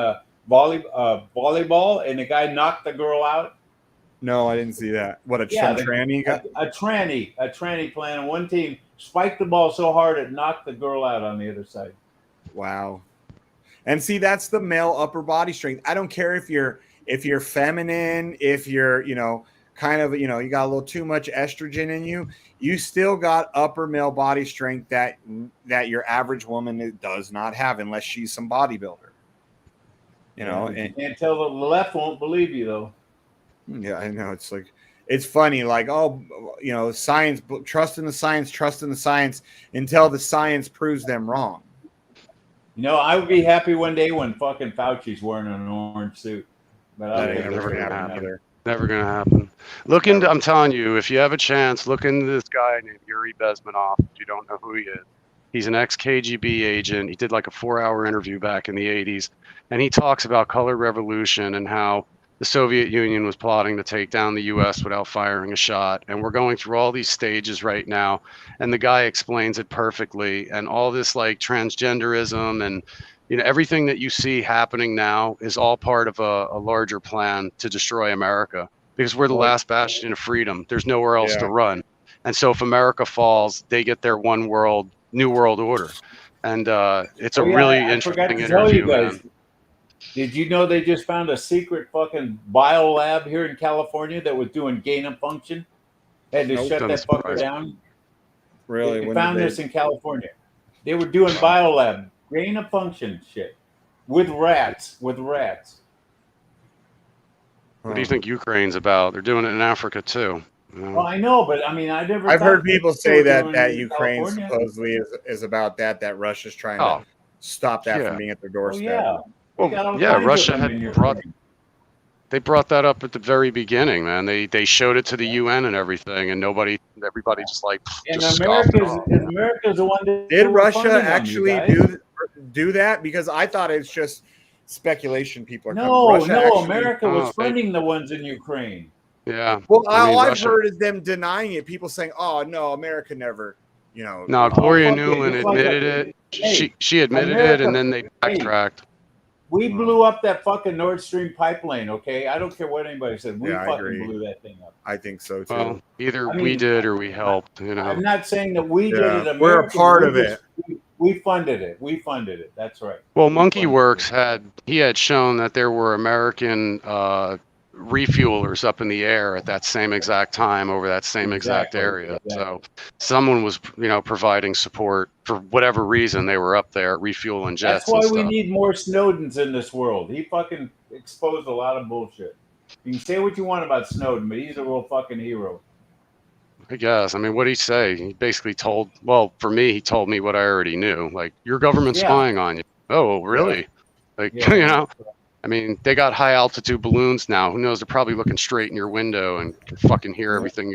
volleyball and the guy knocked the girl out? No, I didn't see that. What a tranny guy? A tranny playing on one team spiked the ball so hard it knocked the girl out on the other side. Wow. And see, that's the male upper body strength. I don't care if you're feminine, if you're, kind of, you got a little too much estrogen in you, you still got upper male body strength that your average woman does not have unless she's some bodybuilder. You can't tell the left won't believe you though. Yeah, I know. It's like, it's funny, like, science, trust in the science until the science proves them wrong. I would be happy one day when fucking Fauci's wearing an orange suit. But that ain't never gonna happen either. Never gonna happen. I'm telling you, if you have a chance, look into this guy named Yuri Bezmenov. If you don't know who he is, he's an ex-KGB agent. He did like a 4-hour interview back in the 80s, and he talks about color revolution and how the Soviet Union was plotting to take down the U.S. without firing a shot. And we're going through all these stages right now. And the guy explains it perfectly. And all this like transgenderism and, everything that you see happening now is all part of a larger plan to destroy America because we're the last bastion of freedom. There's nowhere else to run. And so if America falls, they get their new world order. And it's a really interesting interview, man. Did you know they just found a secret fucking bio lab here in California that was doing gain of function? Had to shut that fucker down. Really? They found this in California. They were doing bio lab gain of function shit with rats. What do you think Ukraine's about? They're doing it in Africa too. Well, I know, but I mean, I've heard people say that Ukraine supposedly is about that Russia's trying to stop that from being at their doorstep. Russia had brought that up at the very beginning, man. They showed it to the UN and everything, and everybody just like. And America's the one that did Russia actually do that? Because I thought it's just speculation. People are America was funding the ones in Ukraine. Yeah. Well, all I've heard is them denying it. People saying, "Oh no, America never." No, Gloria Newland admitted it. She admitted it, and then they backtracked. We blew up that fucking Nord Stream pipeline, okay? I don't care what anybody said. We fucking blew that thing up. I think so, too. Well, either we did or we helped, I'm not saying that we did it. We're a part of it. We funded it. That's right. Well, Monkey Works had shown that there were American refuelers up in the air at that same exact time over that same exact area. So someone was, providing support for whatever reason. They were up there refueling jets. That's why we need more Snowdens in this world. He fucking exposed a lot of bullshit. You can say what you want about Snowden, but he's a real fucking hero. I guess. I mean, what did he say? He basically for me, he told me what I already knew. Like, your government's spying on you. Oh, really? Like, I mean, they got high altitude balloons now. Who knows? They're probably looking straight in your window and can fucking hear everything.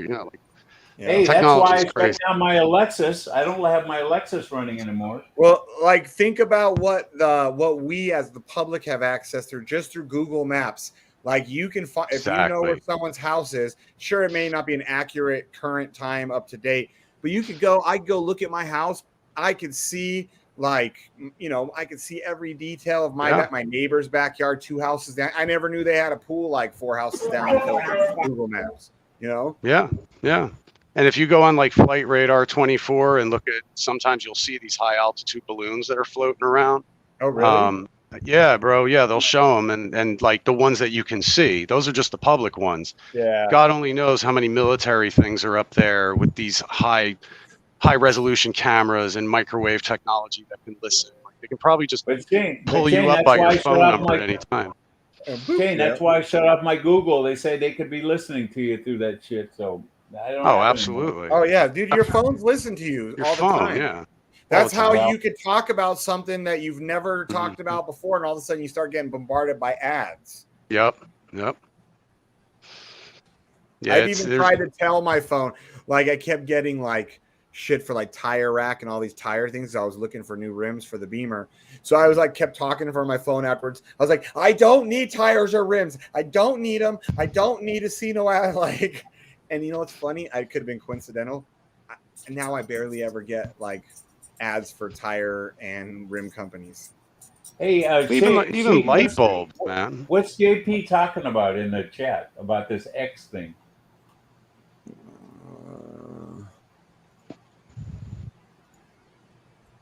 Hey, that's why I shut down my Alexis. I don't have my Alexis running anymore. Well, like, think about what we as the public have access to just through Google Maps. Like, you can find if you know where someone's house is. Sure, it may not be an accurate current time up to date, but you could go. I go look at my house. I could see. I could see every detail of my neighbor's backyard, 2 houses down. I never knew they had a pool like 4 houses down until Google Maps, Yeah. And if you go on like Flight Radar 24 and look at, sometimes you'll see these high altitude balloons that are floating around. Oh, really? Yeah, bro. Yeah, they'll show them. And like the ones that you can see, those are just the public ones. Yeah. God only knows how many military things are up there with these high resolution cameras and microwave technology that can listen. Like, they can probably just pull you up by your phone number at any time. Shane, that's why I shut off my Google. They say they could be listening to you through that shit. So I don't. Absolutely. Oh yeah, dude, your phones listen to you all the time. Yeah. That's how you could talk about something that you've never talked about before, and all of a sudden you start getting bombarded by ads. Yep. Yeah, I've even tried to tell my phone. Like I kept getting like shit for like tire rack and all these tire things. I was looking for new rims for the Beamer. So I was like kept talking from my phone afterwards. I was like, I don't need tires or rims. I don't need them. I don't need to see no like. And you know what's funny? I could have been coincidental. Now I barely ever get like ads for tire and rim companies. Hey, even Shane, light bulbs, man. What's JP talking about in the chat about this X thing?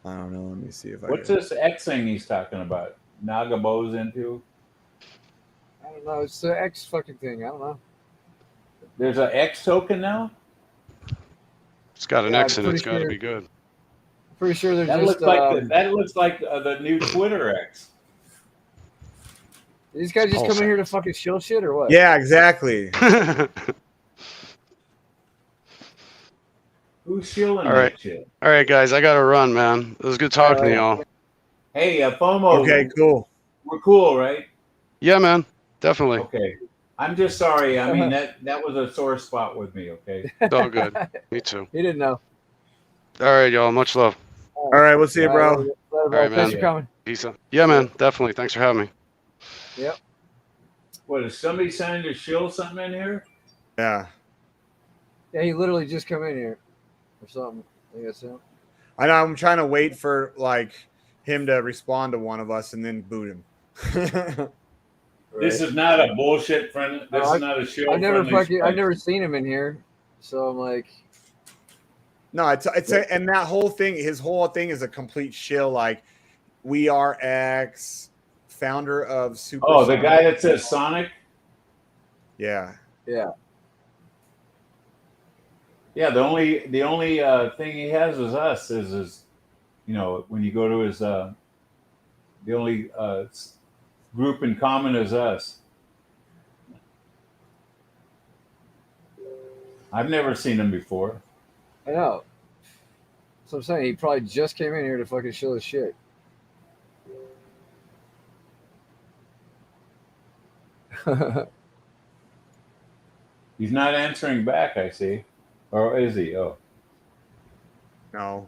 I don't know. Let me see if What's this X thing he's talking about? Nagabo's into? I don't know. It's the X fucking thing. I don't know. There's an X token now? It's got an Yeah, X in it. It's got to be good. Pretty sure they're That just. looks like the new Twitter X. These guys just coming here to fucking shill shit or what? Yeah, exactly. Who's shilling All right. that shit? All right, guys. I got to run, man. It was good talking to y'all. Hey, FOMO. Okay, cool. We're cool, right? Yeah, man. Definitely. Okay. I'm just sorry. I mean, that was a sore spot with me, okay? It's all good. Me too. He didn't know. All right, y'all. Much love. All right, we'll see you, bro. All right, man. Thanks for coming. Peace out. Yeah, man. Definitely. Thanks for having me. Yep. What, is somebody trying to shill something in here? Yeah. Yeah, he literally just come in here or something. I guess so. I know. I'm trying to wait for like him to respond to one of us and then boot him. This is not a bullshit friend. This is not a shill. I've never seen him in here, so I'm like. No, and that whole thing, his whole thing is a complete shill. Like, we are X, founder of Super. Oh, the guy that says Sonic. Yeah. Yeah. Yeah. The only thing he has is us. Is his, when you go to his, the only group in common is us. I've never seen him before. I know. So I'm saying he probably just came in here to fucking shill his shit. He's not answering back, I see. Or is he? Oh. No.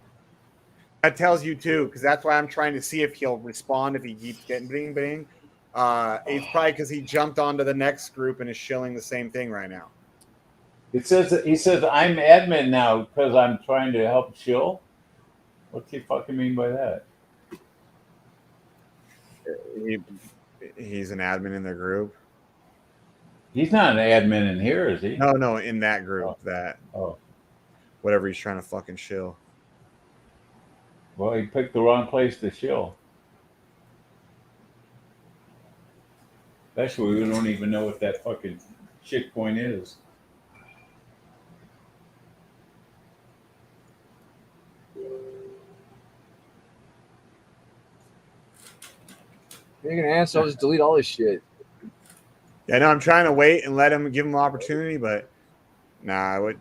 That tells you too, because that's why I'm trying to see if he'll respond if he keeps getting bing bing. It's probably because he jumped onto the next group and is shilling the same thing right now. He says I'm admin now because I'm trying to help shill. What's he fucking mean by that? He's an admin in the group. He's not an admin in here, is he? No, in that group. Whatever he's trying to fucking shill. Well, he picked the wrong place to shill. Especially we don't even know what that fucking shit point is. You're gonna answer, I'll just delete all this shit. Yeah, no, I'm trying to wait and let him give him an opportunity, but nah, I would.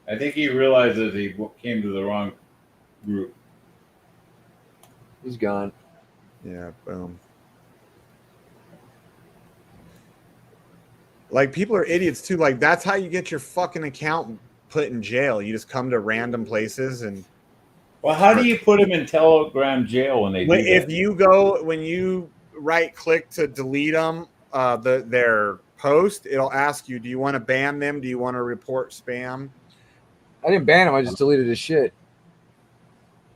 I think he realizes he came to the wrong group. He's gone. Yeah, boom. Like, people are idiots too. Like, that's how you get your fucking account put in jail. You just come to random places and. Well, how do you put them in Telegram jail when they do that? If you when you right click to delete them, their post, it'll ask you, do you want to ban them? Do you want to report spam? I didn't ban him. I just deleted his shit.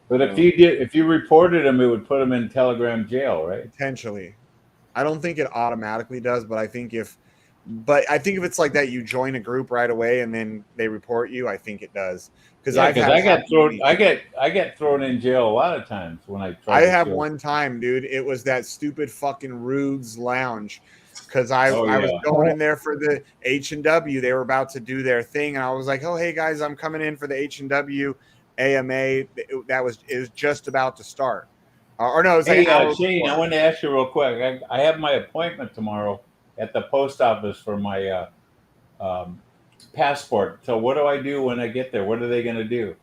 But if you reported him, it would put him in Telegram jail, right? Potentially. I don't think it automatically does, but I think if it's like that, you join a group right away and then they report you. I think it does. Because I get thrown in jail a lot of times when I try. I have one time, dude. It was that stupid fucking Rude's Lounge. Because I was going in there for the H&W. They were about to do their thing, and I was like, "Oh, hey guys, I'm coming in for the H&W AMA." It was just about to start, or no? It was Shane, I want to ask you real quick. I have my appointment tomorrow at the post office for my passport. So what do I do when I get there? What are they going to do?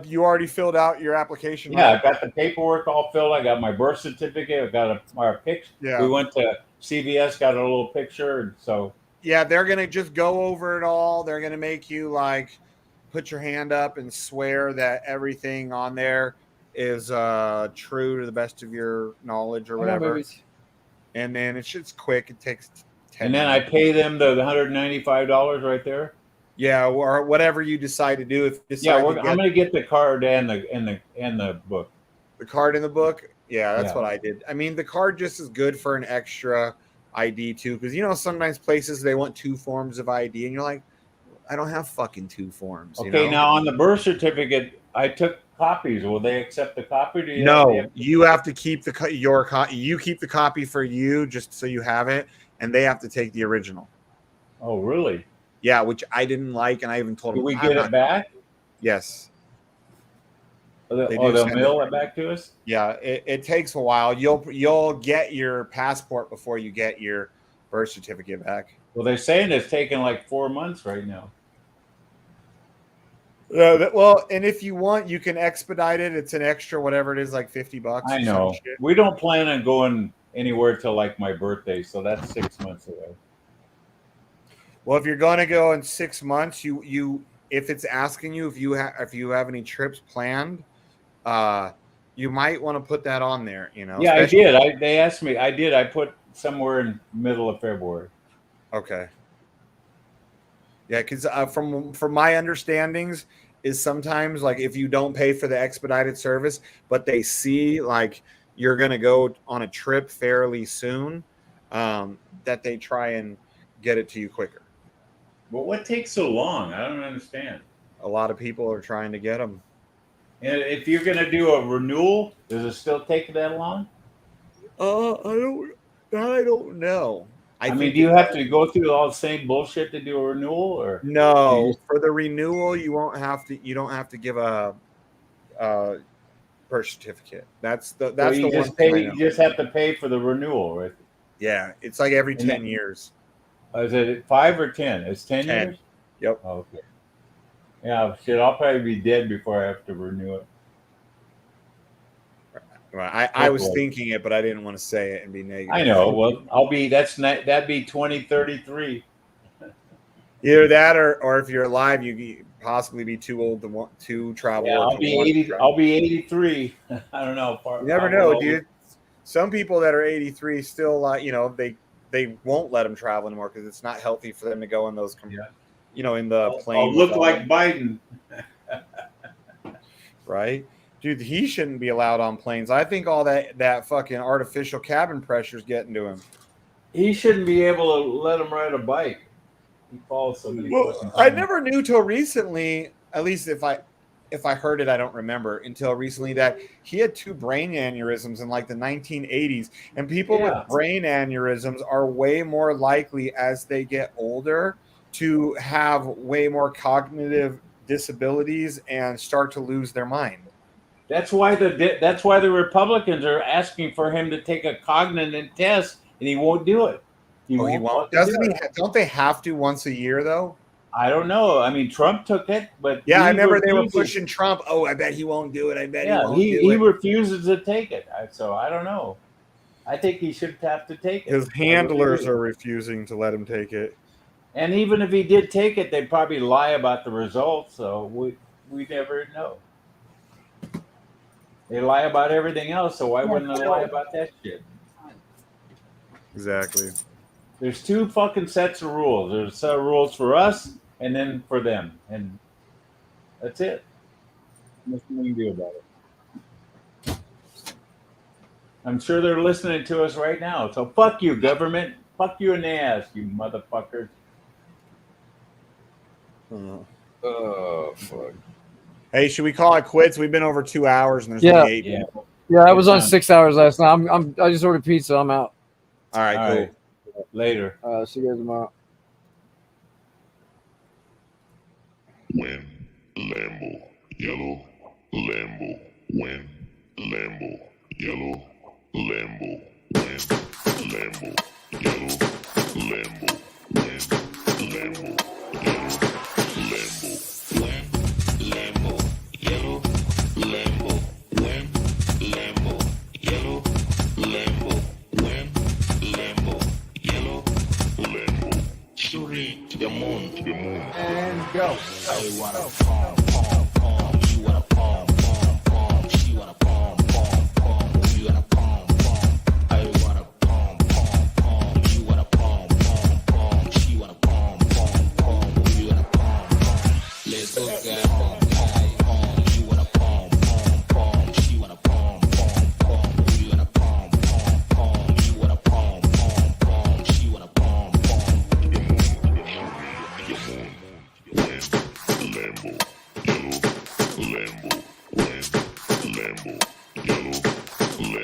You already filled out your application. Yeah, right? I got the paperwork all filled. I got my birth certificate. I got my picture. Yeah. We went to CVS, got a little picture, and so Yeah, they're gonna just go over it all. They're gonna make you like put your hand up and swear that everything on there is true to the best of your knowledge or Hang on, whatever. babies. And then it's just quick. It takes 10 And then I minutes. pay them the $195 right there. Yeah, or whatever you decide to do. If you Yeah, decide to get I'm gonna get the card and the book. the card in the book, yeah, that's Yeah. what I did. I mean, the card just is good for an extra ID too, because you know sometimes places they want 2 forms of ID, and you're like, I don't have fucking 2 forms. Okay, you know? now on the birth certificate, I took copies. Will they accept the copy? Do you No, you have to keep you keep the copy for you just so you have it, and they have to take the original. Oh, really? Yeah, which I didn't like, and I even told Do them. we get it back? Yes. They'll send mail it back to us? Yeah, it takes a while. You'll get your passport before you get your birth certificate back. Well, they're saying it's taking like 4 months right now. Well, and if you want, you can expedite it. It's an extra whatever it is, like $50. I or some know. shit. We don't plan on going anywhere till like my birthday, so that's 6 months away. Well, if you're going to go in 6 months, you if it's asking you if you have any trips planned, you might want to put that on there. You know. Yeah, I did. They asked me. I did. I put somewhere in middle of February. Okay. Yeah, because from my understandings is sometimes like if you don't pay for the expedited service, but they see like you're gonna go on a trip fairly soon, that they try and get it to you quicker. But what takes so long? I don't understand. A lot of people are trying to get them. And if you're gonna do a renewal, does it still take that long? I don't know. I mean, do you have to go through all the same bullshit to do a renewal, or no? For the renewal, you won't have to. You don't have to give a birth certificate. That's so the you one just thing pay? I know. You just have to pay for the renewal, right? Yeah, it's like every And 10 years. Is it 5 or 10? It's 10 10. years. Yep. Oh, okay. Yeah, shit. I'll probably be dead before I have to renew it. Well, I was thinking it, but I didn't want to say it and be negative. I know. Well, I'll be. That'd be 2033. Either that, or if you're alive, you possibly be too old to travel. Yeah, or I'll to be want to 80. travel. I'll be 83. I don't know. You never know, dude. Some people that are 83 still, they won't let them travel anymore because it's not healthy for them to go in those, in the plane. I'll look like Biden, right? Dude, he shouldn't be allowed on planes. I think all that fucking artificial cabin pressure is getting to him. He shouldn't be able to let him ride a bike. He falls so many fucking I times. never knew till recently, at least if I heard it, I don't remember until recently, that he had 2 brain aneurysms in like the 1980s. And people with brain aneurysms are way more likely as they get older to have way more cognitive disabilities and start to lose their mind. That's why the Republicans are asking for him to take a cognitive test, and he won't do it. He won't. Doesn't he? Don't they have to once a year though? I don't know. I mean, Trump took it, but yeah, he I remember they were refuses. pushing Trump. Oh, I bet he won't do it. I bet he refuses to take it. So I don't know. I think he should have to take it. His handlers are refusing to let him take it. And even if he did take it, they'd probably lie about the results. So we never know. They lie about everything else, so why wouldn't they lie about that shit? Exactly. There's 2 fucking sets of rules. There's a set of rules for us and then for them. And that's it. Nothing we can do about it. I'm sure they're listening to us right now. So fuck you, government. Fuck you in the ass, you motherfuckers. Oh, fuck. Hey, should we call it quits? We've been over 2 hours and there's only 8 people. Yeah, I was on 6 hours last night. I just ordered pizza. I'm out. All right, All cool. right. Later. See you guys tomorrow. When Lambo, yellow Lambo, when Lambo, yellow Lambo, when Lambo, yellow Lambo, when Lambo, yellow Lambo, when Lambo, yellow Lambo, when Lambo, yellow Lambo, when Lambo, yellow Lambo. 3 to the moon. And go. I wanna pom pom pom. You wanna pom pom pom. She wanna pom pom pom. We wanna pom pom. I wanna pom pom pom. You wanna pom pom pom. She wanna pom pom pom. We wanna pom pom. Let's go get pom pom. You wanna pom pom pom. She wanna pom pom pom. We wanna pom pom pom. You wanna pom pom pom. She wanna pom pom.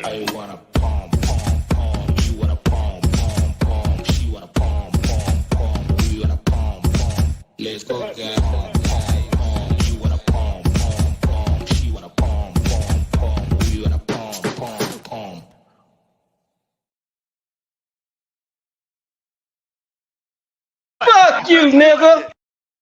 I wanna pom pom pom. You wanna pom pom pom. She wanna pom pom pom. We wanna pom pom. Let's go get pom pom. You wanna pom pom pom. She wanna pom pom pom. We wanna pom pom pom. Fuck you, nigga.